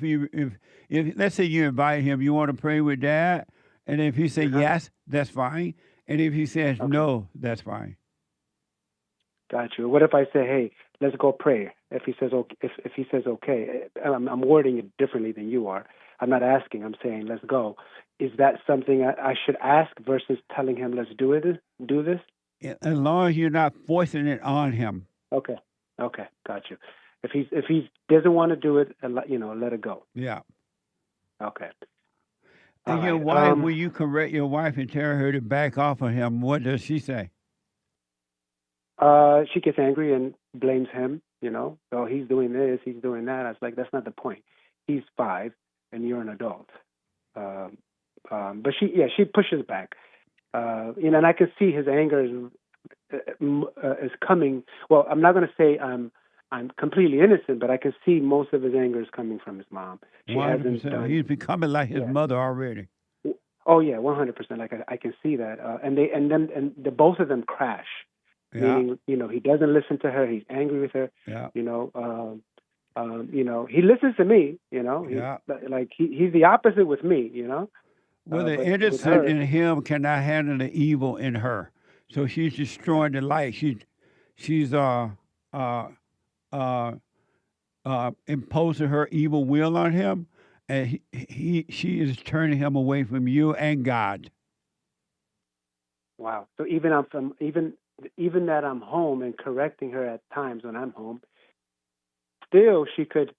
let's say you invite him, you want to pray with Dad, and if he says yes, that's fine. And if he says no, that's fine. Got you. What if I say, hey, let's go pray? If he says okay, if he says okay, I'm wording it differently than you are. I'm not asking. I'm saying let's go. Is that something I should ask versus telling him let's do this? As long as you're not forcing it on him. Okay. Got you. If he doesn't want to do it, let it go. Yeah. Okay. And your wife, when you correct your wife and tell her to back off of him, what does she say? She gets angry and blames him. So he's doing this, he's doing that. I was like, that's not the point. He's 5, and you're an adult. But she pushes back. And I can see his anger is coming. Well, I'm not going to say I'm completely innocent, but I can see most of his anger is coming from his mom. She 100%. He's becoming like his mother already. Oh yeah, 100%. Like I can see that. And the both of them crash. Yeah. Meaning, he doesn't listen to her. He's angry with her. Yeah. You know, he listens to me. You know, he's the opposite with me. You know. Well, the But innocent with her, in him cannot handle the evil in her, so she's destroying the light. She's imposing her evil will on him, and she is turning him away from you and God. Wow. So even that I'm home and correcting her at times when I'm home, still she could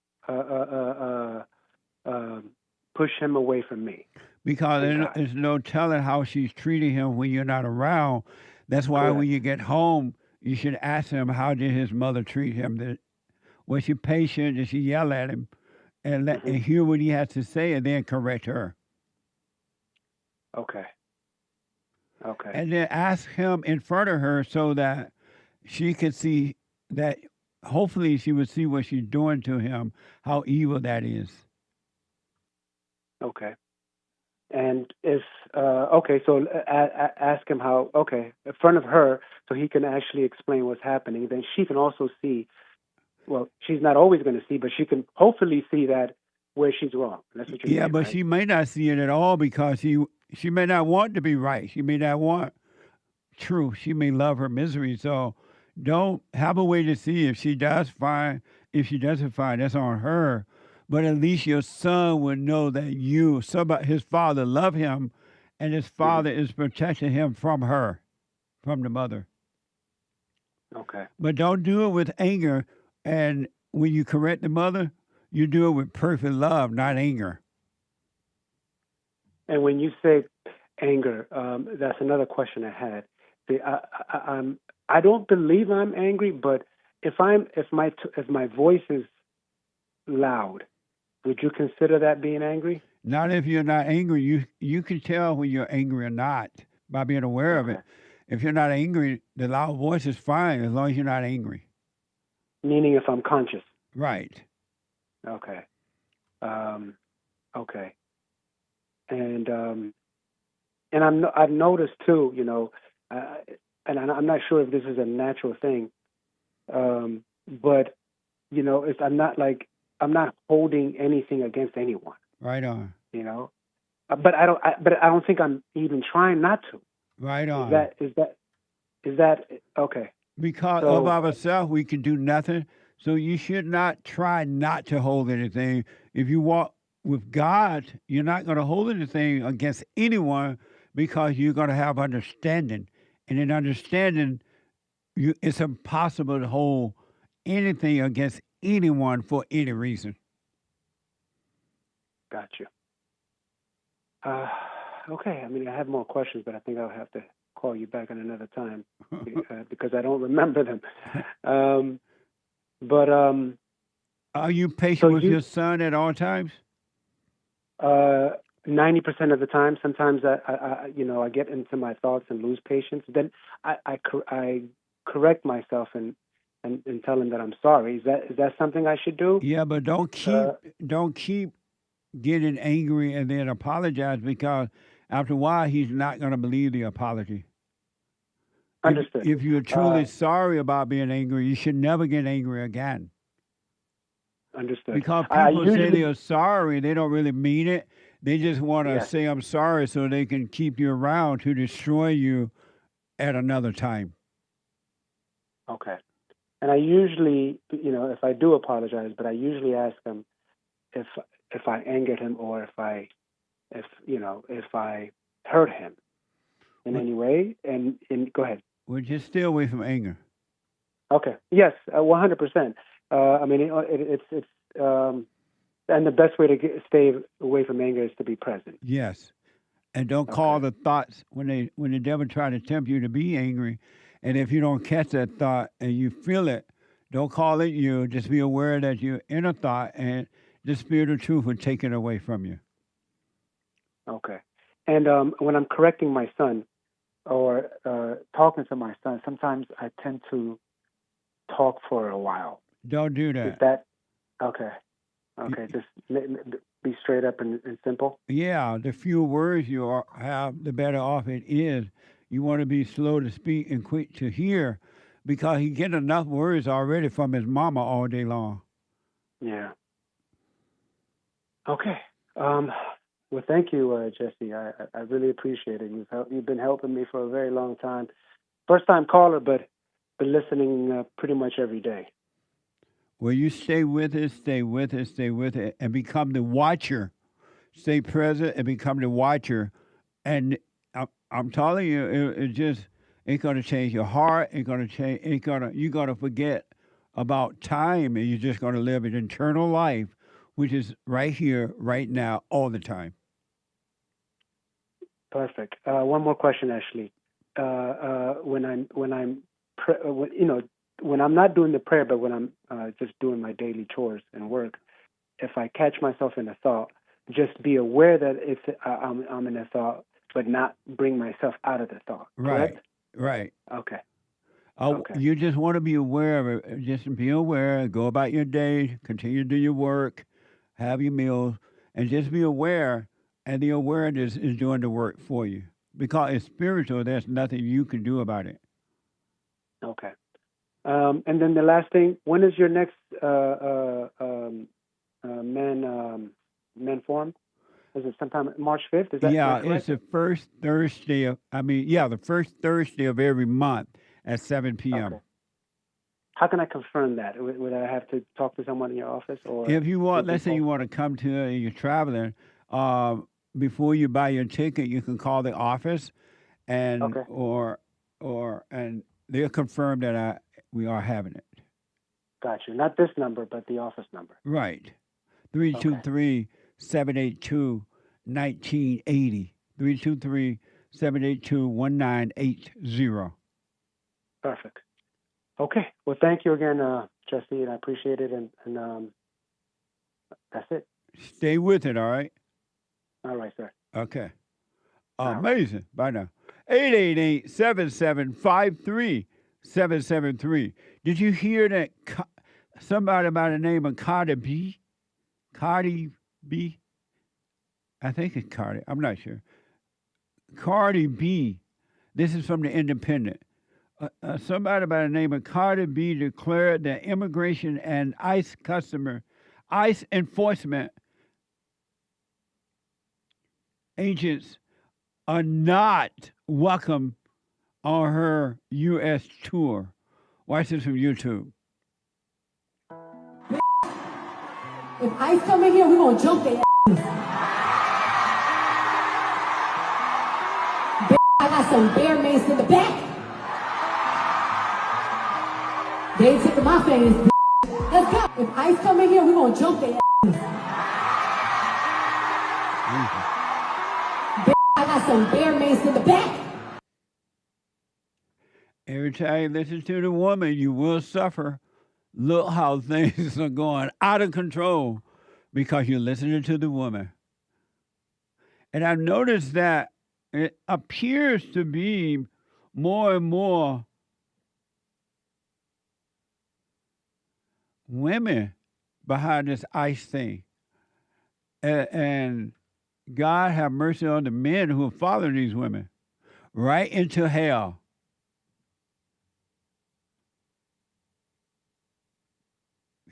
push him away from me. Because there's no telling how she's treating him when you're not around. That's why when you get home, you should ask him, how did his mother treat him? Was she patient? Did she yell at him? And hear what he has to say and then correct her. Okay. And then ask him in front of her so that she could see that, hopefully she would see what she's doing to him, how evil that is. Okay. And if, so ask him how, in front of her, so he can actually explain what's happening. Then she can also see, well, she's not always going to see, but she can hopefully see that where she's wrong. That's what you're saying. Yeah, but right? she may not see it at all because she may not want to be right. She may not want truth. She may love her misery. So don't have a way to see if she doesn't find, that's on her. But at least your son would know that his father love him, and his father is protecting him from her, from the mother. Okay. But don't do it with anger. And when you correct the mother, you do it with perfect love, not anger. And when you say anger, that's another question I had. I don't believe I'm angry, but if my voice is loud, would you consider that being angry? Not if you're not angry. You can tell when you're angry or not by being aware of it. If you're not angry, the loud voice is fine as long as you're not angry. Meaning if I'm conscious. Right. Okay. Okay. And I've noticed too, you know, and I'm not sure if this is a natural thing, but you know, I'm not holding anything against anyone. Right on. You know, but I don't think I'm even trying not to. Right on. Is that okay? Because of ourselves, we can do nothing. So you should not try not to hold anything. If you walk with God, you're not going to hold anything against anyone because you're going to have understanding. And in understanding, it's impossible to hold anything against anyone for any reason. Got you. Okay. I mean, I have more questions, but I think I'll have to call you back at another time because I don't remember them. Are you patient with your son at all times? 90% of the time. Sometimes I get into my thoughts and lose patience. Then I correct myself and tell him that I'm sorry. Is that something I should do? Yeah, but don't keep getting angry and then apologize, because after a while he's not going to believe the apology. Understood. If you're truly sorry about being angry, you should never get angry again. Understood. Because people say they're sorry, they don't really mean it. They just want to say I'm sorry so they can keep you around to destroy you at another time. Okay. And I usually, if I do apologize, but I usually ask them if I angered him or if I hurt him in any way. And go ahead. Well, just stay away from anger. Okay. Yes, 100%. I mean, it's and the best way to stay away from anger is to be present. Yes, and don't call the thoughts when the devil try to tempt you to be angry, and if you don't catch that thought and you feel it, don't call it you. Just be aware that you're in a thought, and the spirit of truth will take it away from you. Okay, and when I'm correcting my son or talking to my son, sometimes I tend to talk for a while. Don't do that. Is that okay? Okay, just be straight up and simple. Yeah, the fewer words you have, the better off it is. You want to be slow to speak and quick to hear, because he get enough words already from his mama all day long. Yeah. Okay. Well, thank you, Jesse. I really appreciate it. You've been helping me for a very long time. First time caller, but been listening pretty much every day. Well, you stay with it, stay with it, stay with it, and become the watcher. Stay present and become the watcher. And I'm telling you, it just ain't gonna change your heart. You're gonna forget about time, and you're just gonna live an eternal life, which is right here, right now, all the time. Perfect. One more question, Ashley. When I'm not doing the prayer, but when I'm just doing my daily chores and work, if I catch myself in a thought, just be aware that I'm in a thought, but not bring myself out of the thought. Correct? Right. Okay. You just want to be aware of it. Just be aware. Go about your day. Continue to do your work. Have your meals, and just be aware. And the awareness is doing the work for you, because it's spiritual. There's nothing you can do about it. Okay. And then the last thing, when is your next men forum? Is it sometime March 5th? Is that correct? It's the first Thursday the first Thursday of every month at 7 p.m. Okay. How can I confirm that? Would I have to talk to someone in your office? Or if you want, let's say you want to come to it and you're traveling, before you buy your ticket, you can call the office, and and they'll confirm that we are having it. Got you. Not this number, but the office number. Right. 323-782-1980. 323-782-1980. Perfect. Okay. Well, thank you again, Jesse, and I appreciate it. And that's it. Stay with it, all right? All right, sir. Okay. Amazing. Bye now. 888-7753-773. Did you hear that somebody by the name of Cardi B? Cardi B? I think it's Cardi. I'm not sure. Cardi B. This is from the Independent. Somebody by the name of Cardi B declared that immigration and ICE enforcement agents are not welcome on her U.S. tour. Watch this from YouTube. If ICE come in here, we're going to jump their asses. I got some bear mace in the back. They ain't taking my fans. Let's go. If ICE come in here, we're going to jump their asses. I got some bear mace in the back. Every time you listen to the woman, you will suffer. Look how things are going out of control because you're listening to the woman. And I've noticed that it appears to be more and more women behind this ICE thing. And God have mercy on the men who are following these women right into hell.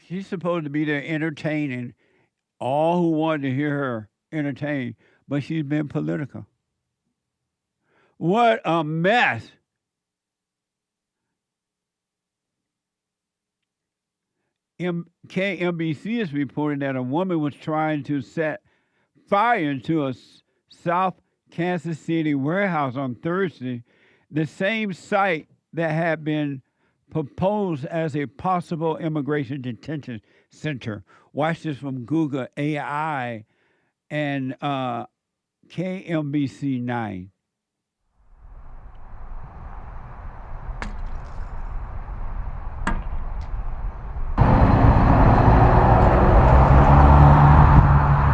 She's supposed to be there entertaining all who want to hear her entertain, but she's been political. What a mess. KMBC is reporting that a woman was trying to set fire into a South Kansas City warehouse on Thursday, the same site that had been proposed as a possible immigration detention center. Watch this from Google AI and KMBC 9.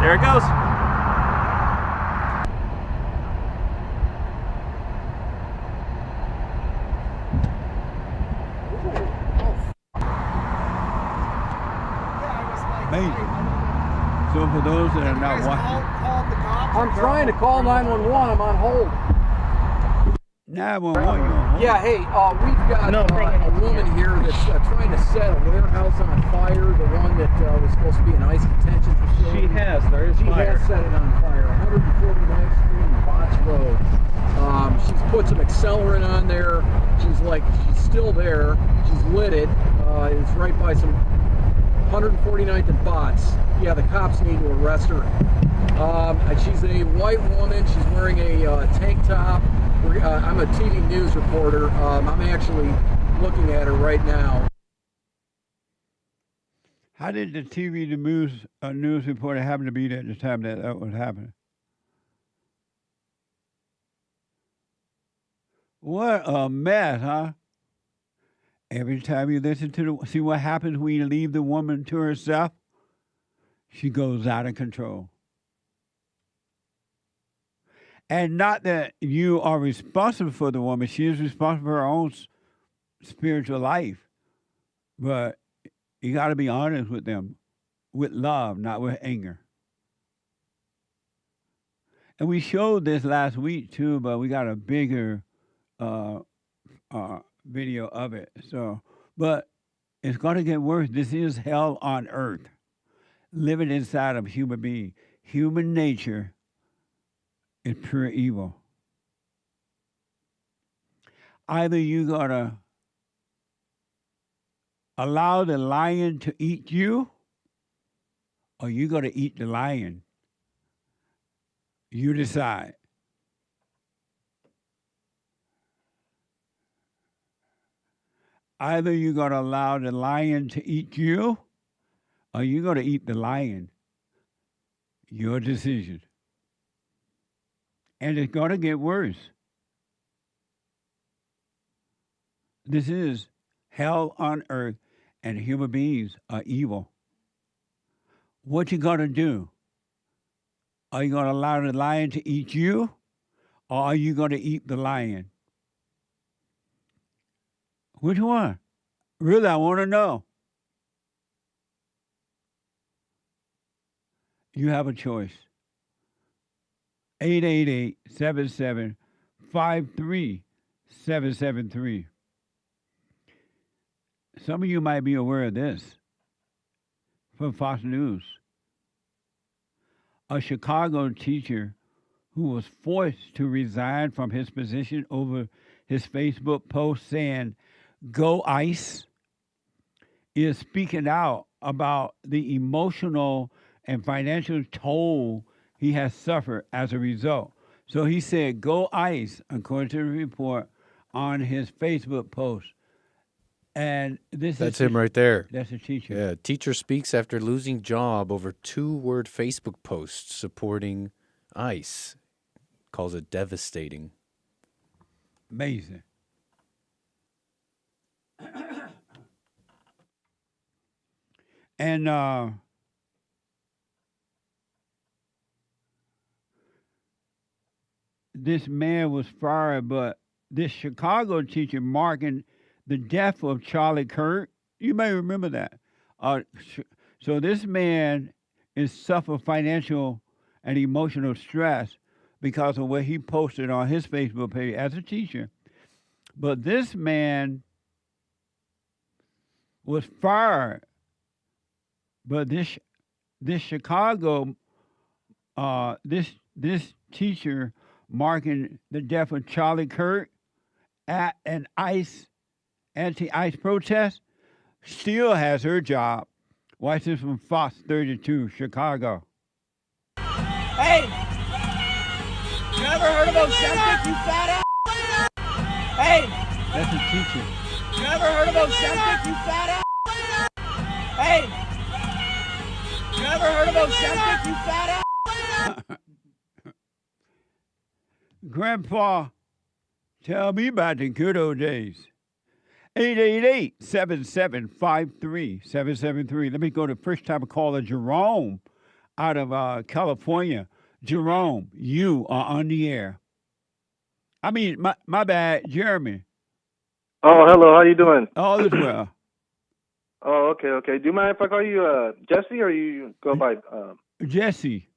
There it goes. So for those that are not watching, I'm trying to call 911. I'm on hold. 911, you're on hold? Yeah, hey, we've got a woman here that's trying to set a warehouse on fire, the one that was supposed to be an ICE detention facility. She has. There is she fire. has set it on fire. 149th Street and Bots Road. She's put some accelerant on there. She's still there. She's lit it. It's right by some 149th and Bots. Yeah, the cops need to arrest her. She's a white woman. She's wearing a tank top. I'm a TV news reporter. I'm actually looking at her right now. How did the TV news reporter happen to be there at the time that was happening? What a mess, huh? Every time you listen to see what happens when you leave the woman to herself, she goes out of control. And not that you are responsible for the woman. She is responsible for her own spiritual life. But you got to be honest with them, with love, not with anger. And we showed this last week too, but we got a bigger video of it. So, but it's going to get worse. This is hell on earth, living inside of human being. Human nature is pure evil. Either you got to allow the lion to eat you, or you got to eat the lion. You decide. Either you're going to allow the lion to eat you, or you're going to eat the lion. Your decision. And it's going to get worse. This is hell on earth, and human beings are evil. What you going to do? Are you going to allow the lion to eat you, or are you going to eat the lion? Which one? Really, I want to know. You have a choice. 888-77-53773. Some of you might be aware of this from Fox News. A Chicago teacher who was forced to resign from his position over his Facebook post saying, "Go ICE," is speaking out about the emotional and financial toll he has suffered as a result. So he said, "Go ICE," according to the report on his Facebook post. And that's him right there. That's a teacher. Yeah, teacher speaks after losing job over 2-word Facebook posts supporting ICE. Calls it devastating. Amazing. And this man was fired, but this Chicago teacher marking the death of Charlie Kirk, you may remember that. So this man is suffer financial and emotional stress because of what he posted on his Facebook page as a teacher. But this man was fired. But this Chicago, this teacher marking the death of Charlie Kirk at an anti-ICE protest still has her job. Watch this from Fox 32, Chicago. Hey! You ever heard of Ozempic, you fat ass? Hey! That's a teacher. You ever heard of Ozempic, you fat ass? Hey! You ever heard of Ozempic, you fat ass? Grandpa, tell me about the good old days. 888-7753-773. Let me go to first time caller Jerome out of California. Jerome, you are on the air. I mean, my bad, Jeremy. Oh, hello. How you doing? All is well. Oh, okay. Do you mind if I call you Jesse, or you go by Jesse?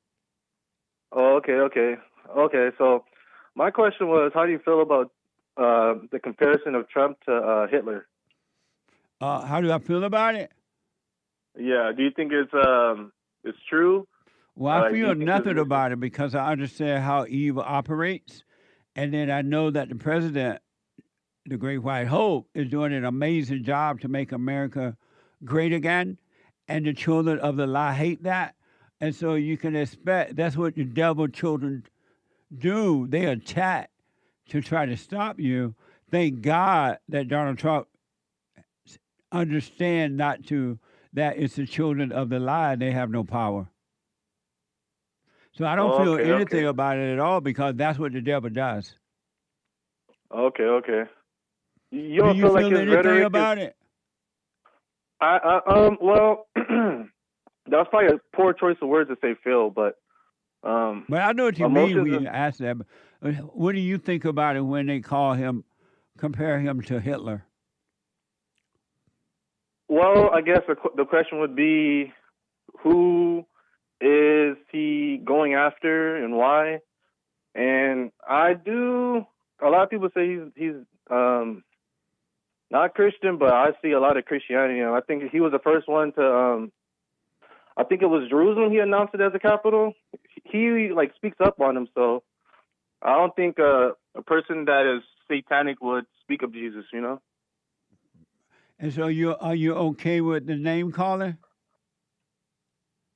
Oh, okay. So my question was, how do you feel about the comparison of Trump to Hitler? How do I feel about it? Yeah. Do you think it's true? Well, I do you feel think nothing this- about it because I understand how evil operates. And then I know that the president, the Great White Hope, is doing an amazing job to make America great again. And the children of the lie hate that. And so you can expect that's what the devil children do. They attack to try to stop you. Thank God that Donald Trump understand not to, that it's the children of the lie. They have no power. So I don't feel anything about it at all because that's what the devil does. Okay. You Do don't you feel feel like his anything rhetoric about it? Well, that's probably a poor choice of words to say feel, but But I know what you mean when you ask that. But what do you think about it when they compare him to Hitler? Well, I guess the question would be, who is he going after and why? And a lot of people say he's not Christian, but I see a lot of Christianity. And I think he was the first one to, I think it was Jerusalem he announced it as a capital. He speaks up on him, so I don't think a person that is satanic would speak of Jesus, you know? And so are you okay with the name calling?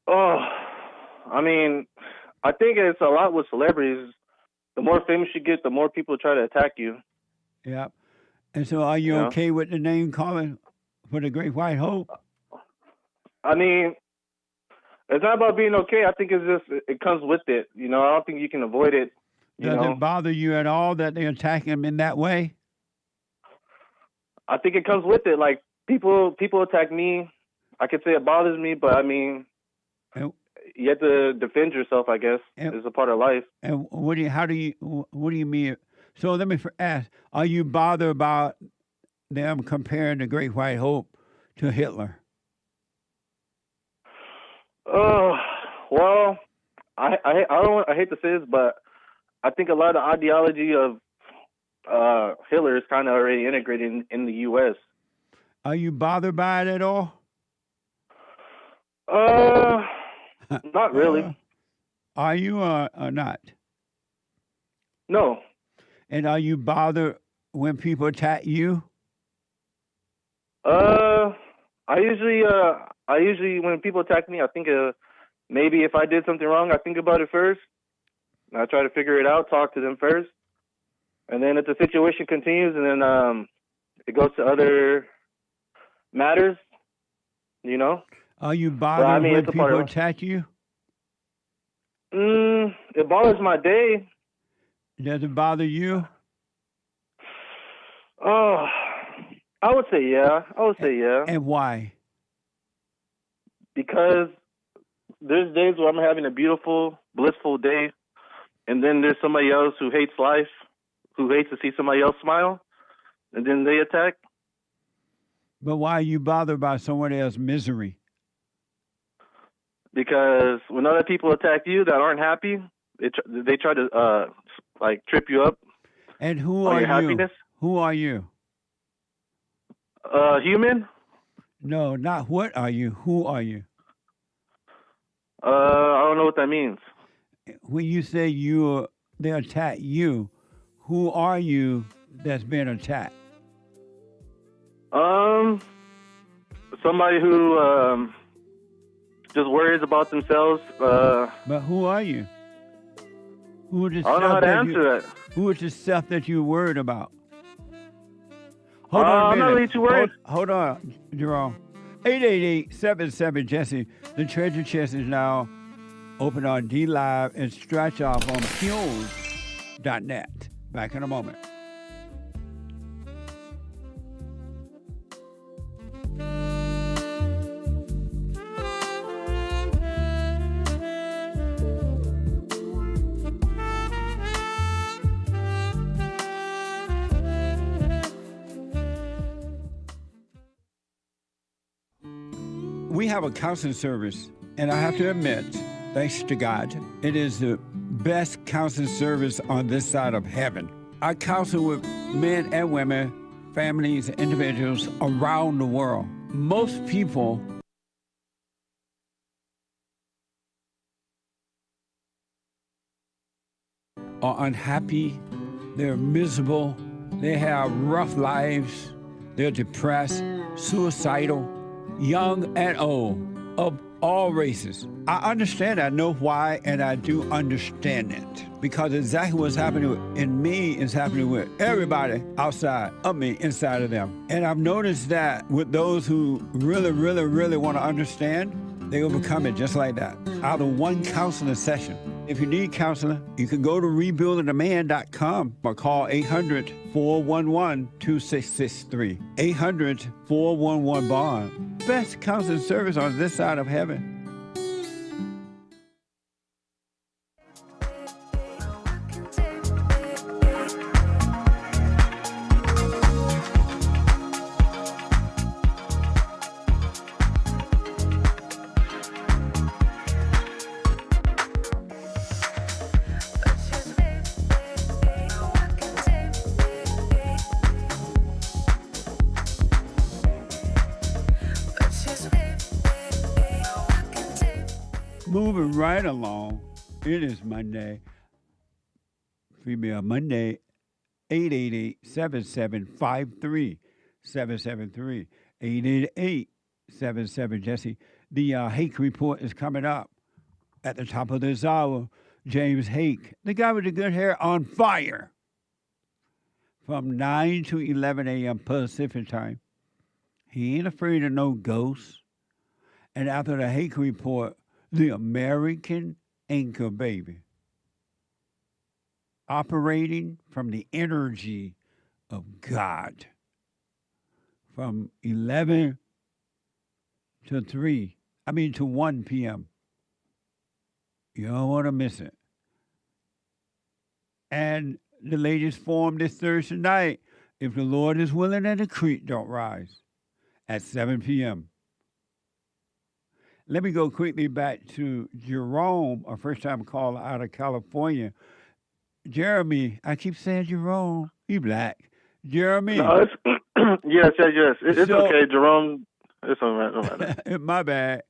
Oh, I mean, I think it's a lot with celebrities. The more famous you get, the more people try to attack you. Yeah. And so are you okay with the name calling for the Great White Hope? I mean, it's not about being okay. I think it's just, it comes with it. You know, I don't think you can avoid it. Does it bother you at all that they attack him in that way? I think it comes with it. Like, people attack me. I could say it bothers me, but I mean, you have to defend yourself, I guess. It's a part of life. And what do you mean? So let me ask, are you bothered about them comparing the Great White Hope to Hitler? Well, I hate to say this, but I think a lot of ideology of Hitler is kind of already integrated in the U.S. Are you bothered by it at all? Not really. Are you or not? No. And are you bothered when people attack you? I usually when people attack me, I think maybe if I did something wrong, I think about it first. And I try to figure it out, talk to them first. And then if the situation continues and then it goes to other matters, you know. Are you bothered when people attack you? It bothers my day. Does it bother you? Oh, I would say yeah. And why? Because there's days where I'm having a beautiful, blissful day, and then there's somebody else who hates life, who hates to see somebody else smile, and then they attack. But why are you bothered by someone else's misery? Because when other people attack you that aren't happy, they try to trip you up. And who on are your you? Happiness. Who are you? Human? No, not what are you. Who are you? I don't know what that means. When you say they attack you, who are you that's been attacked? Somebody who just worries about themselves. But who are you? Who is the I don't know how to answer that. Who is the stuff that you're worried about? Hold on a I'm minute. not really too worried. Hold on, Jerome. 888-77-JESSE. The treasure chest is now open on D-Live and scratch off on Pures.net. Back in a moment. We have a counseling service, and I have to admit, thanks to God, it is the best counseling service on this side of heaven. I counsel with men and women, families, individuals around the world. Most people are unhappy, they're miserable, they have rough lives, they're depressed, suicidal, young and old, of all races. I understand, I know why, and I do understand it. Because exactly what's happening in me is happening with everybody outside of me, inside of them. And I've noticed that with those who really, really, really want to understand, they overcome it just like that, out of one counseling session. If you need counseling, you can go to rebuildingaman.com or call 800-411-2663. 800-411-BOND. Best counseling service on this side of heaven. Moving right along, it is Monday. Female Monday, 888-7753. 773 888-77 Jesse. The Hake report is coming up at the top of this hour. James Hake, the guy with the good hair, on fire from 9 to 11 a.m. Pacific time. He ain't afraid of no ghosts. And after the Hake report, the American anchor baby, operating from the energy of God, from 11 to 1 p.m. You don't want to miss it. And the ladies form this Thursday night, if the Lord is willing and the creek don't rise, at 7 p.m. Let me go quickly back to Jerome, a first-time caller out of California. Jeremy, I keep saying Jerome. He black. Jeremy. No, it's, yes. It's okay, Jerome. It's all right. No matter. My bad.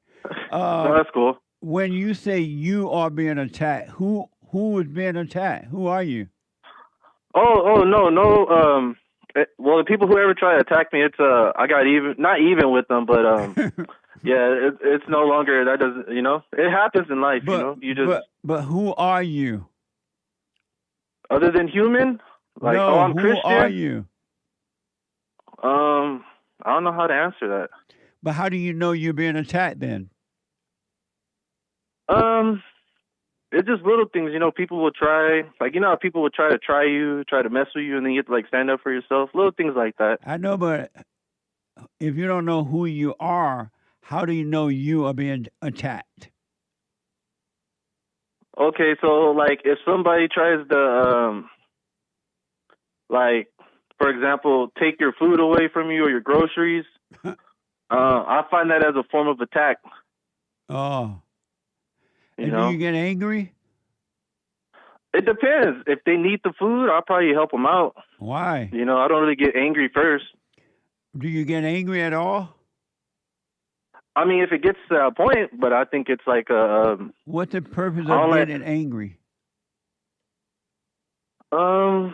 No, that's cool. When you say you are being attacked, who is being attacked? Who are you? No. Well, the people who ever try to attack me, it's I got not even with them, but yeah, it's no longer, that doesn't, it happens in life, you just. But who are you? Other than human? Like, no, I'm who Christian? Are you? I don't know how to answer that. But how do you know you're being attacked then? It's just little things, people will try, like, how people will try to mess with you, and then you have to, like, stand up for yourself. Little things like that. I know, but if you don't know who you are, how do you know you are being attacked? Okay, so, like, if somebody tries to, like, for example, take your food away from you or your groceries, I find that as a form of attack. Oh. And do you get angry? It depends. If they need the food, I'll probably help them out. Why? I don't really get angry first. Do you get angry at all? I mean, if it gets to that point, but I think it's like a... What's the purpose of getting angry? I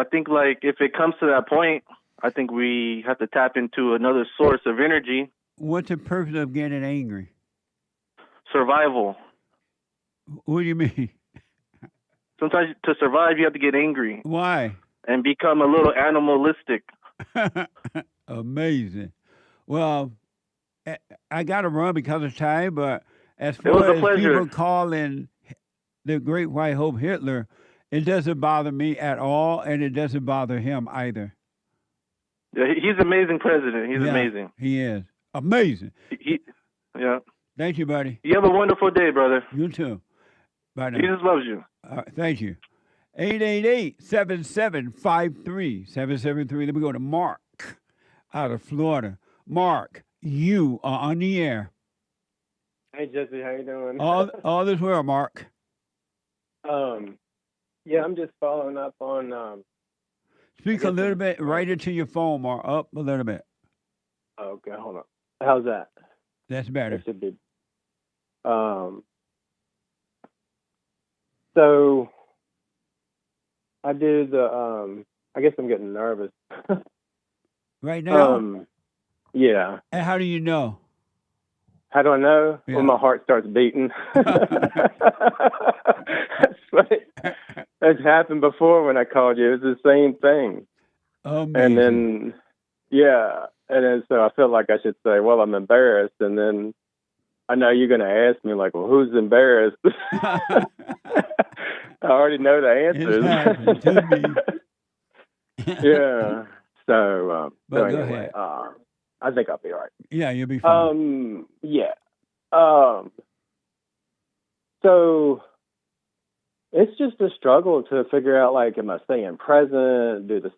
think, like, if it comes to that point, I think we have to tap into another source of energy. What's the purpose of getting angry? Survival. What do you mean? Sometimes to survive, you have to get angry. Why? And become a little animalistic. Amazing. Well, I got to run because of time, but as far as people calling the Great White Hope Hitler, it doesn't bother me at all, and it doesn't bother him either. Yeah, he's an amazing president. He's amazing. He is. Amazing. Yeah. Thank you, buddy. You have a wonderful day, brother. You too. Bye now. Jesus loves you. Thank you. 888-7753-773. Let me go to Mark out of Florida. Mark, you are on the air. Hey, Jesse, how you doing? All this well, Mark. Yeah, I'm just following up on... Speak a little bit right into your phone, Mark. Up a little bit. Okay, hold on. How's that? That's better. That should be. So I do the. I guess I'm getting nervous. Right now? Yeah. And how do you know? How do I know? Yeah. When my heart starts beating. That's funny. That's happened before when I called you. It was the same thing. Amazing. And then, yeah. And then so I felt like I should say, well, I'm embarrassed. And then I know you're going to ask me, like, well, who's embarrassed? I already know the answers. It's happened to me. Yeah. So, But so go anyway, ahead. I think I'll be all right. Yeah, you'll be fine. Yeah. So it's just a struggle to figure out, like, am I staying present, do the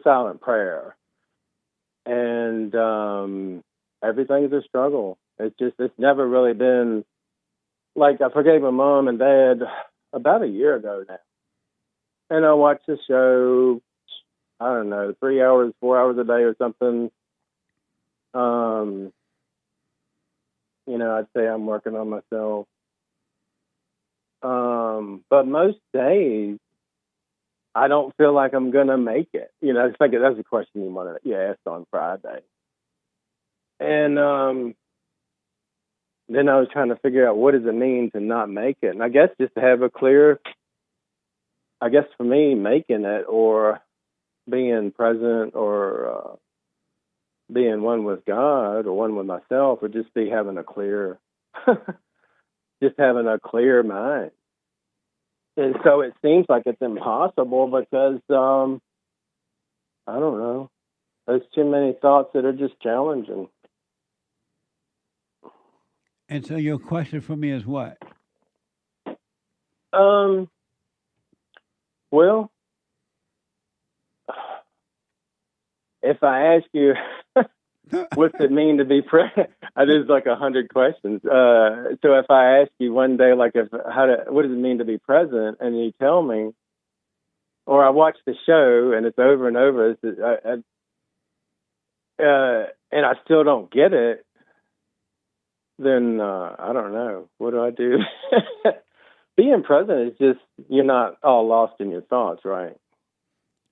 silent prayer, and everything's a struggle. It's never really been like I forgave my mom and dad about a year ago now, and I watched the show. I don't know, 3 hours, 4 hours a day or something. You know, I'd say I'm working on myself. But most days, I don't feel like I'm going to make it. You know, I think that's a question you asked on Friday. And then I was trying to figure out what does it mean to not make it. And I guess just to have a clear, I guess for me, making it or being present or being one with God or one with myself would just be having a clear, just having a clear mind. And so it seems like it's impossible because, I don't know, there's too many thoughts that are just challenging. And so your question for me is what? Well, if I ask you, what's it mean to be present? There's like 100 questions. So if I ask you one day, like, what does it mean to be present? And you tell me, or I watch the show and it's over and over, and I still don't get it, then I don't know. What do I do? Being present is just, you're not all lost in your thoughts, right?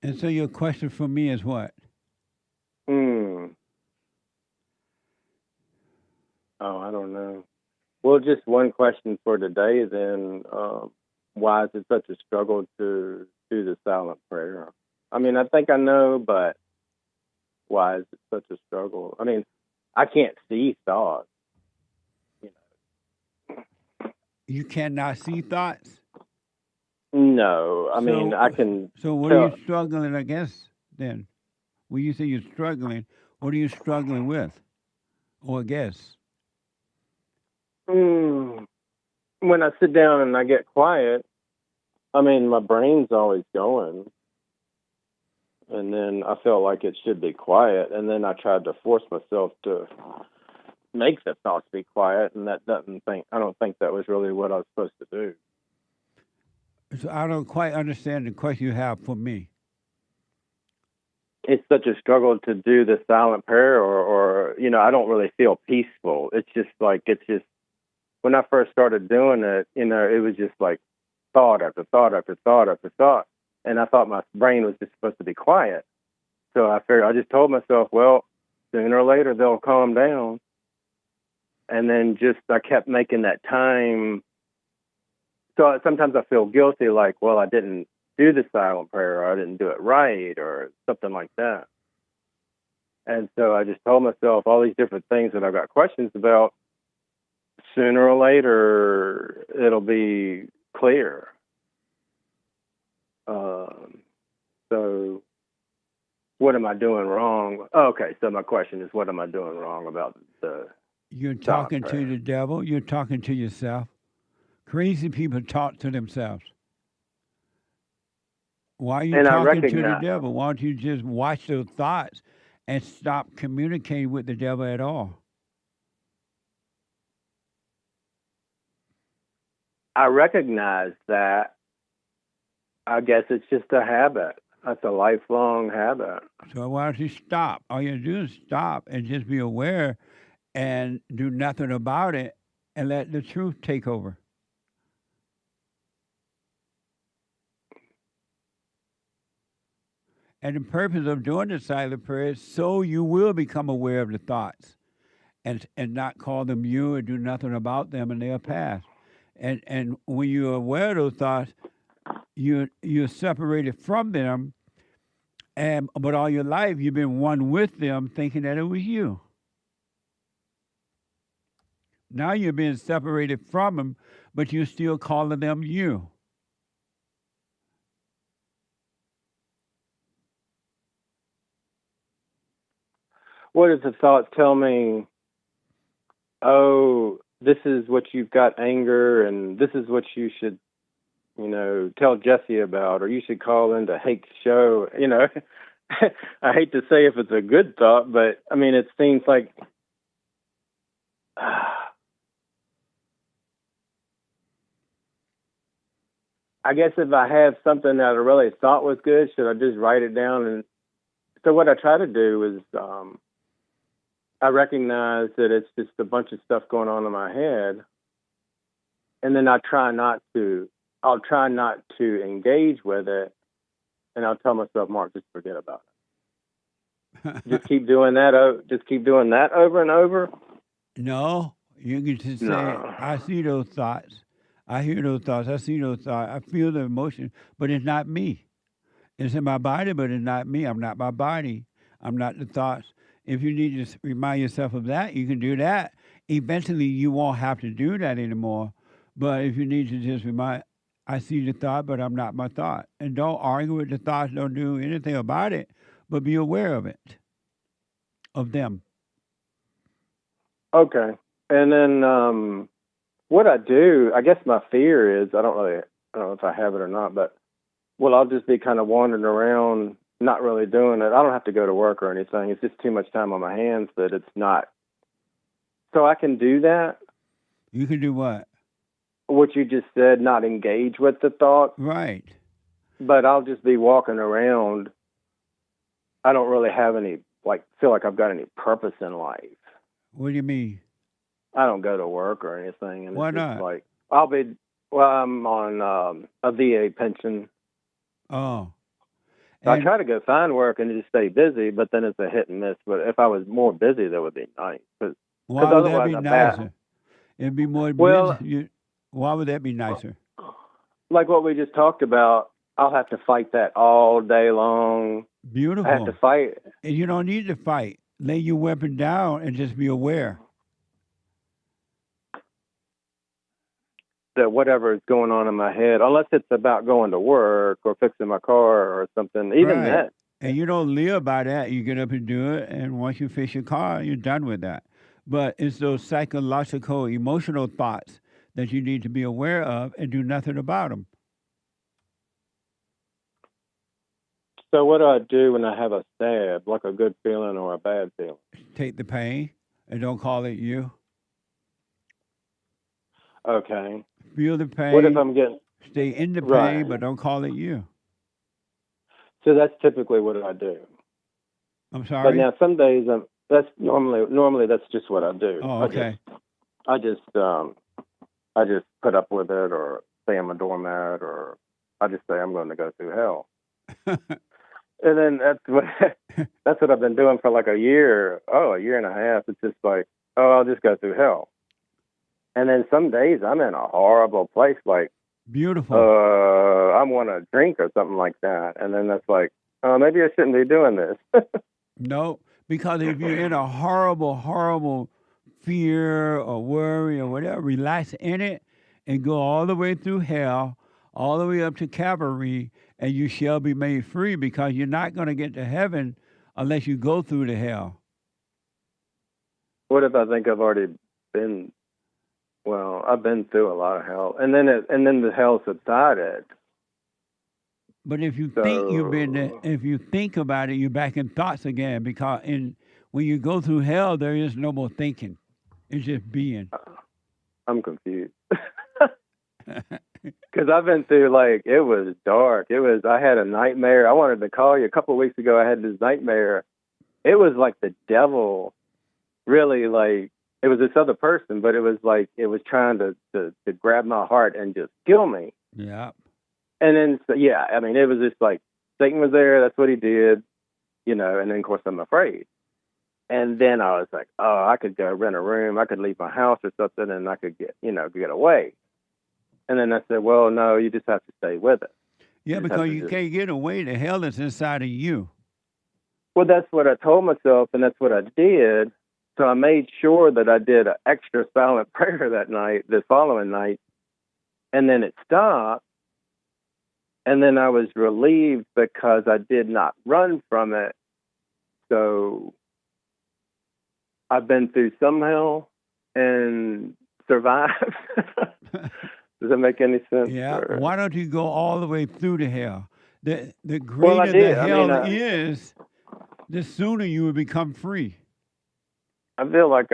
And so your question for me is what? Oh, I don't know. Well, just one question for today then. Why is it such a struggle to do the silent prayer? I mean, I think I know, but why is it such a struggle? I mean, I can't see thoughts. You cannot see thoughts? No. I mean, I can. So what are you struggling against then? When you say you're struggling, what are you struggling with or against? When I sit down and I get quiet, I mean, my brain's always going. And then I felt like it should be quiet. And then I tried to force myself to make the thoughts be quiet. And I don't think that was really what I was supposed to do. So I don't quite understand the question you have for me. It's such a struggle to do the silent prayer or you know, I don't really feel peaceful. It's just when I first started doing it, you know, it was just like thought after thought after thought after thought. And I thought my brain was just supposed to be quiet. So I just told myself, well, sooner or later they'll calm down. And then I kept making that time. So sometimes I feel guilty, like, well, I didn't do the silent prayer, or I didn't do it right, or something like that. And so I just told myself all these different things that I've got questions about. Sooner or later, it'll be clear. So what am I doing wrong? Okay, so my question is, what am I doing wrong about the You're talking to the devil. You're talking to yourself. Crazy people talk to themselves. Why are you talking to the devil? Why don't you just watch those thoughts and stop communicating with the devil at all? I recognize that. I guess it's just a habit. That's a lifelong habit. So why don't you stop? All you do is stop and just be aware and do nothing about it and let the truth take over. And the purpose of doing the silent prayer is so you will become aware of the thoughts and not call them you and do nothing about them, and they'll pass. And when you're aware of those thoughts, you're separated from them, but all your life you've been one with them, thinking that it was you. Now you're being separated from them, but you're still calling them you. What if the thoughts tell me, oh, this is what you've got anger, and this is what you should, tell Jesse about, or you should call into Hake's show, I hate to say if it's a good thought, but, I mean, it seems like, I guess if I have something that I really thought was good, should I just write it down? And so what I try to do is, I recognize that it's just a bunch of stuff going on in my head, and then I'll try not to engage with it, and I'll tell myself, Mark, just forget about it. Just keep doing that. Just keep doing that over and over. No, you can just say, I see those thoughts. I hear those thoughts. I see those thoughts. I feel the emotion, but it's not me. It's in my body, but it's not me. I'm not my body. I'm not the thoughts. If you need to remind yourself of that, you can do that. Eventually, you won't have to do that anymore. But if you need to just remind, I see the thought, but I'm not my thought. And don't argue with the thoughts. Don't do anything about it, but be aware of it, of them. Okay. And then what I do, I guess my fear is, I don't know if I have it or not, but, I'll just be kind of wandering around, not really doing it. I don't have to go to work or anything. It's just too much time on my hands that it's not. So I can do that. You can do what? What you just said, not engage with the thought. Right. But I'll just be walking around. I don't really have any, feel like I've got any purpose in life. What do you mean? I don't go to work or anything. And Why it's just not? I'm on a VA pension. Oh. So I try to go find work and just stay busy, but then it's a hit and miss. But if I was more busy, that would be nice. Why would that be nicer? It'd be more busy. Why would that be nicer? Like what we just talked about, I'll have to fight that all day long. Beautiful. I have to fight. And you don't need to fight. Lay your weapon down and just be aware. That whatever is going on in my head, unless it's about going to work or fixing my car or something, even that. And you don't live by that. You get up and do it, and once you fix your car, you're done with that. But it's those psychological, emotional thoughts that you need to be aware of and do nothing about them. So what do I do when I have a stab, like a good feeling or a bad feeling? Take the pain and don't call it you. Okay. Feel the pain. What if I'm getting... Stay in the pain, but don't call it you. So that's typically what I do. I'm sorry? But now some days, that's normally that's just what I do. Oh, okay. I just put up with it, or say I'm a doormat, or I just say I'm going to go through hell. And then that's what I've been doing for like a year and a half. It's just like, I'll just go through hell. And then some days I'm in a horrible place, like beautiful. I want to drink or something like that. And then that's like, maybe I shouldn't be doing this. No, because if you're in a horrible, horrible fear or worry or whatever, relax in it and go all the way through hell, all the way up to Calvary, and you shall be made free, because you're not going to get to heaven unless you go through the hell. What if I think I've already been? Well, I've been through a lot of hell, and then the hell subsided. But if you think you've been there, if you think about it, you're back in thoughts again, because when you go through hell, there is no more thinking. It's just being. I'm confused. Because I've been through, it was dark. I had a nightmare. I wanted to call you a couple of weeks ago. I had this nightmare. It was like the devil, really, it was this other person, but it was like it was trying to grab my heart and just kill me. Yeah. And then, it was just like Satan was there. That's what he did, you know. And then of course I'm afraid. And then I was like, oh, I could go rent a room. I could leave my house or something, and I could get away. And then I said, well, no, you just have to stay with it. Yeah, because you can't get away. The hell is inside of you. Well, that's what I told myself, and that's what I did. So I made sure that I did an extra silent prayer that night, the following night, and then it stopped. And then I was relieved because I did not run from it. So I've been through some hell and survived. Does that make any sense? Yeah. Or? Why don't you go all the way through the hell? The greater Well, I did. the hell is, the sooner you will become free. I feel like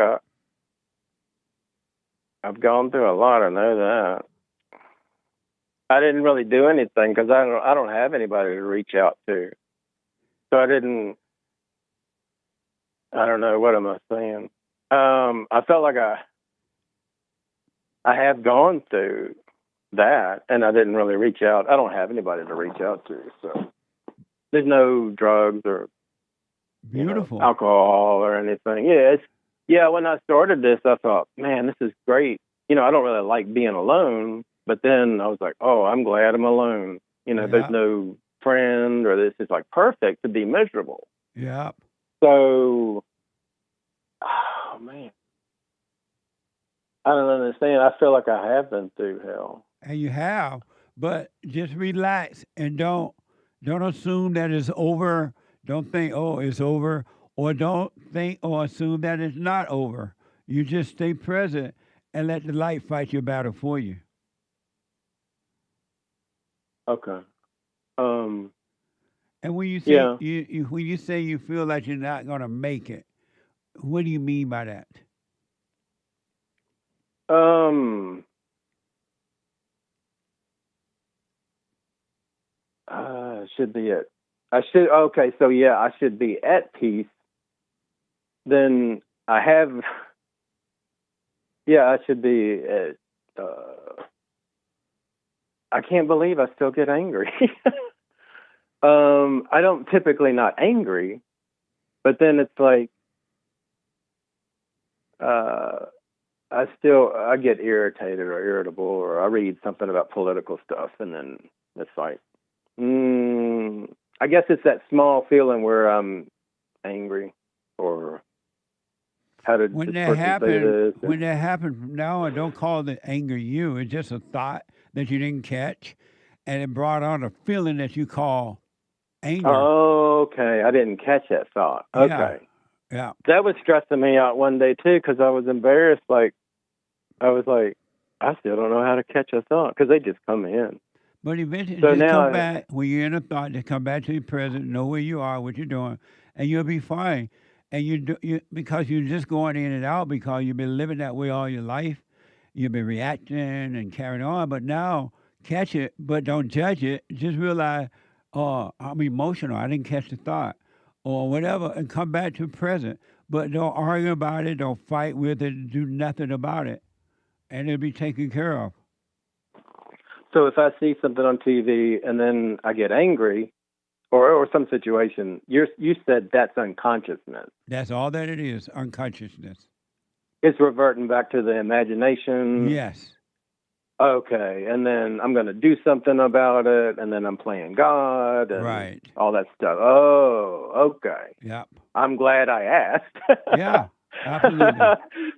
I've gone through a lot. I know that. I didn't really do anything because I don't have anybody to reach out to. So I don't know, what am I saying? I felt like I have gone through that, and I didn't really reach out. I don't have anybody to reach out to, so there's no drugs or alcohol or anything. When I started this, I thought, man, this is great. I don't really like being alone, but then I was like, oh, I'm glad I'm alone. There's no friend, or this is like perfect to be miserable. Yeah. So, oh man, I don't understand. I feel like I have been through hell. And you have, but just relax and don't assume that it's over. Don't think, oh, it's over, or don't think or assume that it's not over. You just stay present and let the light fight your battle for you. Okay. And when you say when you say you feel like you're not gonna make it, what do you mean by that? Should be it. I should be at peace. Then I have. Yeah, I should be at. I can't believe I still get angry. I don't typically not angry, but then it's like I get irritated or irritable, or I read something about political stuff, and then it's like, I guess it's that small feeling where I'm angry, or how did when this that person say this? When that happened from now on, don't call the anger you. It's just a thought that you didn't catch, and it brought on a feeling that you call anger. Okay, I didn't catch that thought. Okay. Yeah. That was stressing me out one day, too, because I was embarrassed. I was like, I still don't know how to catch a thought, because they just come in. But eventually, so just now come back, when you're in a thought, just come back to the present, know where you are, what you're doing, and you'll be fine. And because you're just going in and out, because you've been living that way all your life, you've been reacting and carrying on. But now, catch it, but don't judge it. Just realize, oh, I'm emotional. I didn't catch the thought, or whatever, and come back to the present. But don't argue about it. Don't fight with it. Do nothing about it, and it'll be taken care of. So if I see something on TV and then I get angry, or some situation, you said that's unconsciousness. That's all that it is, unconsciousness. It's reverting back to the imagination. Yes. Okay, and then I'm going to do something about it, and then I'm playing God, and all that stuff. Oh, okay. Yep. I'm glad I asked. Yeah, absolutely.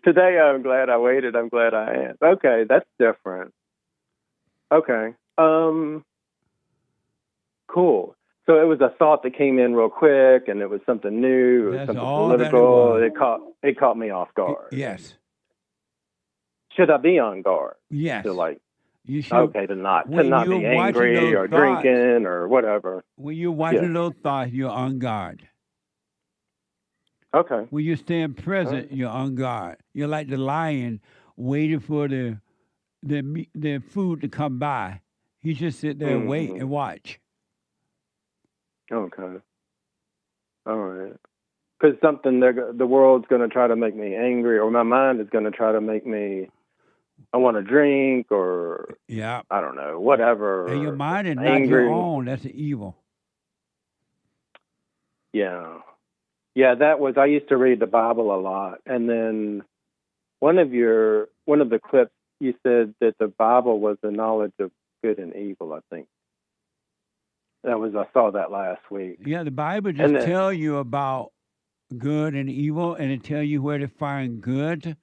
Today I'm glad I waited. I'm glad I asked. Okay, that's different. Okay. Cool. So it was a thought that came in real quick, and it was something new. It was something political. It caught me off guard. Yes. Should I be on guard? Yes. You should. Okay, to not be angry or drinking or whatever. When you're watching those thoughts, you're on guard. Okay. When you stand present, you're on guard. You're like the lion waiting for the food to come by. You just sit there and wait and watch. Okay. All right. Because the world's going to try to make me angry, or my mind is going to try to make me, I want to drink, or I don't know, whatever. And your mind is not angry. your own. That's the evil. Yeah. Yeah, I used to read the Bible a lot. And then one of the clips, you said that the Bible was the knowledge of good and evil, I think. I saw that last week. Yeah, the Bible just tell you about good and evil, and it tell you where to find good.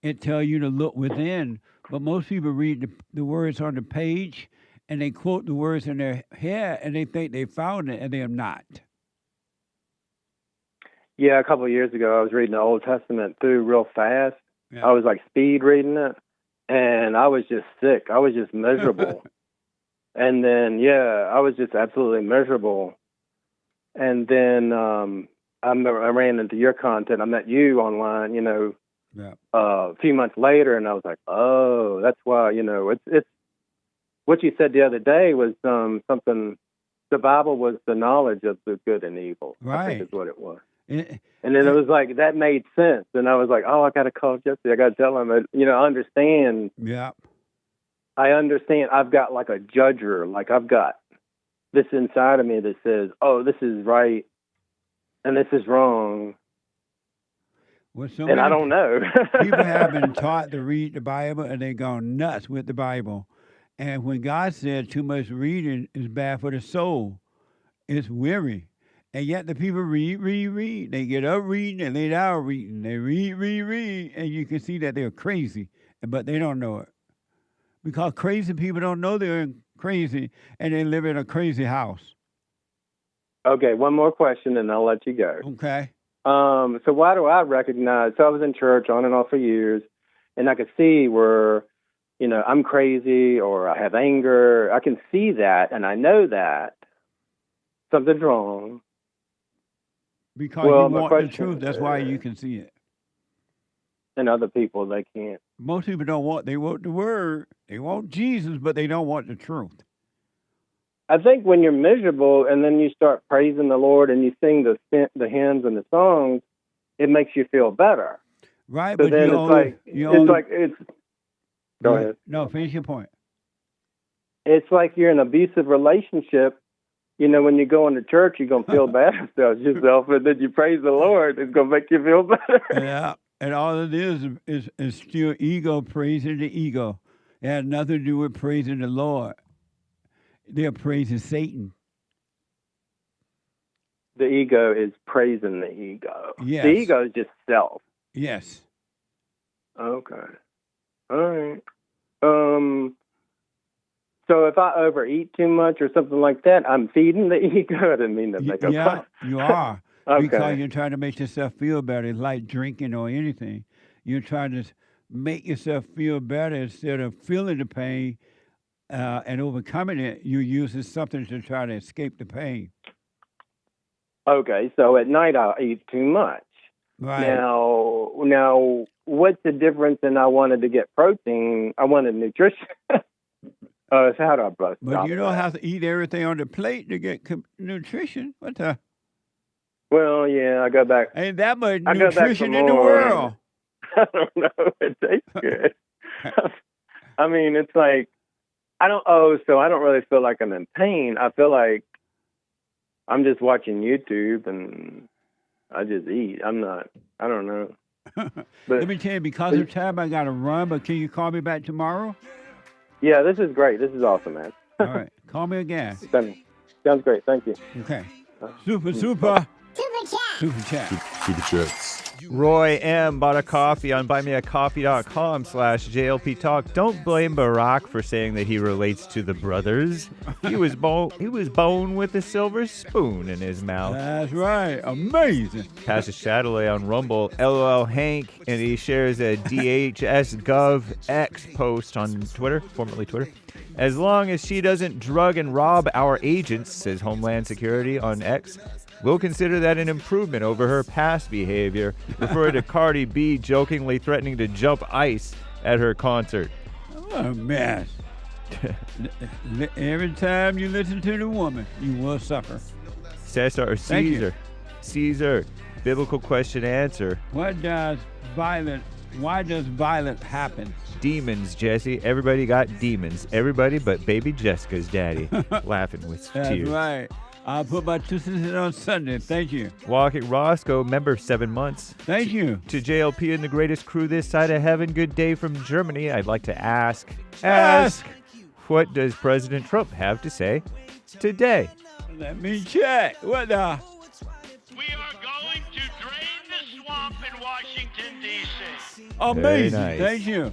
It tell you to look within. But most people read the words on the page, and they quote the words in their head, and they think they found it, and they are not. Yeah, a couple of years ago, I was reading the Old Testament through real fast. Yeah. I was like speed reading it, and I was just sick. I was just miserable. And then, I was just absolutely miserable. And then I ran into your content. I met you online, a few months later, and I was like, oh, that's why, it's what you said the other day was something. The Bible was the knowledge of the good and evil. Right. I think is what it was. And then it was like, that made sense. And I was like, oh, I got to call Jesse. I got to tell him, I understand. Yeah. I understand. I've got like a judger. Like I've got this inside of me that says, oh, this is right and this is wrong. Well, and I don't know. People have been taught to read the Bible, and they've gone nuts with the Bible. And when God said too much reading is bad for the soul, it's weary. And yet the people read. They get up reading and lay down reading. They read. And you can see that they're crazy, but they don't know it. Because crazy people don't know they're crazy, and they live in a crazy house. Okay, one more question, and I'll let you go. Okay. So why do I recognize? So I was in church on and off for years, and I could see where, I'm crazy or I have anger. I can see that, and I know that something's wrong. Because you want the truth. That's why you can see it. And other people, they can't. Most people they want the word. They want Jesus, but they don't want the truth. I think when you're miserable and then you start praising the Lord and you sing the hymns and the songs, it makes you feel better. Right, so but then Go ahead. No, finish your point. It's like you're in an abusive relationship. When you go into church, you're going to feel bad about yourself, and then you praise the Lord, it's going to make you feel better. Yeah, and all it is still ego praising the ego. It has nothing to do with praising the Lord. They're praising Satan. The ego is praising the ego. Yes. The ego is just self. Yes. Okay. All right. So if I overeat too much or something like that, I'm feeding the ego. I didn't mean to make a Yeah, you are. Okay. Because you're trying to make yourself feel better. It's like drinking or anything. You're trying to make yourself feel better instead of feeling the pain and overcoming it. You use something to try to escape the pain. Okay, so at night I'll eat too much. Right. Now, what's the difference in I wanted to get protein? I wanted nutrition. It's how do I bust But you don't have to eat everything on the plate to get nutrition. What the? Well, yeah, I go back. Ain't that much nutrition in the world? I don't know. It tastes good. I mean, it's like, so I don't really feel like I'm in pain. I feel like I'm just watching YouTube and I just eat. I don't know. But let me tell you, because of time, I got to run, but can you call me back tomorrow? Yeah, this is great. This is awesome, man. All right. Call me again. Sounds great. Thank you. Okay. Super. Super chat. Super chats. Roy M. bought a coffee on buymeacoffee.com/JLP Talk. Don't blame Barack for saying that he relates to the brothers. He was born with a silver spoon in his mouth. That's right. Amazing. Pastor Shadowley on Rumble. LOL Hank, and he shares a DHS.gov.X post on Twitter, formerly Twitter. As long as she doesn't drug and rob our agents, says Homeland Security on X, we'll consider that an improvement over her past behavior, referring to Cardi B jokingly threatening to jump ice at her concert. What a mess. Every time you listen to the woman, you will suffer. Caesar, biblical question answer. Why does violence happen? Demons, Jesse. Everybody got demons. Everybody but baby Jessica's daddy. Laughing with tears. That's right. I'll put my 2 cents in on Sunday. Thank you. Walking Roscoe, member 7 months. Thank you. To JLP and the greatest crew this side of heaven, good day from Germany. I'd like to ask, what does President Trump have to say today? Let me check. What the? In Washington, D.C. Amazing. Nice. Thank you.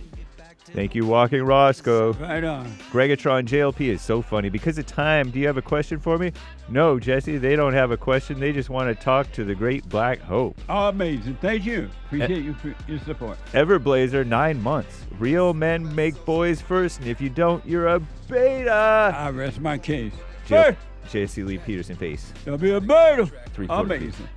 Thank you, Walking Roscoe. Right on. Gregatron JLP is so funny. Because of time, do you have a question for me? No, Jesse, they don't have a question. They just want to talk to the great Black Hope. Amazing. Thank you. Appreciate your support. Everblazer, 9 months. Real men make boys first, and if you don't, you're a beta. I rest my case. Jesse Lee Peterson face. There'll be a beta. 342. Amazing.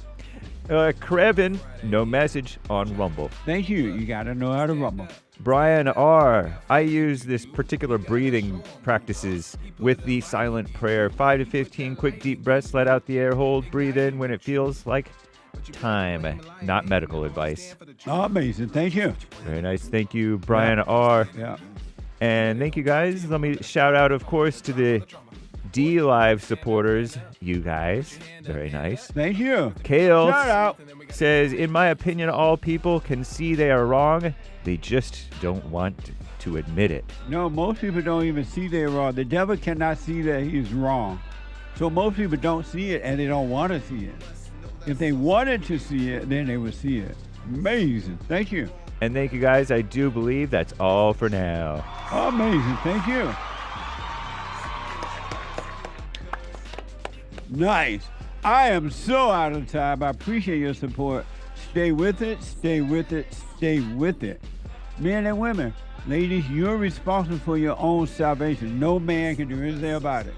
Krevin, no message on Rumble. Thank you. You got to know how to rumble. Brian R. I use this particular breathing practices with the silent prayer. 5 to 15 quick deep breaths, let out the air, hold, breathe in when it feels like time. Not medical advice. Amazing. Thank you. Very nice. Thank you, Brian R. Yeah. And thank you, guys. Let me shout out, of course, to the D Live supporters, you guys. Very nice. Thank you. Kale Shout out. says, in my opinion, all people can see they are wrong. They just don't want to admit it. No, most people don't even see they're wrong. The devil cannot see that he's wrong. So most people don't see it and they don't want to see it. If they wanted to see it, then they would see it. Amazing. Thank you. And thank you, guys. I do believe that's all for now. Amazing. Thank you. Nice. I am so out of time. I appreciate your support. Stay with it. Stay with it. Stay with it. Men and women, ladies, you're responsible for your own salvation. No man can do anything about it.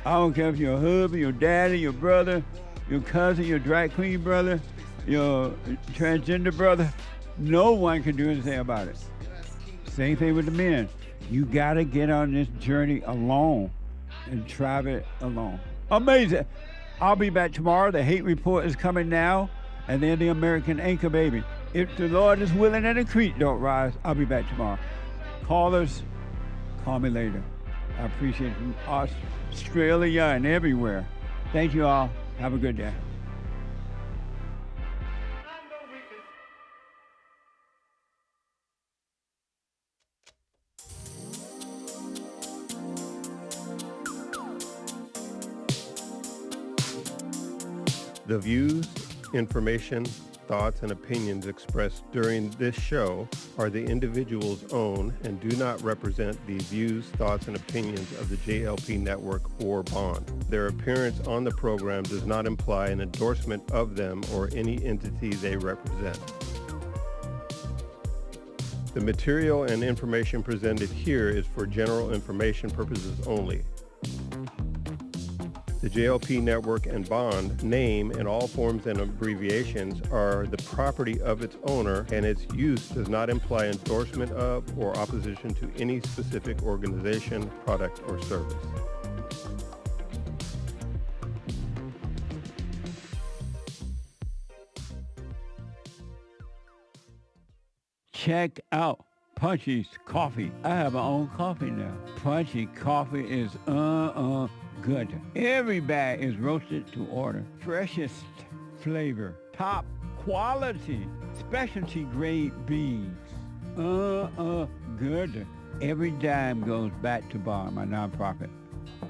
I don't care if your husband, your daddy, your brother, your cousin, your drag queen brother, your transgender brother. No one can do anything about it. Same thing with the men. You got to get on this journey alone and travel it alone. Amazing. I'll be back tomorrow. The hate report is coming now. And then the American anchor baby. If the Lord is willing and the creek don't rise, I'll be back tomorrow. Callers, call me later. I appreciate it from Australia and everywhere. Thank you all. Have a good day. The views, information, thoughts, and opinions expressed during this show are the individual's own and do not represent the views, thoughts, and opinions of the JLP Network or Bond. Their appearance on the program does not imply an endorsement of them or any entity they represent. The material and information presented here is for general information purposes only. The JLP Network and Bond name and all forms and abbreviations are the property of its owner, and its use does not imply endorsement of or opposition to any specific organization, product, or service. Check out Punchy's Coffee. I have my own coffee now. Punchy Coffee is good. Every bag is roasted to order. Freshest flavor. Top quality. Specialty grade beans. Good. Every dime goes back to Bond, my nonprofit.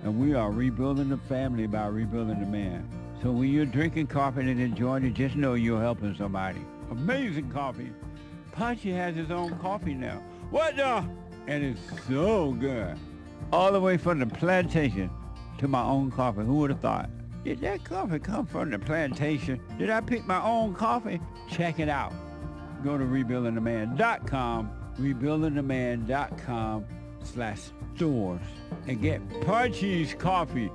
And we are rebuilding the family by rebuilding the man. So when you're drinking coffee and enjoying it, just know you're helping somebody. Amazing coffee. Punchy has his own coffee now. What the? And it's so good. All the way from the plantation to my own coffee. Who would have thought? Did that coffee come from the plantation? Did I pick my own coffee? Check it out. Go to rebuildingtheman.com, rebuildingtheman.com/stores and get Punchy's Coffee.